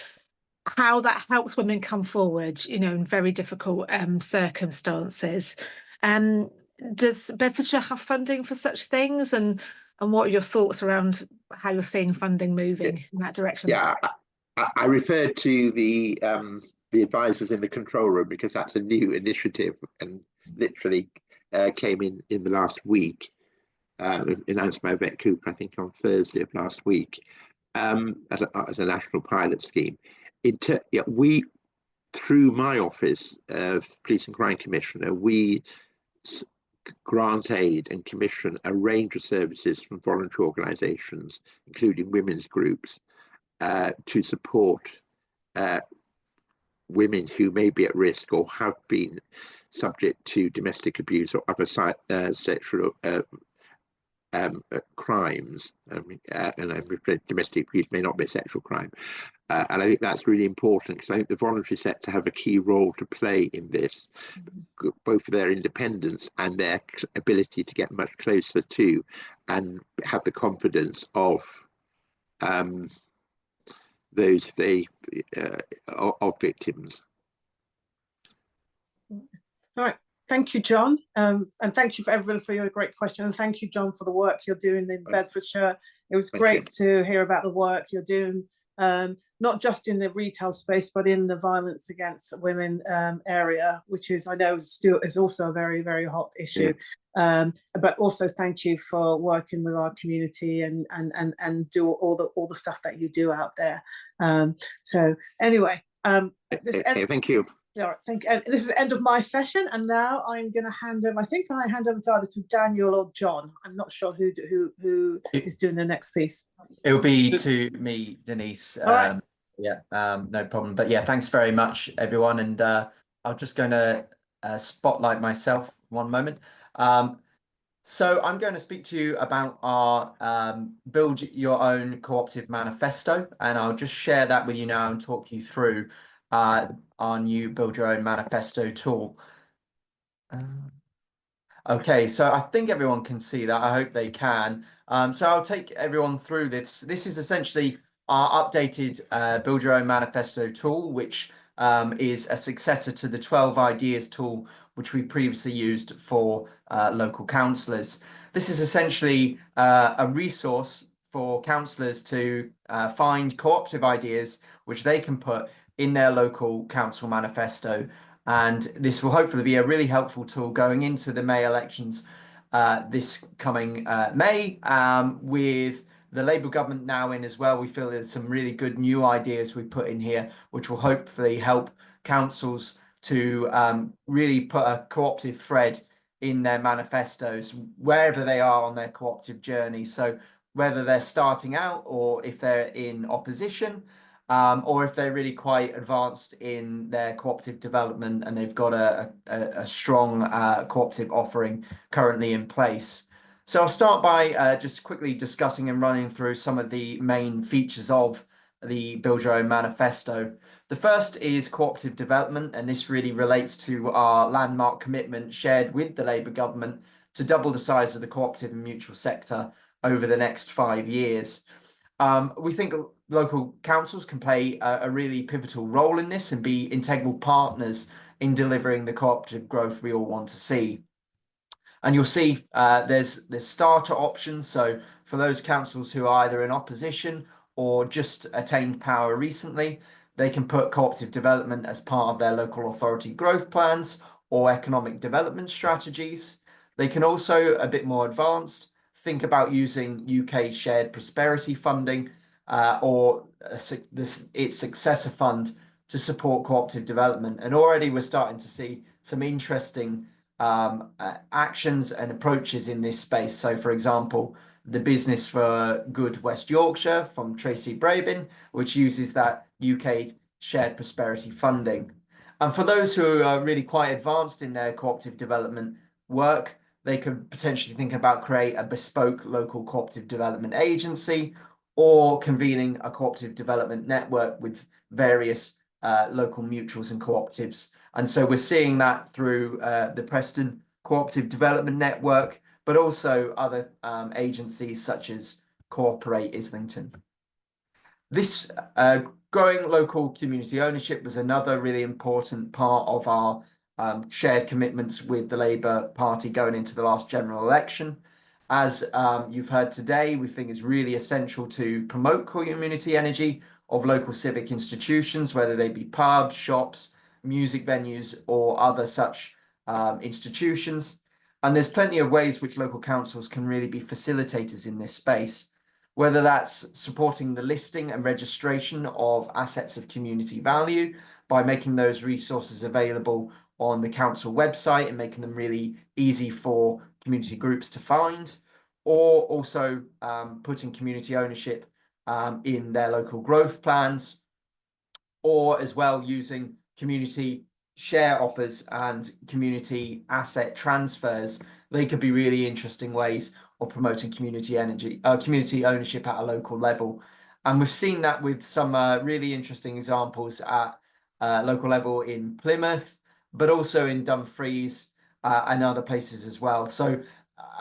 how that helps women come forward, in very difficult circumstances. Does Bedfordshire have funding for such things, and what are your thoughts around how you're seeing funding moving in that direction? Yeah, I referred to the advisors in the control room because that's a new initiative and literally came in the last week, announced by Vet Cooper, I think on Thursday of last week, as a national pilot scheme. We, through my office of Police and Crime Commissioner, we grant aid and commission a range of services from voluntary organisations, including women's groups, to support women who may be at risk or have been subject to domestic abuse or other sexual crimes. And domestic abuse may not be a sexual crime. And I think that's really important, because I think the voluntary sector have a key role to play in this, both for their independence and their ability to get much closer to and have the confidence of those of victims. All right, thank you, John, and thank you for everyone for your great question, and thank you, John, for the work you're doing in Bedfordshire. It was great to hear about the work you're doing, not just in the retail space, but in the violence against women area, which is, I know, is also a very, very hot issue. But also thank you for working with our community and do all the stuff that you do out there. So anyway, thank you. All right, thank you. This is the end of my session, and now I'm going to hand over. I think I hand over to either to Daniel or John. I'm not sure who is doing the next piece. It will be to me, Denise. All right. No problem. But yeah, thanks very much, everyone. And I'm just going to spotlight myself one moment. So I'm going to speak to you about our Build Your Own Co-operative Manifesto, and I'll just share that with you now and talk you through our new Build Your Own Manifesto tool. Okay, so I think everyone can see that. I hope they can. So I'll take everyone through this. This is essentially our updated Build Your Own Manifesto tool, which is a successor to the 12 Ideas tool, which we previously used for local councillors. This is essentially a resource for councillors to find cooperative ideas, which they can put in their local council manifesto. And this will hopefully be a really helpful tool going into the May elections this coming May. With the Labour government now in as well, we feel there's some really good new ideas we put in here, which will hopefully help councils to really put a cooperative thread in their manifestos, wherever they are on their cooperative journey. So whether they're starting out or if they're in opposition, or if they're really quite advanced in their cooperative development and they've got a strong cooperative offering currently in place. So I'll start by just quickly discussing and running through some of the main features of the Build Your Own Manifesto. The first is cooperative development, and this really relates to our landmark commitment shared with the Labour government to double the size of the cooperative and mutual sector over the next 5 years. We think local councils can play a really pivotal role in this and be integral partners in delivering the cooperative growth we all want to see. And you'll see there's starter options. So for those councils who are either in opposition or just attained power recently, they can put cooperative development as part of their local authority growth plans or economic development strategies. They can also, a bit more advanced, think about using UK shared prosperity funding or its successor fund to support cooperative development. And already we're starting to see some interesting actions and approaches in this space. So, for example, the Business for Good West Yorkshire from Tracy Brabin, which uses that UK shared prosperity funding. And for those who are really quite advanced in their cooperative development work, they could potentially think about create a bespoke local cooperative development agency or convening a cooperative development network with various local mutuals and cooperatives. And so we're seeing that through the Preston Cooperative Development Network, but also other agencies such as Co-operate Islington. This growing local community ownership was another really important part of our shared commitments with the Labour Party going into the last general election. As you've heard today, we think it's really essential to promote community energy of local civic institutions, whether they be pubs, shops, music venues, or other such institutions. And there's plenty of ways which local councils can really be facilitators in this space, whether that's supporting the listing and registration of assets of community value by making those resources available on the council website and making them really easy for community groups to find, or also putting community ownership in their local growth plans, or as well using community share offers and community asset transfers. They could be really interesting ways of promoting community ownership at a local level. And we've seen that with some really interesting examples at local level in Plymouth, but also in Dumfries and other places as well. So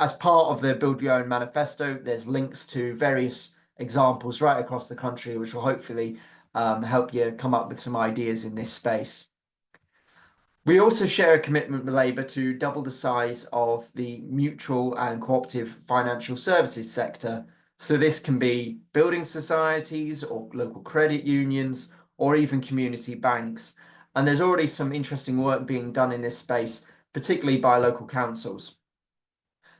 as part of the Build Your Own manifesto, there's links to various examples right across the country, which will hopefully help you come up with some ideas in this space. We also share a commitment with Labour to double the size of the mutual and cooperative financial services sector. So this can be building societies or local credit unions or even community banks. And there's already some interesting work being done in this space, particularly by local councils.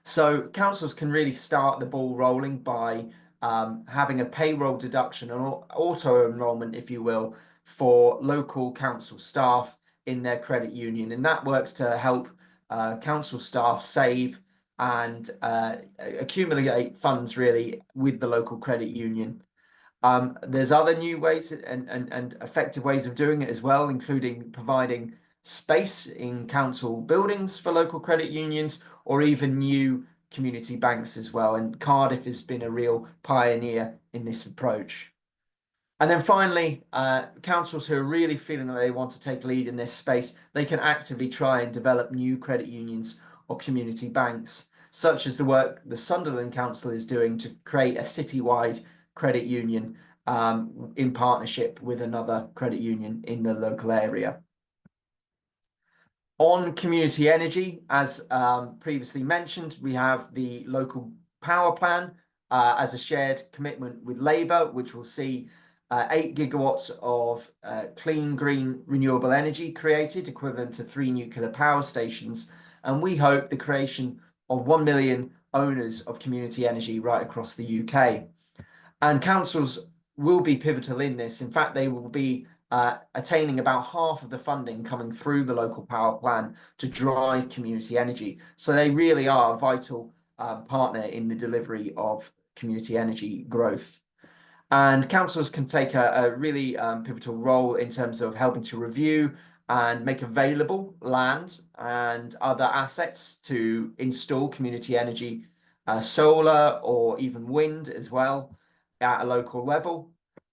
So councils can really start the ball rolling by having a payroll deduction or auto-enrolment, if you will, for local council staff in their credit union. And that works to help council staff save and accumulate funds really with the local credit union. There's other new ways and effective ways of doing it as well, including providing space in council buildings for local credit unions or even new community banks as well. And Cardiff has been a real pioneer in this approach. And then finally, councils who are really feeling that they want to take lead in this space, they can actively try and develop new credit unions or community banks, such as the work the Sunderland Council is doing to create a citywide credit union in partnership with another credit union in the local area. On community energy, as previously mentioned, we have the local power plan as a shared commitment with Labour, which will see 8 gigawatts of clean, green, renewable energy created, equivalent to 3 nuclear power stations. And we hope the creation of 1 million owners of community energy right across the UK. And councils will be pivotal in this. In fact, they will be attaining about half of the funding coming through the local power plan to drive community energy. So they really are a vital partner in the delivery of community energy growth. And councils can take a really pivotal role in terms of helping to review and make available land and other assets to install community energy, solar or even wind as well at a local level.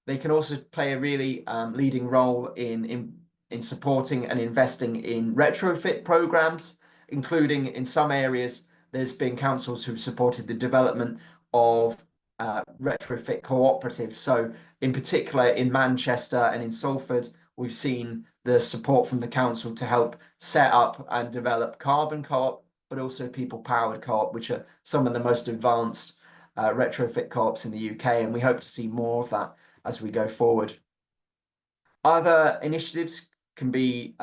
They can also play a really leading role in supporting and investing in retrofit programs, including in some areas, there's been councils who've supported the development of retrofit cooperatives. So in particular in Manchester and in Salford, we've seen the support from the council to help set up and develop carbon co-op, but also people powered co-op, which are some of the most advanced retrofit co-ops in the UK, and we hope to see more of that as we go forward. Other initiatives can be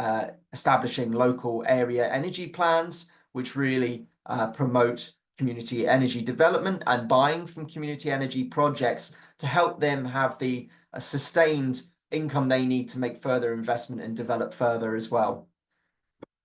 establishing local area energy plans, which really promote community energy development and buying from community energy projects to help them have the sustained income they need to make further investment and develop further as well.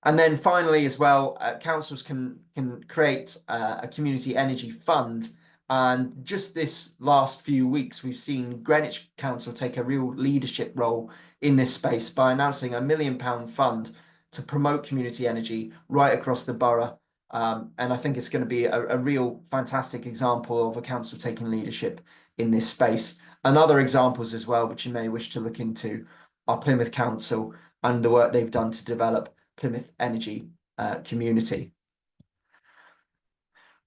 And then finally as well, councils can create a community energy fund. And just this last few weeks, we've seen Greenwich Council take a real leadership role in this space by announcing a £1 million fund to promote community energy right across the borough. And I think it's going to be a real fantastic example of a council taking leadership in this space. And other examples as well, which you may wish to look into, are Plymouth Council and the work they've done to develop Plymouth Energy Community.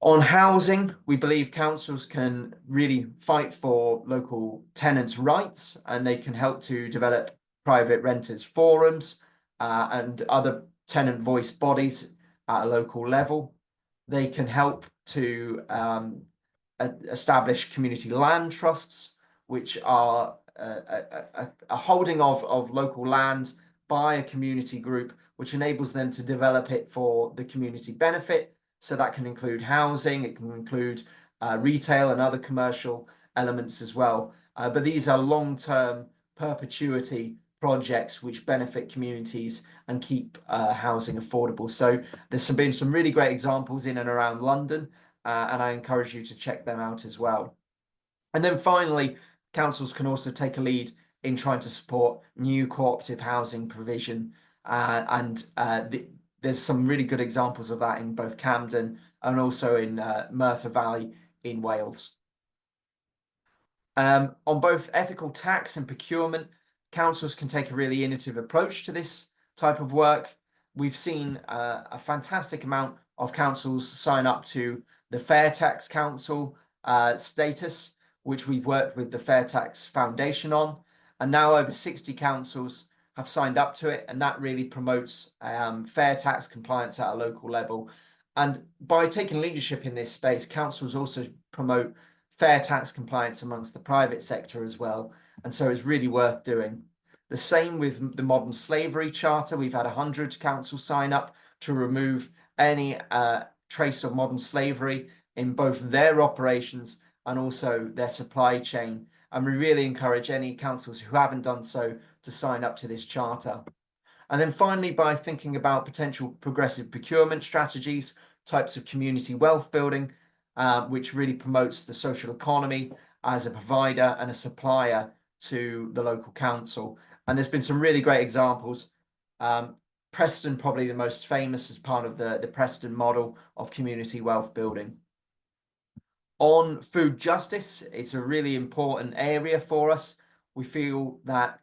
On housing, we believe councils can really fight for local tenants' rights, and they can help to develop private renters forums and other tenant voice bodies at a local level. They can help to establish community land trusts, which are a holding of local land by a community group, which enables them to develop it for the community benefit. So that can include housing, it can include retail and other commercial elements as well. But these are long-term perpetuity projects which benefit communities and keep housing affordable. So there's been some really great examples in and around London, and I encourage you to check them out as well. And then finally, councils can also take a lead in trying to support new cooperative housing provision, there's some really good examples of that in both Camden and also in Merthyr Valley in Wales. On both ethical tax and procurement, councils can take a really innovative approach to this type of work. We've seen a fantastic amount of councils sign up to the Fair Tax Council status, which we've worked with the Fair Tax Foundation on, and now over 60 councils have signed up to it, and that really promotes fair tax compliance at a local level. And by taking leadership in this space, councils also promote fair tax compliance amongst the private sector as well, and so it's really worth doing. The same with the Modern Slavery Charter. We've had 100 councils sign up to remove any trace of modern slavery in both their operations and also their supply chain. And we really encourage any councils who haven't done so to sign up to this charter. And then finally, by thinking about potential progressive procurement strategies, types of community wealth building, which really promotes the social economy as a provider and a supplier to the local council. And there's been some really great examples. Preston, probably the most famous as part of the Preston model of community wealth building. On food justice, it's a really important area for us. We feel that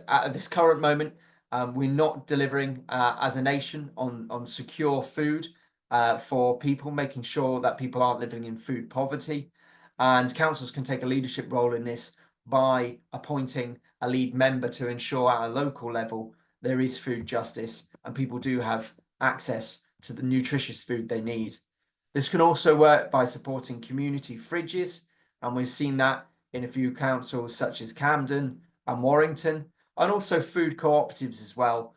at this current moment, we're not delivering as a nation on secure food for people, making sure that people aren't living in food poverty. And councils can take a leadership role in this by appointing a lead member to ensure at a local level there is food justice and people do have access to the nutritious food they need. This can also work by supporting community fridges, and we've seen that in a few councils such as Camden and Warrington, and also food cooperatives as well,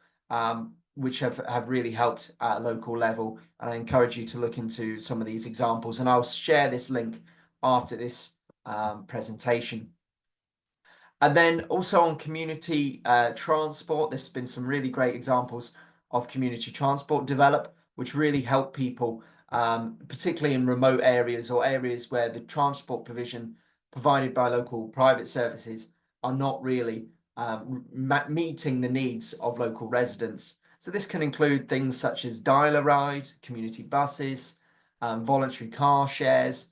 which have really helped at a local level. And I encourage you to look into some of these examples, and I'll share this link after this presentation. And then also on community transport, there's been some really great examples of community transport develop, which really help people, particularly in remote areas or areas where the transport provision provided by local private services are not really meeting the needs of local residents. So this can include things such as dial-a-ride, community buses, voluntary car shares,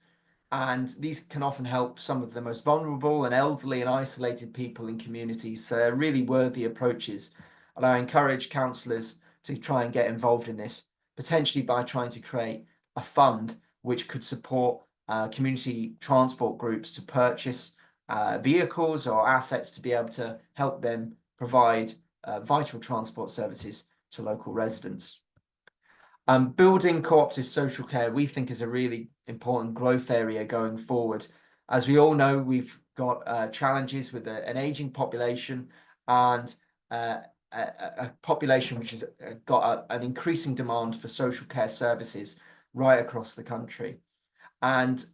and these can often help some of the most vulnerable and elderly and isolated people in communities. So they're really worthy approaches. And I encourage councillors to try and get involved in this, potentially by trying to create a fund which could support community transport groups to purchase vehicles or assets to be able to help them provide vital transport services to local residents. Building cooperative social care, we think, is a really important growth area going forward. As we all know, we've got challenges with an aging population and a population which has got an increasing demand for social care services right across the country. And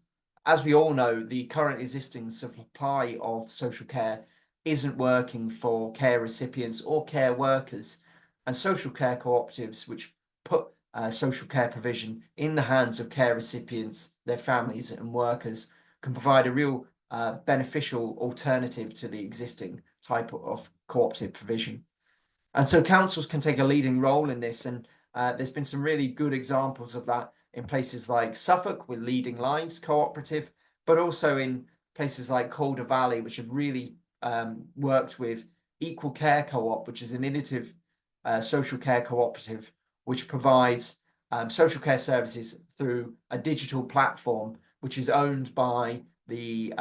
as we all know, the current existing supply of social care isn't working for care recipients or care workers. And social care cooperatives, which put social care provision in the hands of care recipients, their families and workers, can provide a real beneficial alternative to the existing type of cooperative provision. And so councils can take a leading role in this, and there's been some really good examples of that in places like Suffolk with Leading Lives Cooperative, but also in places like Calder Valley, which have really worked with Equal Care Co-op, which is an innovative social care cooperative, which provides social care services through a digital platform, which is owned by the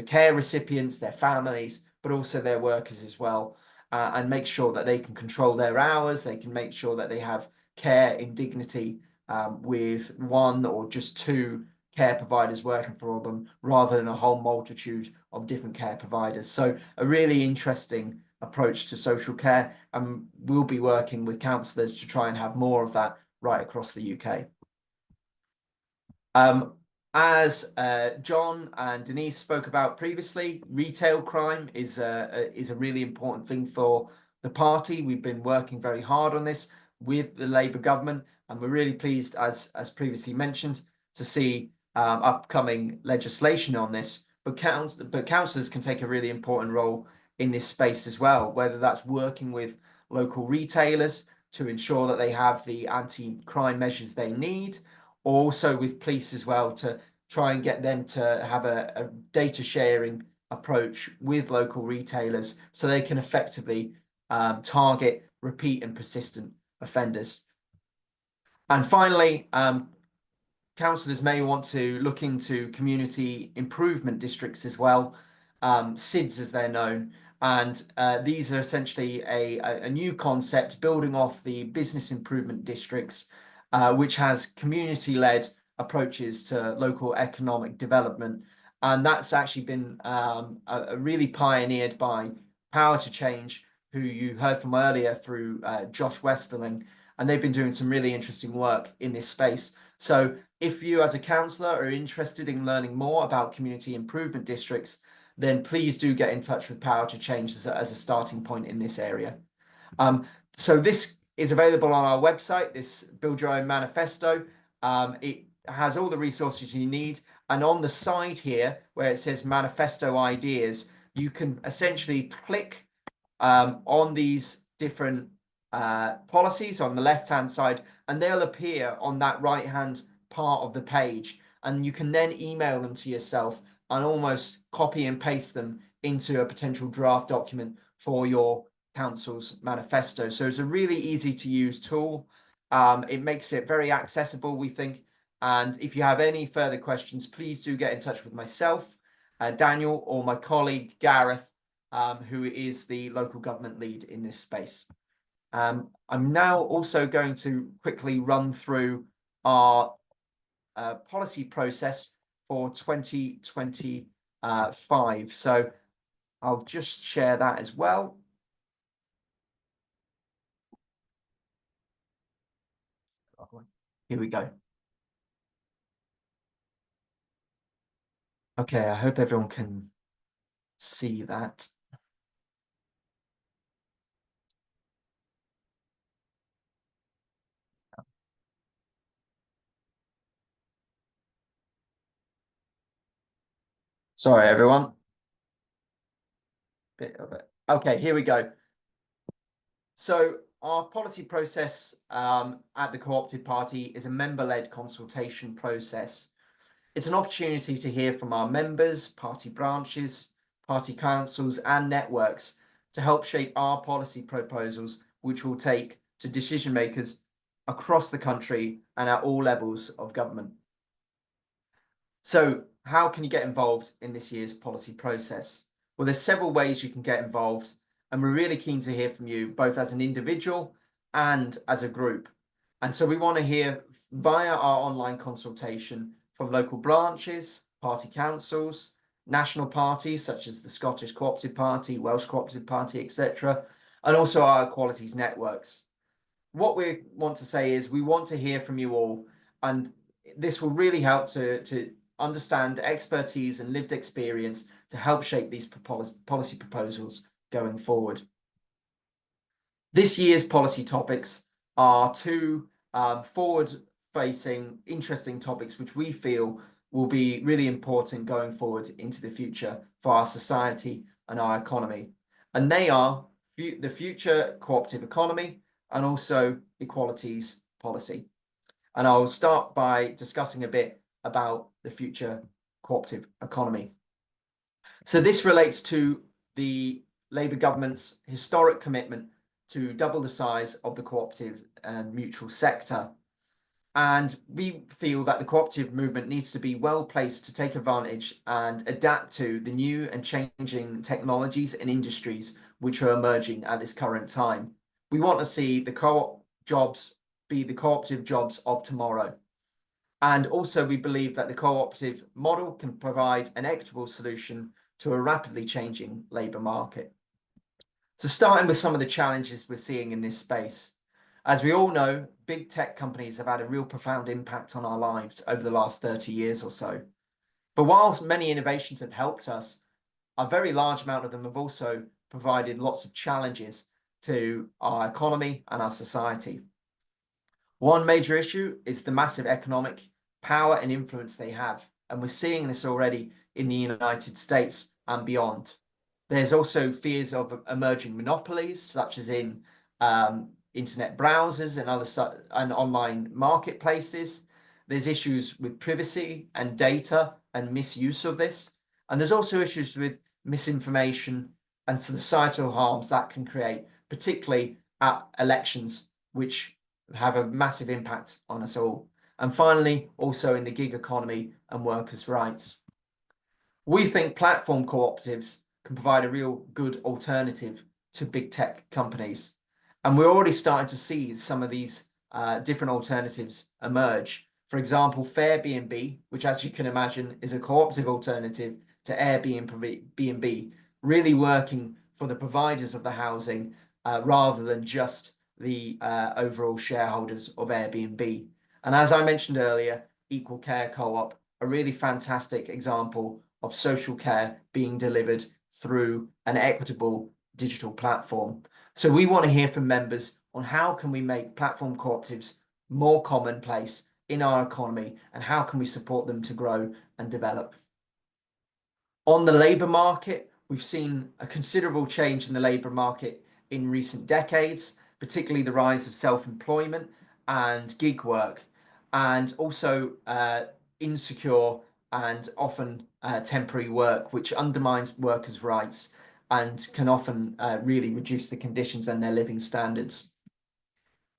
care recipients, their families, but also their workers as well. And make sure that they can control their hours, they can make sure that they have care in dignity with one or just two care providers working for them, rather than a whole multitude of different care providers. So a really interesting approach to social care, and we'll be working with councillors to try and have more of that right across the UK. As John and Denise spoke about previously, retail crime is a really important thing for the party. We've been working very hard on this with the Labour government, and we're really pleased, as previously mentioned, to see upcoming legislation on this. But councillors can take a really important role in this space as well, whether that's working with local retailers to ensure that they have the anti-crime measures they need, or also with police as well, to try and get them to have a data sharing approach with local retailers so they can effectively target repeat and persistent offenders. And finally, councillors may want to look into community improvement districts as well, SIDS as they're known. And these are essentially a new concept building off the business improvement districts, which has community-led approaches to local economic development. And that's actually been really pioneered by Power to Change, who you heard from earlier through Josh Westerling, and they've been doing some really interesting work in this space. So if you as a councillor are interested in learning more about community improvement districts, then please do get in touch with Power to Change as a starting point in this area. So this is available on our website, this Build Your Own Manifesto. It has all the resources you need. And on the side here, where it says Manifesto Ideas, you can essentially click on these different policies on the left-hand side, and they'll appear on that right-hand part of the page. And you can then email them to yourself and almost copy and paste them into a potential draft document for your council's manifesto. So it's a really easy to use tool. It makes it very accessible, we think. And if you have any further questions, please do get in touch with myself, Daniel, or my colleague Gareth, who is the local government lead in this space. I'm now also going to quickly run through our policy process for 2025. So I'll just share that as well. Here we go. Okay, I hope everyone can see that. Sorry, everyone. Bit of it. Okay, here we go. So our policy process at the Co-operative Party is a member-led consultation process. It's an opportunity to hear from our members, party branches, party councils and networks to help shape our policy proposals, which will take to decision makers across the country and at all levels of government. So how can you get involved in this year's policy process? Well, there's several ways you can get involved, and we're really keen to hear from you, both as an individual and as a group. And so we want to hear via our online consultation from local branches, party councils, national parties such as the Scottish Co-operative Party, Welsh Co-operative Party, etc., and also our equalities networks. What we want to say is we want to hear from you all, and this will really help to understand expertise and lived experience to help shape these policy proposals going forward. This year's policy topics are two forward-facing, interesting topics which we feel will be really important going forward into the future for our society and our economy. And they are the future cooperative economy and also equalities policy. And I'll start by discussing a bit about the future cooperative economy. So this relates to the Labour government's historic commitment to double the size of the cooperative and mutual sector. And we feel that the cooperative movement needs to be well placed to take advantage and adapt to the new and changing technologies and industries which are emerging at this current time. We want to see the co-op jobs be the cooperative jobs of tomorrow. And also we believe that the cooperative model can provide an equitable solution to a rapidly changing labour market. So starting with some of the challenges we're seeing in this space. As we all know, big tech companies have had a real profound impact on our lives over the last 30 years or so. But while many innovations have helped us, a very large amount of them have also provided lots of challenges to our economy and our society. One major issue is the massive economic power and influence they have, and we're seeing this already in the United States and beyond. There's also fears of emerging monopolies, such as in internet browsers and other and online marketplaces. There's issues with privacy and data and misuse of this. And there's also issues with misinformation and societal harms that can create, particularly at elections, which have a massive impact on us all. And finally, also in the gig economy and workers' rights. We think platform cooperatives can provide a real good alternative to big tech companies. And we're already starting to see some of these different alternatives emerge. For example, Airbnb, which as you can imagine is a cooperative alternative to Airbnb, really working for the providers of the housing rather than just the overall shareholders of Airbnb. And as I mentioned earlier, Equal Care Co-op, a really fantastic example of social care being delivered through an equitable digital platform. So we want to hear from members on how can we make platform cooperatives more commonplace in our economy and how can we support them to grow and develop. On the labour market, we've seen a considerable change in the labour market in recent decades, particularly the rise of self-employment and gig work, and also insecure and often temporary work, which undermines workers' rights and can often really reduce the conditions and their living standards.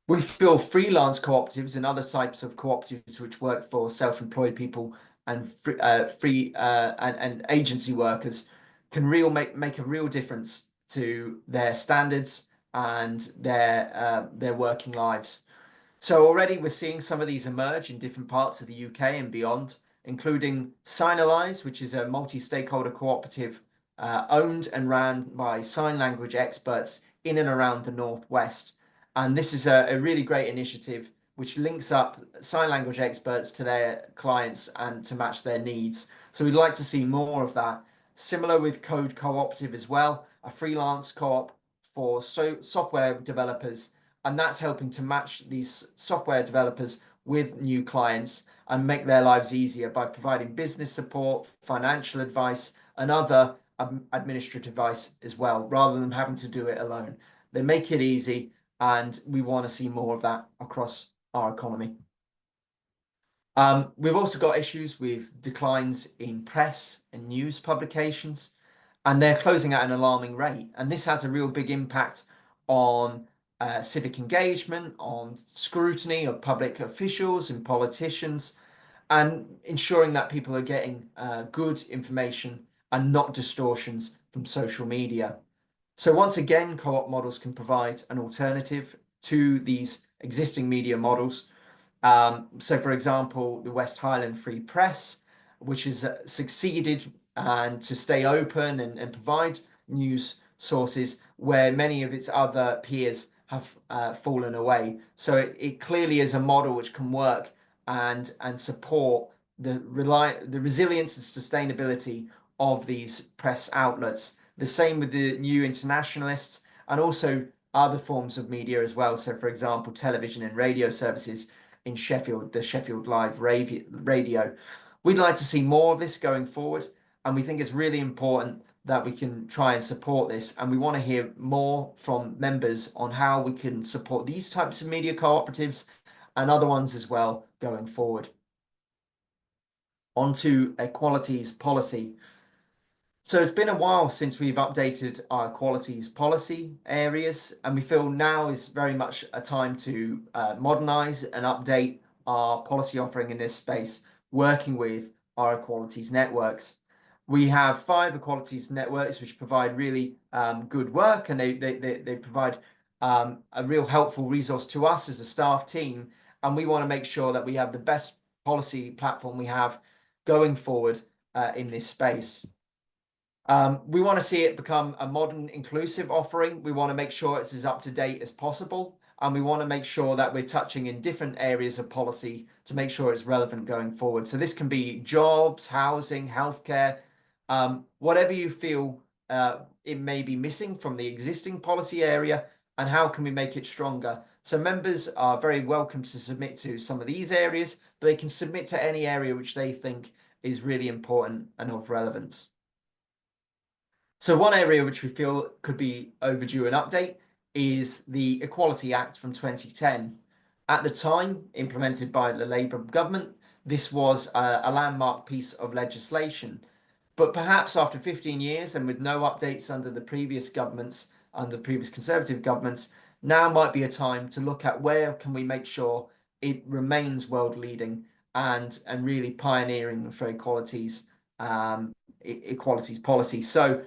We feel freelance cooperatives and other types of cooperatives which work for self-employed people and and agency workers can make a real difference to their standards and their working lives. So already we're seeing some of these emerge in different parts of the UK and beyond, including Signalise, which is a multi-stakeholder cooperative owned and ran by sign language experts in and around the Northwest. And this is a really great initiative which links up sign language experts to their clients and to match their needs. So we'd like to see more of that. Similar with Code Cooperative as well, a freelance co-op for software developers, and that's helping to match these software developers with new clients and make their lives easier by providing business support, financial advice, and other administrative advice as well, rather than having to do it alone. They make it easy, and we want to see more of that across our economy. We've also got issues with declines in press and news publications, and they're closing at an alarming rate. And this has a real big impact on civic engagement, on scrutiny of public officials and politicians, and ensuring that people are getting good information and not distortions from social media. So once again, co-op models can provide an alternative to these existing media models. So, for example, the West Highland Free Press, which has succeeded and to stay open and provide news sources where many of its other peers have fallen away. So it clearly is a model which can work and support the resilience and sustainability of these press outlets. The same with the New Internationalists and also other forms of media as well. So, for example, television and radio services in Sheffield, the Sheffield Live Radio. We'd like to see more of this going forward, and we think it's really important that we can try and support this, and we want to hear more from members on how we can support these types of media cooperatives and other ones as well going forward. On to equalities policy. So it's been a while since we've updated our equalities policy areas, and we feel now is very much a time to modernise and update our policy offering in this space, working with our equalities networks. We have 5 equalities networks which provide really good work, and they provide a real helpful resource to us as a staff team, and we want to make sure that we have the best policy platform we have going forward in this space. We want to see it become a modern, inclusive offering. We want to make sure it's as up to date as possible, and we want to make sure that we're touching in different areas of policy to make sure it's relevant going forward. So this can be jobs, housing, healthcare, whatever you feel it may be missing from the existing policy area, and how can we make it stronger. So members are very welcome to submit to some of these areas, but they can submit to any area which they think is really important and of relevance. So one area which we feel could be overdue an update is the Equality Act from 2010. At the time, implemented by the Labour government, this was a landmark piece of legislation. But perhaps after 15 years and with no updates under the previous governments, under previous Conservative governments, now might be a time to look at where can we make sure it remains world leading and really pioneering for equalities policy. So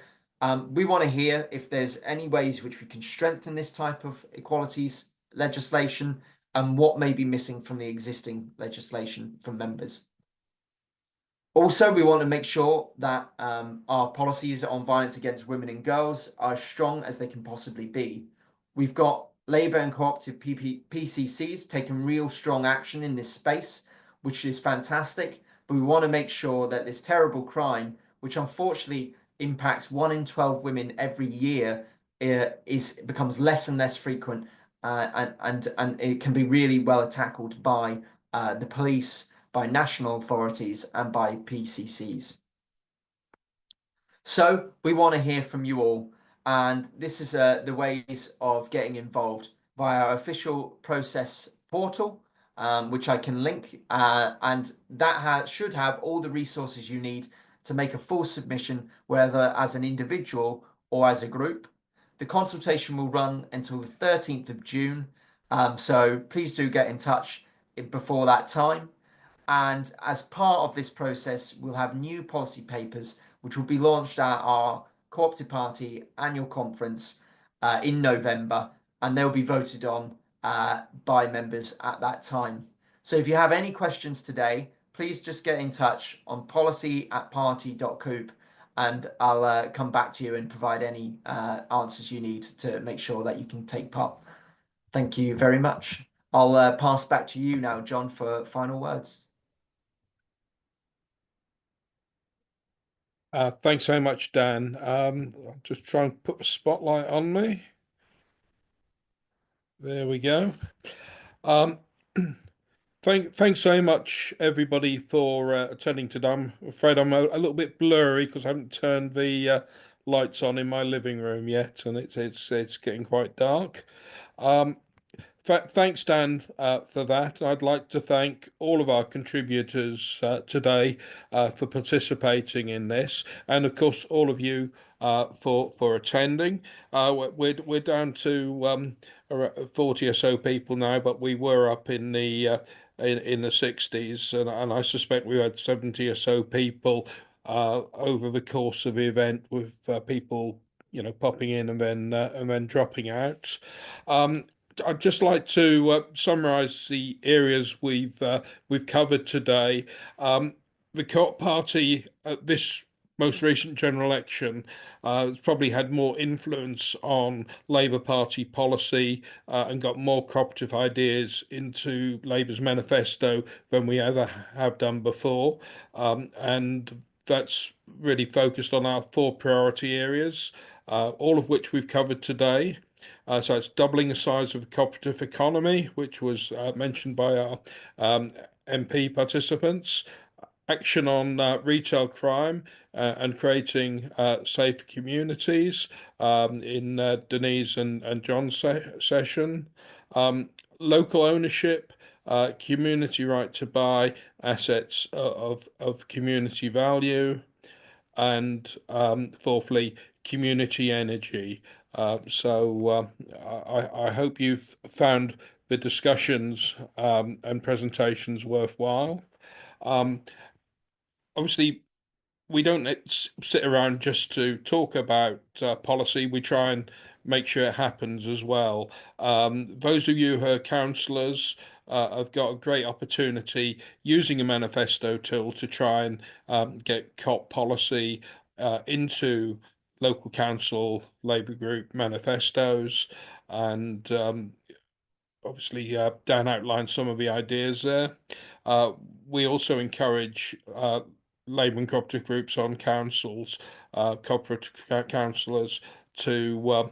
we want to hear if there's any ways which we can strengthen this type of equalities legislation and what may be missing from the existing legislation from members. Also, we want to make sure that our policies on violence against women and girls are as strong as they can possibly be. We've got Labour and cooperative PCCs taking real strong action in this space, which is fantastic, but we want to make sure that this terrible crime, which unfortunately impacts 1 in 12 women every year, becomes less and less frequent, and it can be really well tackled by the police, by national authorities, and by PCCs. So we want to hear from you all, and this is the ways of getting involved via our official process portal, which I can link, and that should have all the resources you need to make a full submission, whether as an individual or as a group. The consultation will run until the 13th of June, so please do get in touch before that time. And as part of this process, we'll have new policy papers, which will be launched at our Co-operative Party annual conference in November, and they'll be voted on by members at that time. So if you have any questions today, please just get in touch on policy@party.coop, and I'll come back to you and provide any answers you need to make sure that you can take part. Thank you very much. I'll pass back to you now, John, for final words. Thanks so much, Dan. I'll just try and put the spotlight on me. There we go. Thanks so much, everybody, for attending today. I'm afraid I'm a little bit blurry because I haven't turned the lights on in my living room yet, and it's getting quite dark. Thanks, Dan, for that. I'd like to thank all of our contributors today for participating in this, and of course all of you for attending. We're down to 40 or so people now, but we were up in the 60s, and I suspect we had 70 or so people over the course of the event, with people popping in and then dropping out. I'd just like to summarise the areas we've covered today. The Co-op Party at this most recent general election has probably had more influence on Labour Party policy and got more cooperative ideas into Labour's manifesto than we ever have done before. And that's really focused on our 4 priority areas, all of which we've covered today. So it's doubling the size of the cooperative economy, which was mentioned by our MP participants, action on retail crime and creating safer communities in Denise and John's session, local ownership, community right to buy assets of community value, and fourthly, community energy. So I hope you've found the discussions and presentations worthwhile. Obviously, we don't sit around just to talk about policy. We try and make sure it happens as well. Those of you who are councillors have got a great opportunity using a manifesto tool to try and get COP policy into local council Labour group manifestos, and obviously Dan outlined some of the ideas there. We also encourage Labour and cooperative groups on councils, cooperative councillors, to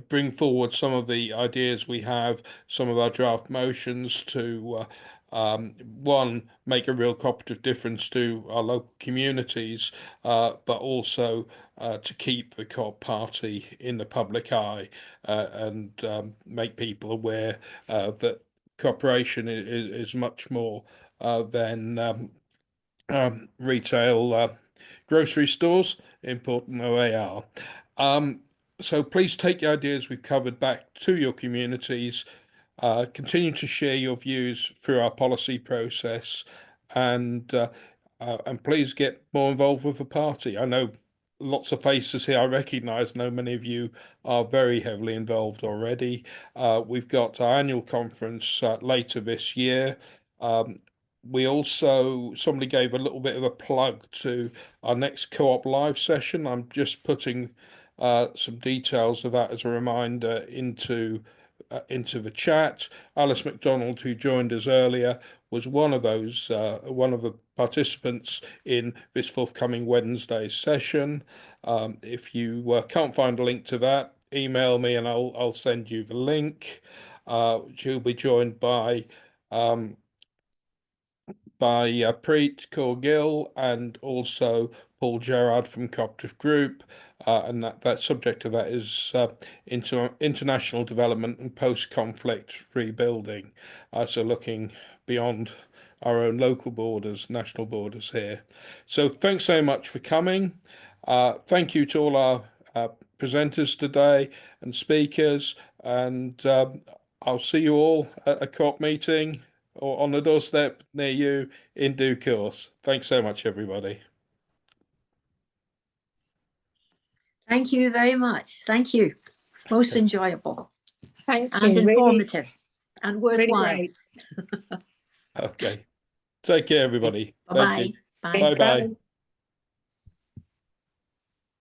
bring forward some of the ideas we have, some of our draft motions to one, make a real cooperative difference to our local communities, but also to keep the Co-op Party in the public eye and make people aware that cooperation is much more than retail grocery stores, important though they are. So please take the ideas we've covered back to your communities. Continue to share your views through our policy process, and please get more involved with the party. I know lots of faces here I recognise. I know many of you are very heavily involved already. We've got our annual conference later this year. We also, somebody gave a little bit of a plug to our next Co-op Live session. I'm just putting some details of that as a reminder into the chat. Alice MacDonald, who joined us earlier, was one of those, one of the participants in this forthcoming Wednesday session. If you can't find a link to that, email me and I'll send you the link. She'll be joined by Preet Kaur-Gill and also Paul Gerard from Cooperative Group, and that subject of that is international development and post-conflict rebuilding. So looking beyond our own local borders, national borders here. So thanks so much for coming. Thank you to all our presenters today and speakers, and I'll see you all at a Co-op meeting or on the doorstep near you in due course. Thanks so much, everybody. Thank you very much. Thank you. Most enjoyable. Thank and you. informative really, and worthwhile. Really Okay. Take care, everybody. Bye-bye. Thank you. Bye. Bye-bye.